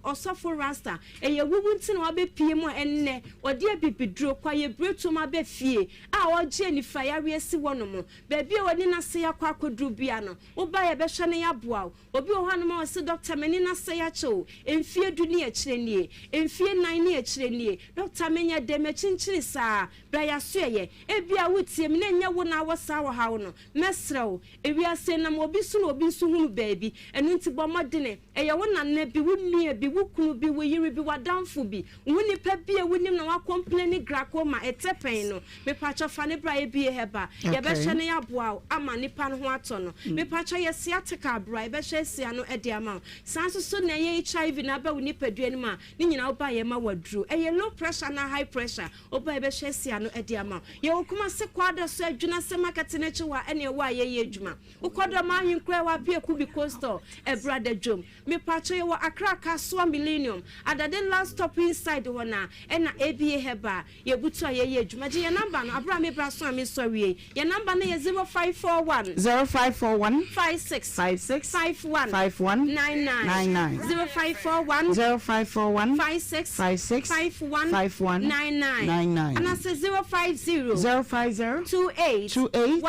[SPEAKER 11] osofo rasta eye wuwu ntina wa be pie mo enne ode abibiduro kwa ye bretu ma be fie a oje ni fa ya wiesi wono ba bia woni na se ya kwa koduru bia no wo ba ye be hwe ne ya boa obi o hanu ma se doctor meni na se ya cho emfie du ni akire nie emfie nan ni akire nie doctor menya de me chinchiri sa bra ya so ye e bia wutie me na nya wo na wosa wo hawo no mesrew e wi ase na mo obi su no obi nsu hunu baabi enu nti bo modene e ye wo na na bi wunni bi wukunu bi wo yiri bi wadanfo bi wuni pa bi e wunim na wa complain grako ma etepen no me pacho fa ne bra ye bi heba ye be hwe ne ya boa ama nipa no ho ato no me pacho ye siatica bra ye be hwe sia no e de ama sanso so na ye HIV na ba wuni padua ni ma ni nyina oba ye ma waduru e ye low pressure na high pressure oba ye be hwe sia no e de ama ye okuma se kwada so adwuna se market ne chiwa ene wa ye adwuma ukodo ma hinkra wa bia kubi coastal e brother jom me pacho ye wa Accra Kaswa Millennium adade last stop inside wana ena ABA heba ye butu ye adwuma je ye number no abra me bra so am sorry ye number na ye 0541 56 51 99 0541 56 51 99 and I say 050 28 12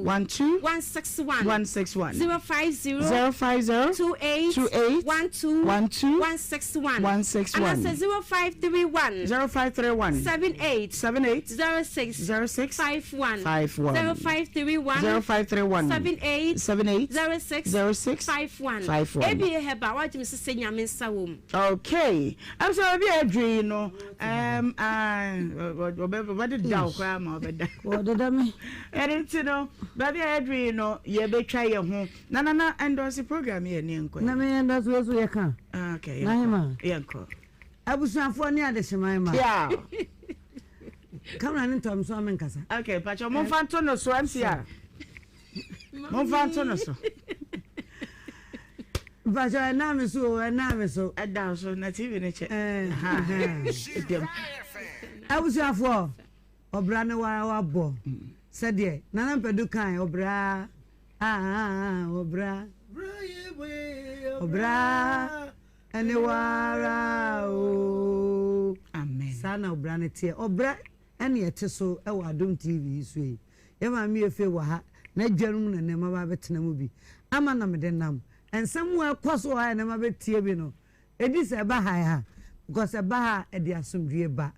[SPEAKER 11] 161 050 28 12 161 and I say 0531 78 06 51 0531 78 06 51 ebi heba what you say nyame nsa wo
[SPEAKER 2] okay I'm so be a dream no what did down kwa ma obeda what did me edit no baby a dream no ye be twa ye ho na endorse program ye ne nko
[SPEAKER 7] na me endorse so ye kan
[SPEAKER 2] okay
[SPEAKER 7] na hima
[SPEAKER 2] ye nko
[SPEAKER 7] abusuafo ne ade shemaima
[SPEAKER 2] yeah
[SPEAKER 7] kamera ne ntom so amenkasa
[SPEAKER 2] okay pacho mo fanto no so amsia mo fanto no so pacho na me so ada so na TV ne che
[SPEAKER 7] abusuafo obra ne wa bo sede na na pedu kan obra obra ene wara o amen sana obra ne tie obra ene yete so e wa Adom TV so yi ye ma me efe wa ha na dwanum na ne ma ba betena mu bi ama na me de nam ensem wa kwaso ha ne ma betie bi no edi se ba ha because e ba ha e de asomdue ba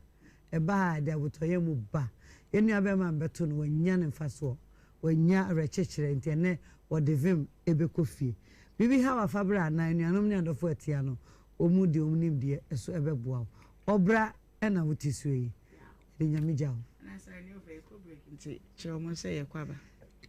[SPEAKER 7] e ba ha de abotoye mu ba enu abe ma beto no wanya ne mfaso wanya rechechire ntene wodevim ebekofie bibi ha wa fabra na enuanom ne adofo atia no omu de omnim de eso ebeboa obra ena wotisu yi de nyame jawo
[SPEAKER 2] na sa ni ofe ko break nti che omo se ye kwaba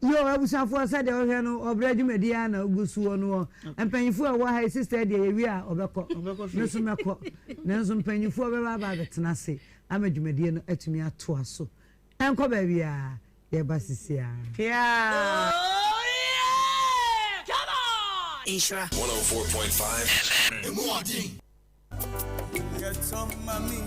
[SPEAKER 7] yo abusafo sa de ohwe no obra dwumadi ya na ogusuo no empanyifo a wa ha sister de yewi a obekọ neso mekọ nenso empanyifo beba ba betena se amadwumadi no atumi ato aso enko ba bia ye basisia
[SPEAKER 2] yeah
[SPEAKER 12] Nhyira 104.5 FM. Get some mommy.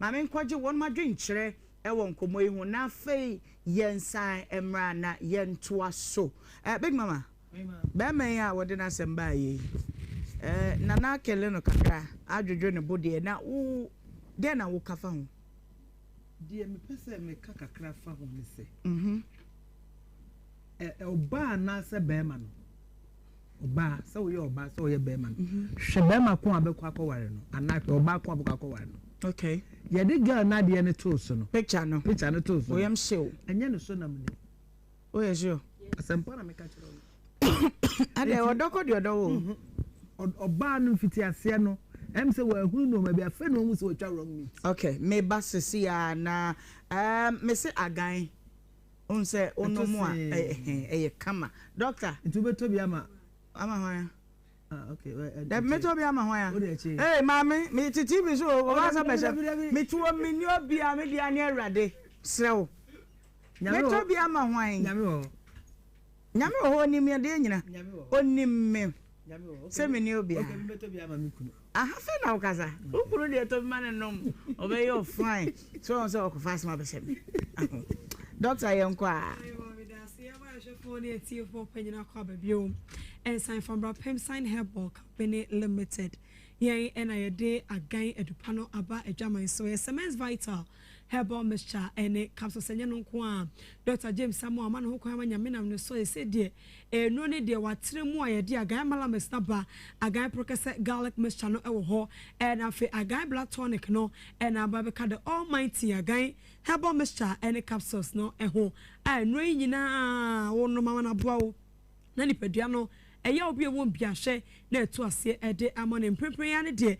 [SPEAKER 2] maame nkwaje won madwen kyerɛ ɛwɔ nkomo yi ho na afei yɛnsan emra na yɛntoa so big mama bɛma yi a wɔde na asɛm ba yi nana kele no kakra adwodwo ne bode na wo de na wo kafa ho
[SPEAKER 4] de me pese me kakra fa ho ne se oba na se bɛma no oba se wo ye oba se wo ye bɛma no hwe bɛma ko abekɔ akɔware no anaka oba ko abekɔ akɔware no
[SPEAKER 2] okay
[SPEAKER 4] ye de girl na de ne to so no
[SPEAKER 2] picture no
[SPEAKER 4] to so
[SPEAKER 2] oyam show
[SPEAKER 4] enye no so na me
[SPEAKER 2] o ye sure
[SPEAKER 4] asempa na me ka kyerɛ
[SPEAKER 2] ade odoko de odowo
[SPEAKER 4] oba no mfiti ase no em se wa hunu no ma bia fe no mu se otwa wrong meat
[SPEAKER 2] okay me basisi ya na me se agan on se ono mu a kama doctor
[SPEAKER 4] ntu beto bia ma
[SPEAKER 2] ama hwan
[SPEAKER 4] okay
[SPEAKER 2] da me to bia ma hwan eh mami me titi bi so o ba sa besha me tuo me ni obia me dia ne awrade srew me to bia ma hwan nyame ho ni me de nyina onim me se me ni obia
[SPEAKER 4] okay me to bia ma me kunu
[SPEAKER 2] aha fe na ukasa ukuru de to man nom obey you fine so on say okufas ma besha me doctor yenko a
[SPEAKER 13] and sign from Pem Sign Herbal Company Limited. Yay, and I day again edupano aba a German so a Semens Vital Herbal Mixture and a capsule Senyan Kwa. Dr. James Samuel man who come and Yamina no so said dear, a no need dear what 3 more a dear guy malam snapper, a guy processor garlic mixture no ho, and a guy blood tonic no, and a baby almighty a guy herbal mixture and a capsules no a ho. I know you na one no mamma bow. Nani pediano. Eya obi won biahwe na eto ase ede amon empempren ya ne de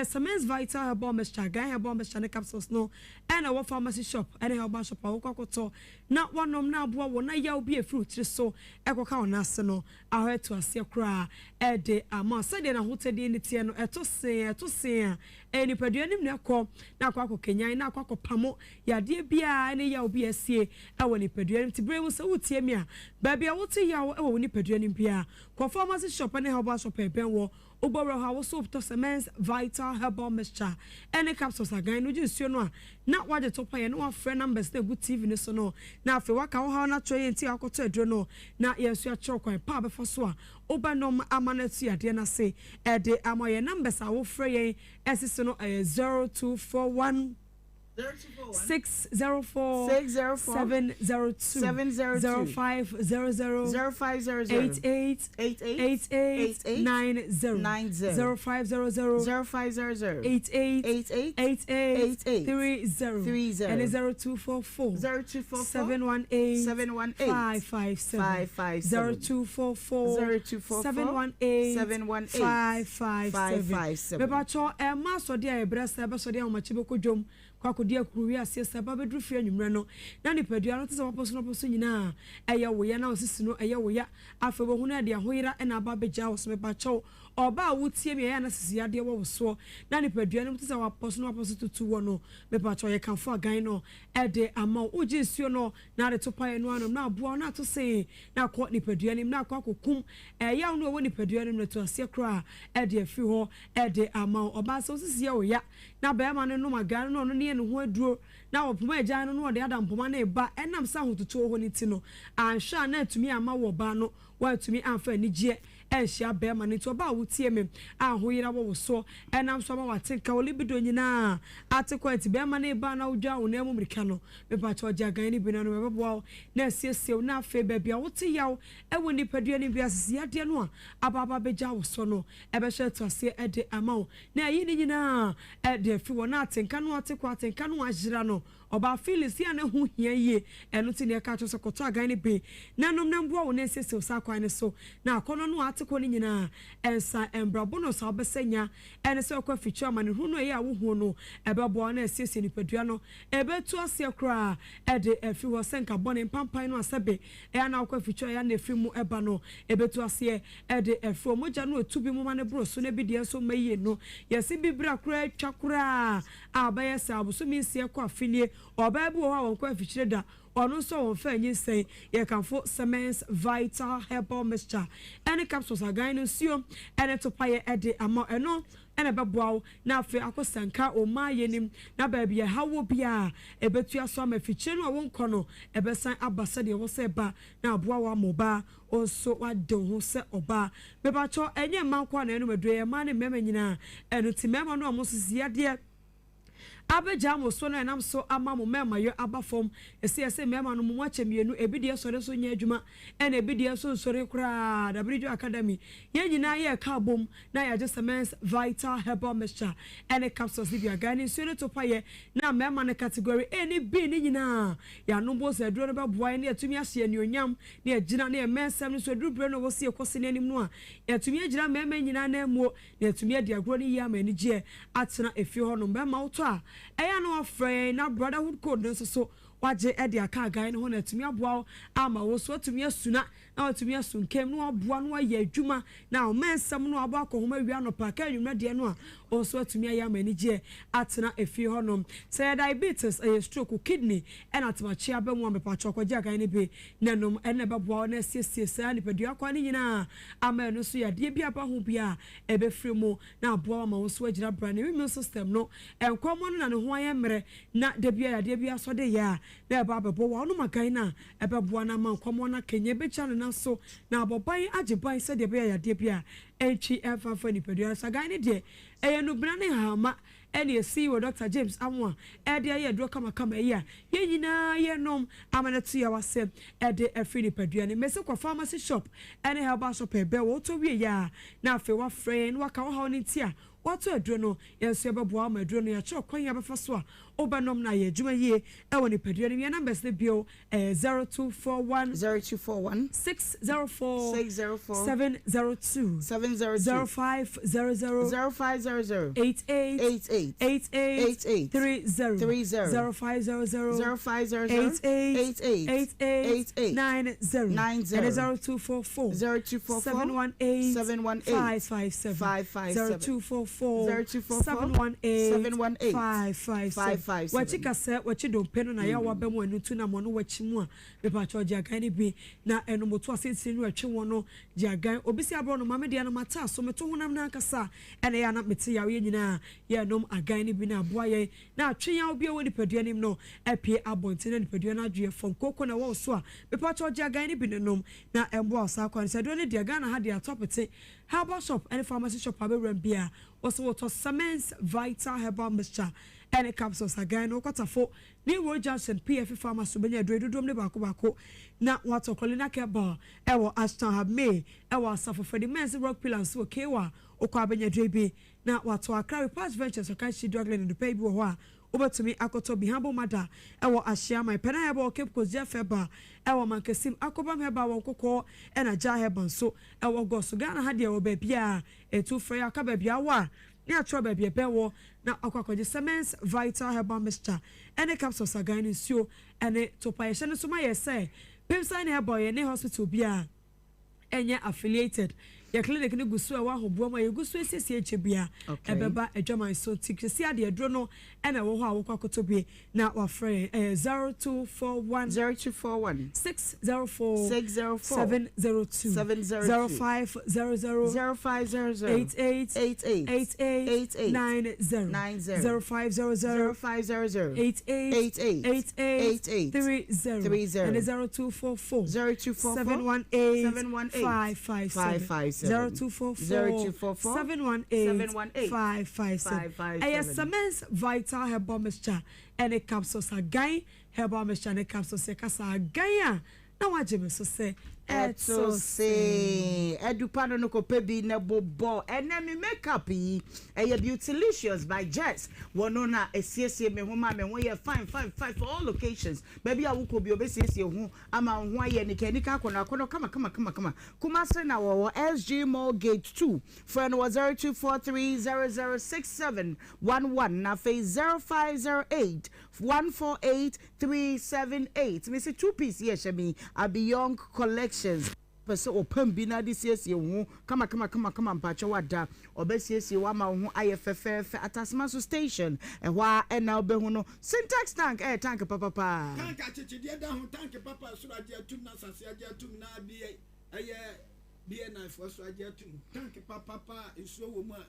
[SPEAKER 13] Semens Vital Herbal Mixture guy herbal mixture capsules no and our pharmacy shop and herbal shop awokoto na wonom na aboa wo na ya obi fruit so ekoka wona ase no ahwe to ase kra ede amon sede na hotede ni tie no eto se eni peduanim na ekọ na akwa kenyan na akwa pamo ya de bia ne ya obi asie ewo ni peduanim tibremu se wotie mi a ba bia wote ya ewo ni peduanim bia pharmacy shop and herbal shop wo oboro ha wo soap to Semens Vital Herbal Mixture any capsules again no just you know na waje to pay no friend numbers na good TV ni so no na afi waka wo ha na try enti akoto adro no na yesu a chiro kwan pa be fo so a obanom amanatu ade na say e de amoye numbers a wo frɛ yen esisi no 0241 604 702 0500 88 90 0500 88 30 and 0244 718 557 0244 718 557 bebacho ma so dia ebresa be so dia omachibeko dwom kwakodia kuruwi asiesa babedru fie nwumre no na nipadua no tse waposo no poso nyina eye wo ya na osisi no eye wo ya afebo hu na de ahoyira na ababeja wo sme bacho oba wutie me ya na sisi ade wo so na nipadua no tse waposo no waposo tutu wo no me bacho ye kanfo agan no ede ama oji suo no na de topae no anom na aboa na to se na kwa nipadua nim na kwa kokum eye wo no wo nipadua nim to ase kra ede afi ho ede ama oba so sisi wo ya na ba ma no magan no no no ho aduro na opoma agyan no de adam poma na eba enam sa hotutu ho ni ti no anhwa na atumi ama wo ba no wa atumi amfa ni gie enhia ba ma ni to ba wotie me ahoyira wo so enam so ma watenka olibido nyina atekwati ba ma na eba na odwa wo na emu mirika no me pa cho jagan ni bi na no me bebo na asiesie na afa ba bia wote yaw ewo ni padua ni bia sisi ade no ababa beja wo so no ebe hwe to ase ede ama wo na yi ni nyina ede fi wo na atenka no atekwa atenka no ajira no oba Phyllis ya na hu hia ye eno ti ne ka to so koto agan ni be nanom na mbo wo na sese sa kwan ne so na akono no ateko ni nyina ensa embrabo no sa obesenya ene se okwa fichu ama ne hu no ye awo hu no ebebo na sese ni padua no ebetu ase kra ede efi wo senka bone pampan no asebe e na okwa fichu ya na efi mu eba no ebetu ase ede efi o moja no etubi mu ma ne bro so na bi de so maye no yesi bibra kra twakra abaye sa abuso mi sie kwa afinie obabu ho won kwa afichire da ono so won fa nyi sei ye kanfo Semens Vital Herbal Mixture any capsules agan no sio ene to paye ede ama eno ene beboa na afi akosanka o ma yenim na ba bia hawo bia ebetu aso amafiche no wonko no ebesan abasa de wo se ba na aboa wa moba also wade ho se oba beba cho enye mankwa na enu medue ma ne mema nyina enu ti mema no mo sisia de abeja mo so no enam so ama mo mema yo abafom ese mema no mo ache mienu ebidie sore so nya adwuma ene ebidie so sore kura WJ Academy ye nyina ye ka bom na ya just men's vital herbal mixture ene capsules bia gani so ne to paye na mema ne category eni bi ni nyina ya no bo se duro no be boa ne atumi ahye ne onyam ne agina ne mensem so duro bre no wo se ekose ne anim no a atumi agina mema nyina na emuo ne atumi adi agro ne yi amani gye atena efi ho no mema wo to a eya no afre na brotherhood code no so waje e dia ka gan ho na atumi aboa ama wo so atumi asuna na atumi asunkem no aboa no aye adwuma na o mensem no aboa ko homa wi anopa ka nwuma de no a o so atumi aye amani gye atena efi ho no say diabetes stroke kidney and atmachi abemu amepa chokwaje gan ne be nanom ene beboa na siesie sa ni pedua kwa ni nyina ama no so ya de bia ba ho bia ebe fremu na aboa ma wo so agira bra ne immune system no enkomo no na ne ho ayemre na de bia ya de bia so de ya na eba bebo wa no magan na ebe boa na man komo na kenye be cha na so na aboban agiban se de bia ya de bia HF afani pedua sa gan ne de eyenu bra ne hama ene esi wo Dr. James Amwa ede ye dro kama ye nyina ye nom amanatu ya wase ede afini pedua ne mese kwa pharmacy shop ene herbal shop ebe wo to wie ya na afi wa friend waka wo ha oni tia wato adro no yenso ebeboa ma adro no ya che okwan ya befa so a obanom na ye adwuma ye ewo ne pedua ne numbers ne bio 0241 604 702 0500 88 30 0500 88 90 0244 718 557 0244 wachika se wachido peno na ya wabemu anutu na mono wachimu a bepa choja gani bi na eno moto asisi nu atwe wono jagan obisi abro no mame de na mata so meto honam na nkasa ene ya na meti ya we nyina ya nom agan ni bi na aboa ye na atwe ya obi woni padua nim no apie abontene ni padua na adwe fom koko na wo so a bepa choja gani ni bi nom na embo asa kwan se do ne de Ghana ha de atopete herbal shop and pharmacy shop abewram bia also to Siemens Vital Herbal Mixture and capsules again no kwatafo ni Road Junction PF Pharmacy benya dredodom ne bako na wato kolina keba ewo Ashton have me ewo asafo for the men's rock pillars so kewa okwa benya drebi na wato Accra Past Ventures so kashi drugland in the pay bi wo a obatumi akoto bi habo mada ewo ahia my pena ebo Cape Coast Jeffeba ewo mankesim akobam heba won kokko ena ja heba so ewo goso Ghana ha de wo ba bia etu frɛ aka ba bia wa ne atro ba bia bewo na akwakoje Siemens Vital Herbal Mixture ene capsules agan nsuo ene topa ye hye so ma ye say pimsan heba ye ne hospital bia enye affiliated ya clinic ni gusu wa hobo ma ye gusu esiesie chebia ebeba adwaman so tikisi ade adro no ena wo ho awokwakoto bi na wa frɛ 0241 604 702 0500 88 90 0500 88 30 and 0244 718 557 0244 718 557 Siemens Vital Herbal Mixture and a capsules again herbal mixture and a capsules kasa again na wajeme so say
[SPEAKER 2] Etso say edupano no kopebi na bobo enemy makeup yi eye Beautylicious by Jess wono na esiesie me ho ma me ho ye fine for all locations baby awuko bi obesiesie ho ama ho aye ni kanika kono kama kuma se na wo SG Mall Gate 2 friend was 0243006711 na face 0508 148378 me say two piece yes me a beyond collection pese opam bi na de siesie ho kama mpacho wada obesiesie wa ma ho aye fefefe atasma so station ehwa ena obehu no syntax tank tank papa
[SPEAKER 5] tank achichi de da ho tank papa so aje atum na sase aje atum na bi aye na fo so aje atum tank papa ensuo wo mu a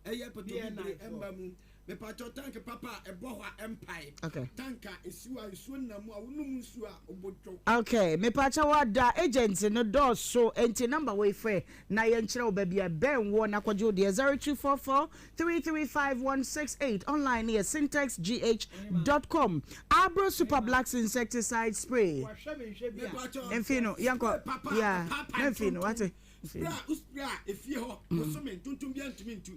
[SPEAKER 5] ɛyɛ pɛtɔ ɛmba mu me pacho tank papa ebo hwa empire tanka esiwa isuo namu a wonum nsu a obodwo
[SPEAKER 2] okay me pacho wada agent no door so enti number we frɛ na ye nkyerɛ wo ba bia ben wo na kwajo de 0244335168 online here syntexgh.com Abro Super Blacks insecticide spray enfino yanko yeah enfino what
[SPEAKER 5] spray efie ho osome tuntum bia ntumi ntu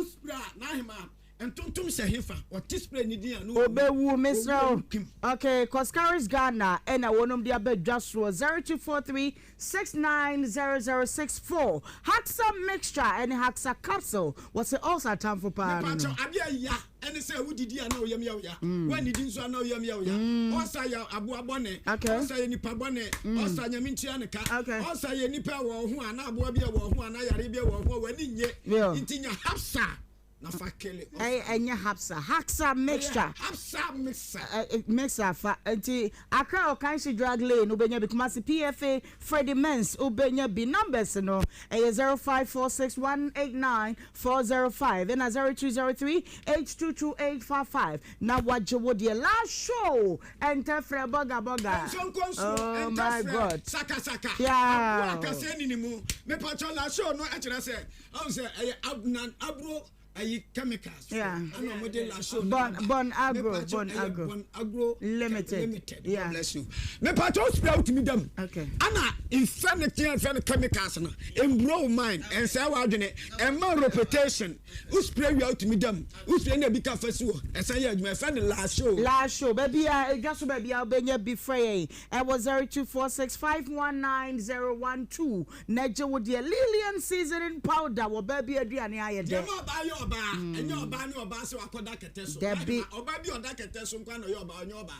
[SPEAKER 5] spray na hema entuntum shehefa o spray ni dia no
[SPEAKER 2] obewu misro okay Coscaris Ghana and a wonom dia bedwa so 0243690064 Haxa mixture and Haxa capsule was also time for pa
[SPEAKER 5] abia ya ene say wudidi ana oyam ya when did nso ana oyam ya osa ya abu abone osa ya nipa bone osa nyamintia ne ka osa ya nipa wo ho ana abu abia wo ho ana yare bia wo ho wani nye intinya hapsa na fakele
[SPEAKER 2] enya Haxa mixture mixer fa anti akra o kanshi drag lane ubenya bikumasi PFA Freddie Mens ubenya bi numbers no 0546189405 and 0203822855 na wajewo de last show enter fra boga oh my god
[SPEAKER 5] saka
[SPEAKER 2] yeah
[SPEAKER 5] akase ni mu me pacho last show no e kire say I say abro ayi chemicals ana mo de la show
[SPEAKER 2] bon agro limited
[SPEAKER 5] yeah bless you me patrol spray out me dem ana infinity chemicals na embrow mine and say wa adwene and my reputation who spray you out me dem who spray na bi ka fasu and say ya adwene friend last show
[SPEAKER 2] baby just baby obenya bi frey it was 0246519012 naje wo de Lillian seasoning powder wo baby aduane ayede enye oba ni oba se wakoda kete so oba bi oda kete so nkwa no ye oba onye oba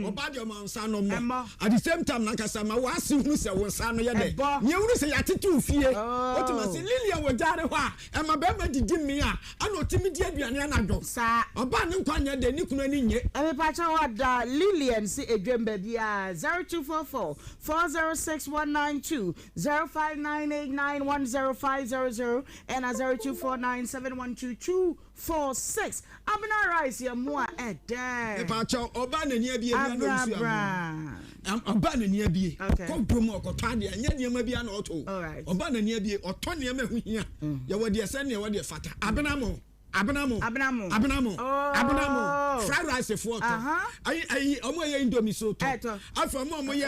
[SPEAKER 2] oba de o nsa no mo at the same time na kasa ma wa se hunu se wo nsa no ye de nye hunu se yatetu fie otima se Lilia wo jare ho a e ma be ma didi mi a ana otimi di aduane anadwo sa oba ni nkwa nye de ni kunu ani nye e pa cha wada Lilian si edwemba bia 0244406192 0598910500 and 0249712246 abna rice ya mo e de
[SPEAKER 5] pacho oba na nia bia bia no nsu oba na nia bia ko brom okoto de anya niam bia na oto oba na nia bia oto niam hu hia ya wode ese ne wode fata abnamo fried rice for to ayi omo ye indomie so to afa omo ye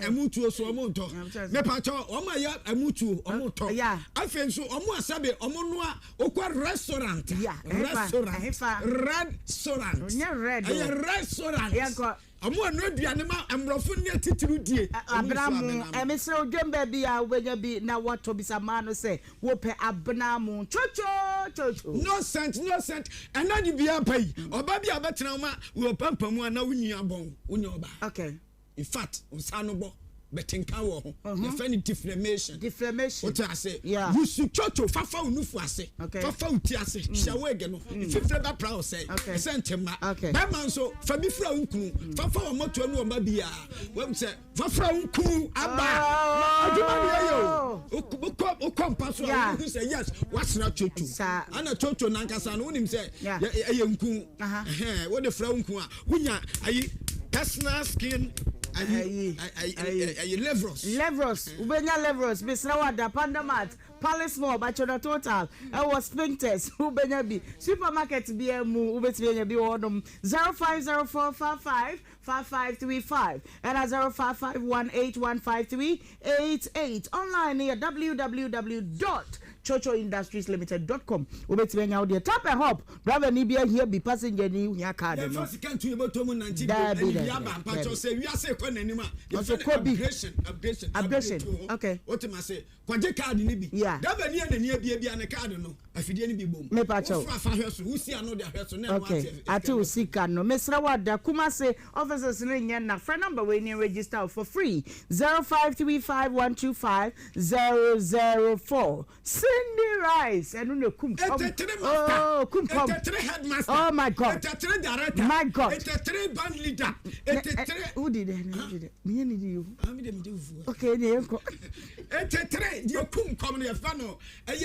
[SPEAKER 5] emutuo so omo to me pacho omo ye emutuo omo to afa nso omo asabe omo noa okwa restaurant amu anu aduane ma amrofo ne titiru die
[SPEAKER 2] abramu emese odwemba bi a wenya bi na wato bisa ma no se wo pe abnamu chocho
[SPEAKER 5] no cent ena di bia pai oba bi abetena ma wo pampamu ana wunyi abon wunyi oba
[SPEAKER 2] okay
[SPEAKER 5] in fact usano betinka wo ho the funny defamation what I say you should chocho fafa unufu ase fafa uti ase shawege no fifre ba proud say sentema ba man so fa bi fra unkunu fafa wo moto anu o ma bia we say fafa unkunu aba aduma ne yo o kompaso you say yes what's not chocho ana chocho nankasa no unim say ye nkun wo de fra unkun a wunya ayi personal skin ayi levros
[SPEAKER 2] ubenya levros bisra wada pandamat palace mall bachona total was spintex ubenya bi supermarket bi mu ubetibenya bi wodom 0504555535 and 0551815388 online near www.chochoindustrieslimited.com ubetibenya audio tap and hop driver ni bia here be passenger ni hia card no
[SPEAKER 5] first can to eboto mu 90 yaba pacho say we say kwa nanima upgrade
[SPEAKER 2] okay
[SPEAKER 5] what ma say kwaje card ni bi driver ni na bia ne card no afidie ni bi bom
[SPEAKER 2] me pacho
[SPEAKER 5] fa hweso usi ano de hweso na
[SPEAKER 2] okay ati usika no mesra wada kuma say officers ni nya na phone number we ni register for free 0535125004 Cindy Rice and no kum oh my god
[SPEAKER 5] director
[SPEAKER 2] my god
[SPEAKER 5] band leader
[SPEAKER 2] who did it me need you okay ne enko
[SPEAKER 5] you kum come no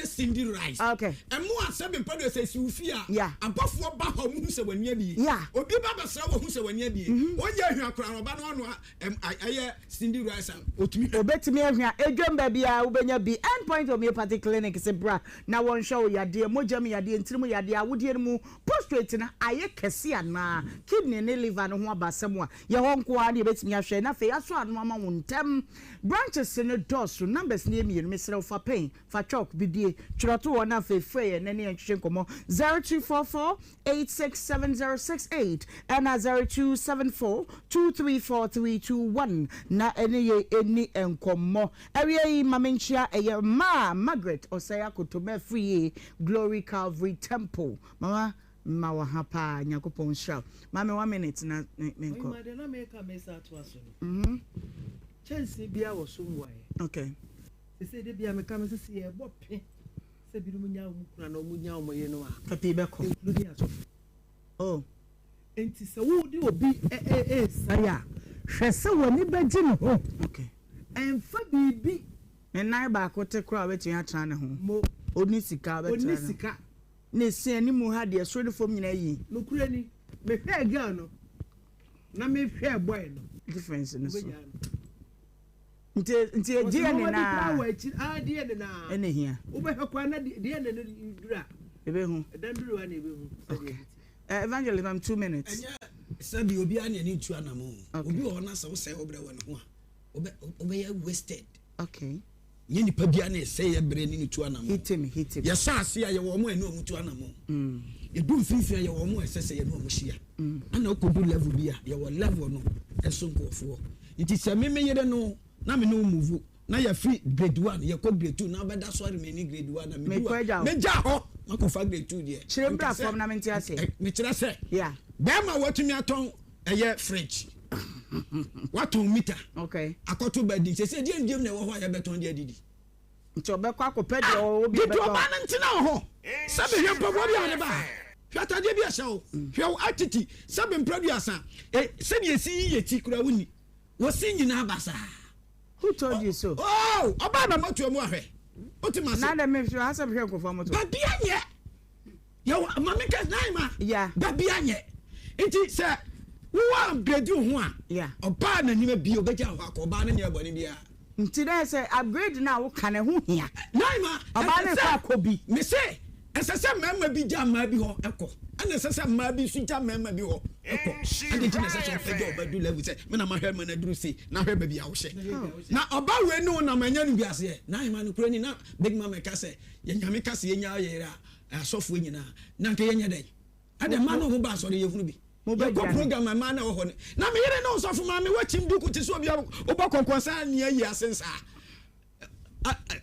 [SPEAKER 5] Cindy Rice
[SPEAKER 2] okay
[SPEAKER 5] emu asebe mpado se siufia
[SPEAKER 2] yeah
[SPEAKER 5] abofo ba ho mu se wania bi
[SPEAKER 2] yeah
[SPEAKER 5] obi ba ba sra wo hu se wania bi onye ahwa kora no ba no no aye Cindy Rice otumi
[SPEAKER 2] obetimi ahwa edwamba bia ubenya bi endpoint homeopathic clinic se bra na won show yade mojam yade ntirim yade awodie mu prostate na aye kese ana kidney ne liver no ho abasem a ye ho nko a na ebetimi ahwe na fe aso anu ama wontem branches ne doors numbers ne emienu mesre fa pain fa chalk bidie chroto wona fe fe ne ne nhwe komo 0244867068 and 0274234321 na ene ye eni enkomo ewie mamenchia eye ma Margaret Osaya Kotoma free Glory Calvary Temple mama mawa hapa nyakopon show mama 1 minute na menko
[SPEAKER 14] my na make a mess out to us Chelsea bia was somewhere
[SPEAKER 2] okay
[SPEAKER 14] they say they bia me come say e bope say bi mu nya mu kura na mu nya mo ye no a
[SPEAKER 2] papi be ko oh
[SPEAKER 14] enti se wo di obi saya hwese woni beji no ho
[SPEAKER 2] okay
[SPEAKER 14] emfa bibi
[SPEAKER 2] enai ba ko te kura wetin atra ne ho
[SPEAKER 14] mo
[SPEAKER 2] oni sika ne se ani mu ha de so de fom nyina yi
[SPEAKER 14] no kura ni me hwe girl no na me hwe boy no
[SPEAKER 2] difference no so nti DNA na
[SPEAKER 14] DNA na
[SPEAKER 2] ene hia
[SPEAKER 14] ubehekwa na DNA no dura
[SPEAKER 2] ebe hu
[SPEAKER 14] danduru wa na ebe hu
[SPEAKER 2] evangelism 2 minutes
[SPEAKER 5] sabi obi ani ani tu anamo obi o na se wo se obre wo ne ho a obe ya wasted
[SPEAKER 2] okay
[SPEAKER 5] ye ni pa bia na se ye bre ni tu anamo
[SPEAKER 2] hit him
[SPEAKER 5] ya saase ya ye wo mo ani o mu tu anamo ye du finfin ya wo mo esese ye no mo hia ana okodu level bia ye wo level no eso nkofo iti se meme yere no na me no move na ya free grade 1 ya ko grade 2 na beda sorry me ni grade 1 na me ja ho na ko fa grade 2 die
[SPEAKER 2] chirembra from na menti ase
[SPEAKER 5] me kire se
[SPEAKER 2] yeah
[SPEAKER 5] be ma watumi aton eye fridge waton meter
[SPEAKER 2] okay
[SPEAKER 5] akoto bedi se die ndiem na wo ho ya beton die adidi
[SPEAKER 2] nti obekọ akopɛ de obi
[SPEAKER 5] beton di ba na ntina ho sabe hwe mpa bo bia ne ba hwata de bia hye wo hwe atiti sabe producer se ne esi yeti kura wuni wo sin nyina abasa.
[SPEAKER 2] Who told you so?
[SPEAKER 5] Oh, oba na moto mu ahwe. Otima se.
[SPEAKER 2] Na dem me hwe asa hwe nkofo moto.
[SPEAKER 5] Ba bia nye. Ya mama ka naima.
[SPEAKER 2] Yeah.
[SPEAKER 5] Ba bia nye. Enti se wo wa upgrade ho a.
[SPEAKER 2] Yeah.
[SPEAKER 5] Oba na nyima bi obeja ho akọ oba na ne abone bia.
[SPEAKER 2] Nti na se upgrade na wo kan ho hia.
[SPEAKER 5] Naima.
[SPEAKER 2] Oba na fa akobi.
[SPEAKER 5] Me se esese mama bi ja ma bi ho ekọ. Ana esese ma bi su ja mama bi ho. Eko ade ti na se so pege obadu level se me na ma hwe na duru se na hwe ba bia wo hye na oba we no na manya no bia se na hima no kura ni na big mama ka se ye nyame ka se ye nya yera asofo nyina na nke ye nya dai ade ma no ho ba so de ye hunu bi mo be ko program ma na wo ho na me yere no sofo ma me wachim duku ti so bia oba konkonsa ni ayi asensa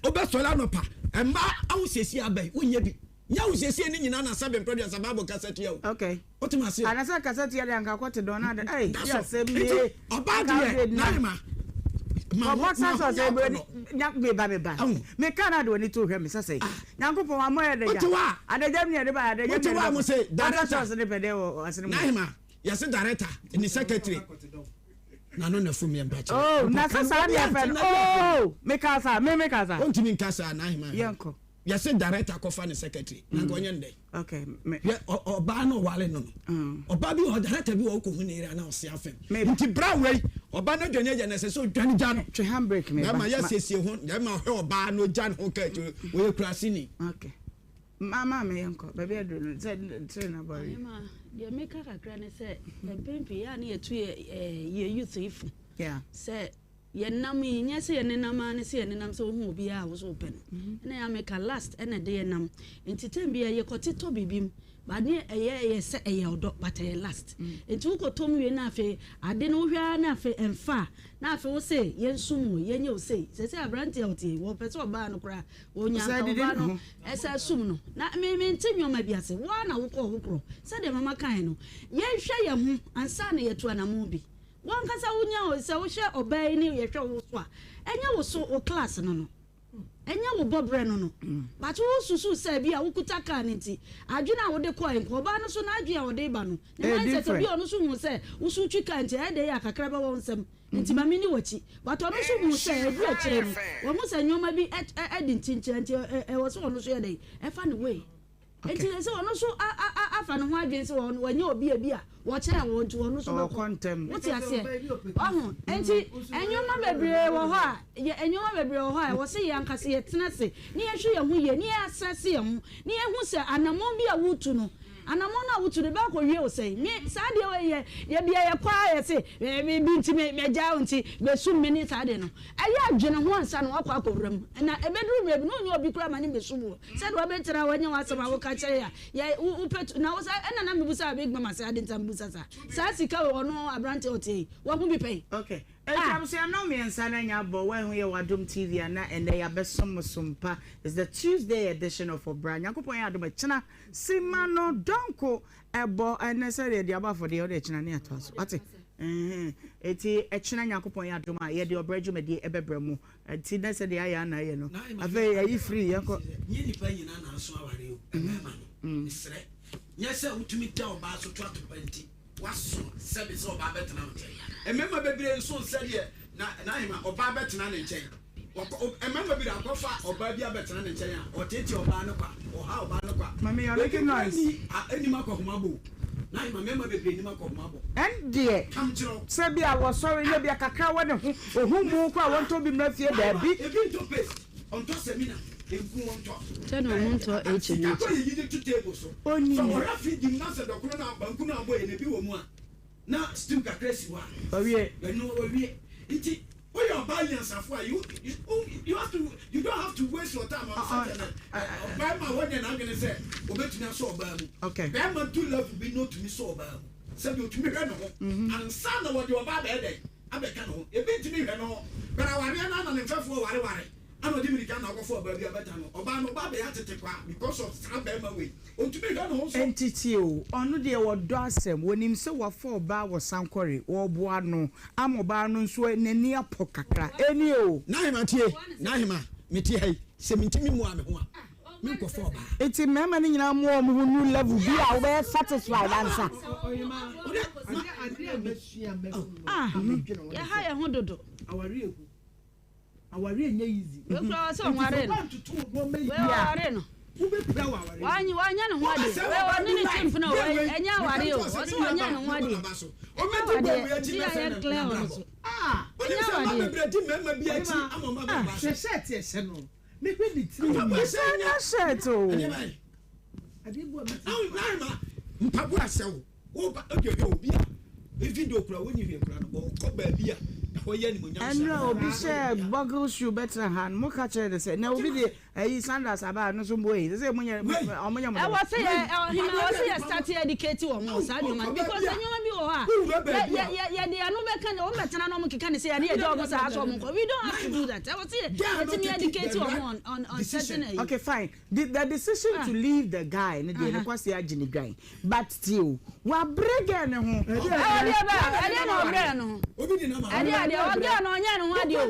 [SPEAKER 5] oba so la no pa emba awusesi abai wonye bi nya usiesie ni nyina na sabe producer Bible cassette ya
[SPEAKER 2] okay
[SPEAKER 5] otima se
[SPEAKER 2] anasa cassette ya nka kwete don na ya se me
[SPEAKER 5] oba de naima
[SPEAKER 2] ma boxa so se be nya be ba me kana do ni to hwe me sese nyankopon wa moye de ja adejam ni de ba adejam
[SPEAKER 5] ni wa mo se
[SPEAKER 2] director se de pede o asene mo
[SPEAKER 5] naima ya se director ni secretary na no na fu me mpa cha
[SPEAKER 2] oh na sasa ni afen oh me kasa
[SPEAKER 5] ontimi nkasa naima
[SPEAKER 2] yanko
[SPEAKER 5] ya se director ko fa ne secretary na go nyende
[SPEAKER 2] okay
[SPEAKER 5] ya oba no wale no oba bi o director bi o ko hu ne ira na o se afem nti bra we oba no dwane ja na se so dwane ja no
[SPEAKER 2] twe handbrake me
[SPEAKER 5] ba ma ya sesie ho ya ma hwe oba no ja no ka tu we krasi ni
[SPEAKER 2] okay mama me yanko baby adru say na bari
[SPEAKER 6] ma ye make kakra ne se pempi ya na yetu ye youth if
[SPEAKER 2] yeah
[SPEAKER 6] say ye nam nya se ye nenam ane se ye nenam so hu obi a wo so pen na ya make last ene de ye nam enti bia ye kotito bibim ba ne ye se ye odo but ye last enti wo kotom we na afi ade no hwa na afi emfa na afi wo se ye nsum ye nya wo se abrante otie wo pese oba no kra wo nya ka oba no esa sum no na me ntinyo ma bia se wa na wo kro se de mama kan no ye hwe ye hu ansa na ye to anamu bi wan kasa wunya o se wo hye obay ni ye hwe wo so a enye wo so o class no enya wo bobre no but wo susu say bia wo kuta car nti adwena wo de coin ko ba no so na adwena wo de ba no ne mindset bi ono so hu say wo su twi kan nti e de ya kakra ba wo nsem nti mami ni wachi but ono so hu say e du akire wo mo say nyoma bi edi ntinchire nti e wo so ono so ye dey e fa ne way enti se ono so afa no ho adwen se wo wanya obi a bi a wo kire wo nti ono so be
[SPEAKER 2] contem
[SPEAKER 6] wo ti ase ohu enti enyoma bebre wo ho a enyoma bebre wo ho a wo se yankase ye tena se ni ye hwe ye ho ye ni ye asase ye ho ni ye hu se anamon bi a wutu no anamon na wutu de ba ko wie o sei me sa de we ye bia ye kwa ye se bi nti me ja nti be sum me ni sa de no aye adwene ho ansa no akwa akowram na ebeduru me bi no nyo obi kura ma ni be sum wo se de obe tira wanya wasama wo ka kire ya u pet na wo sa na me busa big mama sa de ntam busa sa sika wo no abrante ote wo hu bi pay
[SPEAKER 2] okay I'm saying no me ansana nya bo when we wadum TV and they are best sumpa is the Tuesday edition of Obra Yakopon ya adum china simano donko ebo and say the aba for the other china near to us what eti echina Yakopon ya adum ye the Obra dwumedi ebebra mu enti na say the aya na ye no ave yi free yako
[SPEAKER 4] nye nipa nyina na so aware o no sre nye se utumi ta oba so to atopenti waso sebe so oba betena nche emema bebre nso sede na hima oba betena ne nche emema bi akofa oba bi abetena ne nche a oteti oba no kwa oha oba no kwa
[SPEAKER 2] mami you making noise
[SPEAKER 4] eni makohomabo na hima mema bebre ni makohomabo
[SPEAKER 2] endie se bi a wo sorry ne bi akakra wo ne ho ohumu kwa won to bi mra fie da bi
[SPEAKER 4] ebi to paste on to seminar
[SPEAKER 6] Tell no monto HB.
[SPEAKER 2] Oni.
[SPEAKER 4] So ora feeding na se dokoro na banku na boy na bi wo mu a. Na stew kakresi wa.
[SPEAKER 2] Owie.
[SPEAKER 4] No owie. Iti when you are balance after you don't have to waste your time on something. Buy my one and I'm going to say obetuna so oba mu.
[SPEAKER 2] Okay.
[SPEAKER 4] Buy my two love be no to me so oba mu. Say you to me hwe no. And son what you oba be dey. Abeka no. E be to me hwe no. But aware na na mfefo ware. I'm not even going to go for a baby. Obama tete kwa because of Sabema way. Ontumi ga no so.
[SPEAKER 2] Entity o. Onu de wo do asem. Wonim se wo for ba wo sankore. Wo boa no. Amoba no nso nani apo kakra. Eni o.
[SPEAKER 5] Na hima tie. Na hima. Meti hai. Se mintimi mu ame ho a. Me ko for ba.
[SPEAKER 2] Eti mema ni nyina mu omu hu level bi a wo be satisfied answer.
[SPEAKER 6] Ya ha ya ho dodo.
[SPEAKER 14] Awari egu. Awari enye easy.
[SPEAKER 6] We kura so nware no. We ware no. Wanya no hwade. We wani ni chimp no we enya ware o. So wanya no hwade.
[SPEAKER 4] O me ti bo ya ti
[SPEAKER 6] na clear on so.
[SPEAKER 4] Enya ware. Me bredi mema bi ati amama ba.
[SPEAKER 14] Shirt ye se no. Me hwe di tri.
[SPEAKER 2] Anya shirt o.
[SPEAKER 14] Adebo me.
[SPEAKER 4] Na mpabu asewo. Wo ba obi a. E video kura woni hwe kura no. Ko ba bi a.
[SPEAKER 2] Enra obi share buckle shoe better hand mo ka chere say na obi de ayi sandals aba no so boy say omunya omunya
[SPEAKER 6] I was say him was say start educating o mo sa nyoma because nyoma bi o ha ya de anu be kan o betena no mo keka ne say ya de job sa aso mo we don't have to do that I was say let me educate you on certain.
[SPEAKER 2] Okay fine the decision to leave the guy ne de kwase agini guy but still wa brege ne ho
[SPEAKER 6] e no brege no
[SPEAKER 4] obi di na ma
[SPEAKER 6] ade oge no nya no hwade o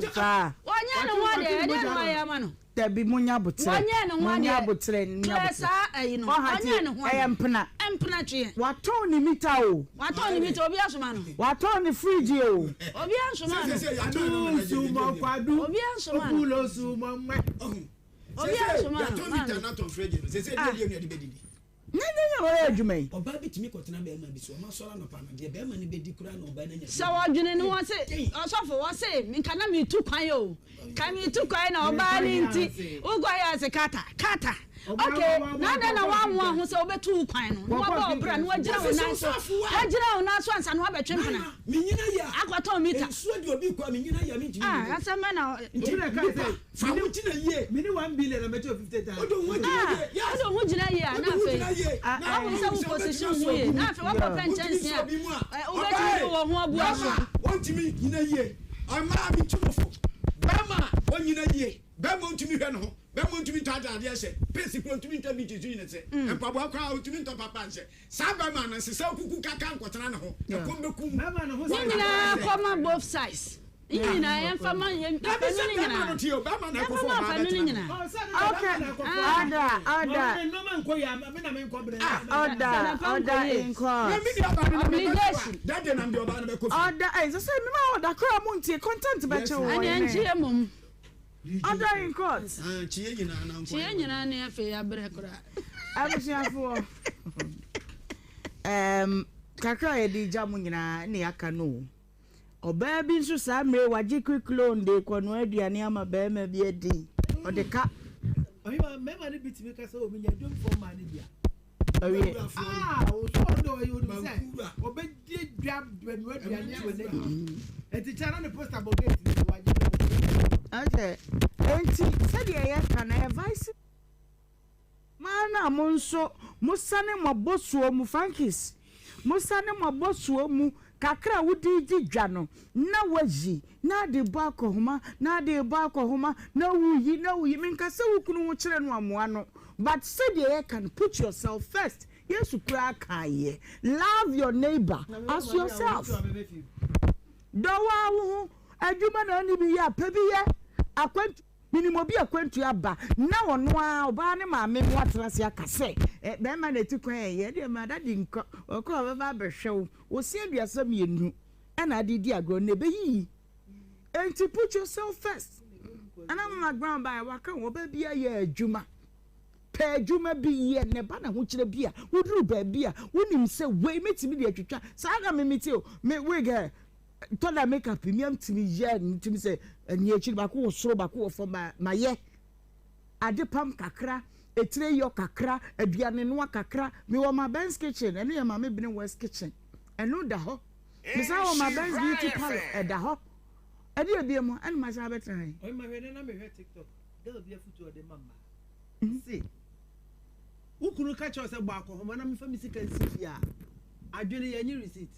[SPEAKER 6] onya no hwade ade no ya ma no
[SPEAKER 2] dabi munya botre munya botre nya
[SPEAKER 6] botre ayi no onya no hwade
[SPEAKER 2] empna
[SPEAKER 6] twe
[SPEAKER 2] wato ni mita o
[SPEAKER 6] obi asoma no
[SPEAKER 2] wato ni fridge o
[SPEAKER 6] obi asoma no
[SPEAKER 14] sumo kwadu
[SPEAKER 6] obi asoma no
[SPEAKER 14] obulo sumo mwe
[SPEAKER 6] obi asoma no
[SPEAKER 4] ya to mita na to fridge se se dey dey dey
[SPEAKER 2] Nanya wa adwuma yi
[SPEAKER 4] oba bitimi kotena be ma bi so ma sora no pa na de be ma ni be di kura no oba na nya
[SPEAKER 6] so wadwene no wose osofo wose minka na mi tu kwan yo kan mi tu kwan na oba ni nti ugwa ya se kata okay na wa mo ho se obetu kwan no wa ba obra no wagira wona so ansa no abetwe mpana
[SPEAKER 4] minyina ya
[SPEAKER 6] akwato mita
[SPEAKER 4] ensuo di obi kwa minyina ya mi ntimi
[SPEAKER 6] asema na
[SPEAKER 14] ntira ka say
[SPEAKER 4] fa mo tina ye
[SPEAKER 14] mini 1 billion na meto 50,000
[SPEAKER 4] odo
[SPEAKER 6] ho gina ye na fe I was a position we na fe wa pension sia obetumi wo ho abua so
[SPEAKER 4] wontimi nyina ye ama mi tumofo bama wonyina ye bama ntumi hwe no ho bama ntumi tada ade ese pesi kro ntumi nta bi jisu ne se empabo akwa ntumi nta papa nse sa bama na se sa kuku kaka nkotena ne ho ekombekum
[SPEAKER 14] bama no ho
[SPEAKER 6] nyina koma both sides Yina ya fama ya
[SPEAKER 5] Bama to you, Bama na ko for ma.
[SPEAKER 2] Okay. Order in court.
[SPEAKER 5] Obligation. That dey na me oba na be ko.
[SPEAKER 2] Order, so say me ma order kra mo ntie content be che wo.
[SPEAKER 6] Ani anchie mum.
[SPEAKER 2] Order in court.
[SPEAKER 5] Chie nyina na nko.
[SPEAKER 6] Chie nyina na afa ya bre kra.
[SPEAKER 2] Abusiafo. Kakra ye di jamu nyina ne aka no. Oba bi nso sa mre waje quickloan de kwano aduane ama ba ma bi adi. Odeka.
[SPEAKER 4] Ohemaa mema ne bitime ka say o menya dwom for ma ne bia.
[SPEAKER 2] Owie.
[SPEAKER 4] O so do you say obedi dwa banu aduane to ne. Enti chana ne poster bogate ni waje.
[SPEAKER 2] Okay. Enti said ye can advise mana monso musane mabosuo mu Frankis. Musane mabosuo mu kakra wudi dwa no na waji na de ba kohoma na de ba kohoma na wuyi minka se wukunu wo kire no amoa no but said you can put yourself first. Yes, kra kaye. Love your neighbor as yourself. Dowa wo adwuma na ni bi ya pabi ya akwant minimo bi akwantu aba na wono a oba ne maame mo atrase akase be ma na tikwan ye de ma dadi nko okọ ba behwew wo si aduasa mienu na adidi agro na be yi enti put yourself first ana ma ground by waka wo ba bia ye adwuma pe adwuma bi ye ne ba na ho kire bia woduru ba bia wonim se we metimi de atwitwa sa na me meti o me we ga tola makeup premium timi ye ntimi se ani echi ba ko soro ba ko fo ma ye ade pam kakra etire yo kakra aduane no kakra me wo ma Ben's kitchen eno ye ma me bene West kitchen eno da ho me sa wo ma Ben's beauty parlor da ho ade ebie mo eno ma sa betra han
[SPEAKER 4] o ma hwe na me hwe TikTok girl bia futu ode mama see ukuru ka cho se gba akọ na me fa mi sika nsifia adwene ye nyi receipt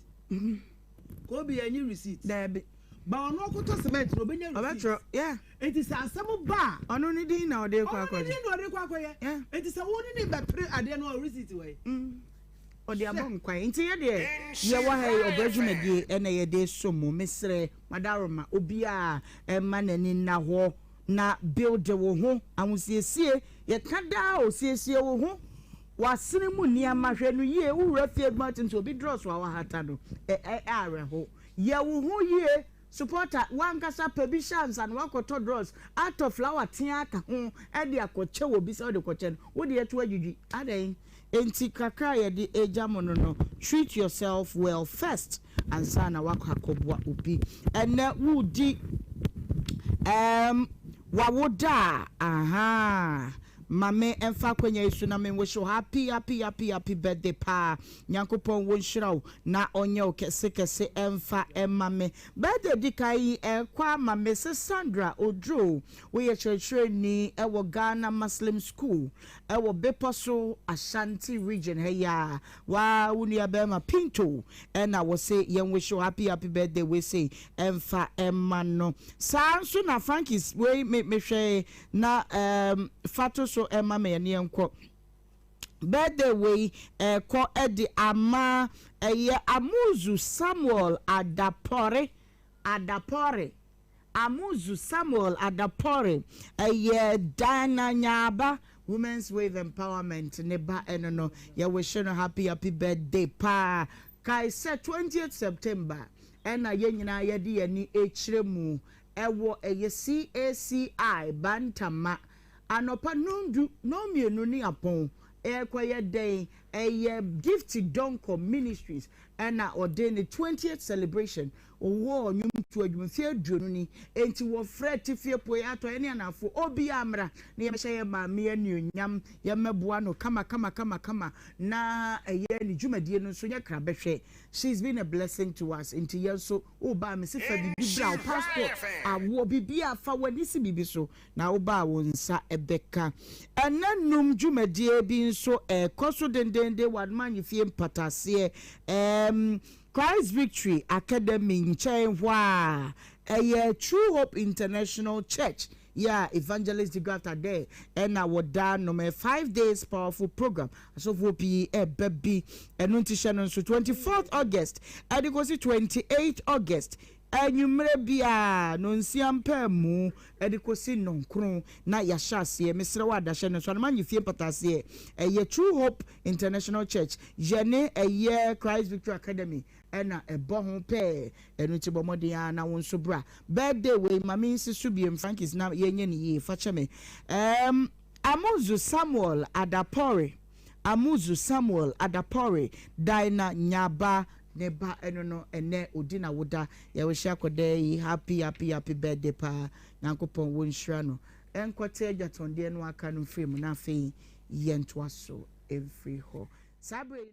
[SPEAKER 4] ko bi ye nyi receipt
[SPEAKER 2] da be
[SPEAKER 4] ba ono okoto cement no benya
[SPEAKER 2] receipt yeah
[SPEAKER 4] enti sa asem ba
[SPEAKER 2] ono ni din na ode kwa
[SPEAKER 4] kwa ono ni din ode kwa kwa ye enti sa woni ni be pre ade no receipt we
[SPEAKER 2] ode abom kwa enti ye de ye wa ha obadwumadi ene ye de somo mesre madaroma obi a ma nani na ho na build wo ho ahusiesie ye kada osiesie wo ho wasene mu niama hwe no ye wura fie gbatin so bi dross wa hata no are ho ye wo ho ye supporter one kasa permissions and one koto dross out of flower tia ka ho e de akoche wo bi so de koche no wo de eto adwudwi adan enti kakra ye de ejamo no treat yourself well first and sana wakakobwa obi ene wudi wawoda aha mame emfa kwenya isu na me wish you happy birthday pa nyankopon won shiraw na onye okese emfa emame birthday dikai kwa mame se Sandra Odro we ye church ni ewo Ghana Muslim School ewo Beposo Ashanti region heya wa uni abema Pinto na wo say yen wish you happy birthday we say emfa emano sanso na Frankis we me hwe na fato so Emma me ne enko birthday we ko edi ama Amuzu Samuel Adapore Amuzu Samuel Adapore Dana Nyaba Women's Wave Empowerment neba enono ya wish you happy birthday pa kai se 20th September ena ye nyina ye de ani echiremu ewo CACI Bantama anopa nundu no mienu ni apon ekwaye day gift donko ministries na ordain the 20th celebration owo nyum to adwumfie aduonu ni enti wo freti fie po ya to ene anafo obi amra na ye hye ma me anuonyam ye meboa no kama na ni dwumadie no so nya kra behwe. She's been a blessing to us enti ye so oba me se fa bibi bra passport awo bibi afa wani si bibi so na oba wonsa ebeka enanum dwumadie bi nso koso dendende wadman fie mpatase Christ Victory Academy nchen hwa True Hope International Church evangelist the after there and our done no 5 days powerful program so for be baby and so 24th August and it goes 28th August enyumre bia no nsiampa mu edikosi nonkron na yashase mesre wada hye no so na manyefie patase eye True Hope International Church jene eye Christ Victory Academy ena ebo ho pe enu ti bomode ya na wonso bra birthday we mami nsisu biem Frankis na yenye ni ye fa cheme Amuzu Samuel Adapore Dina Nyaba Neba enono ene odina woda ya wehia akode happy birthday pa Nyankopon wonhira no enkwate adwatonde no aka no frame na afei yentoaso every ho sabre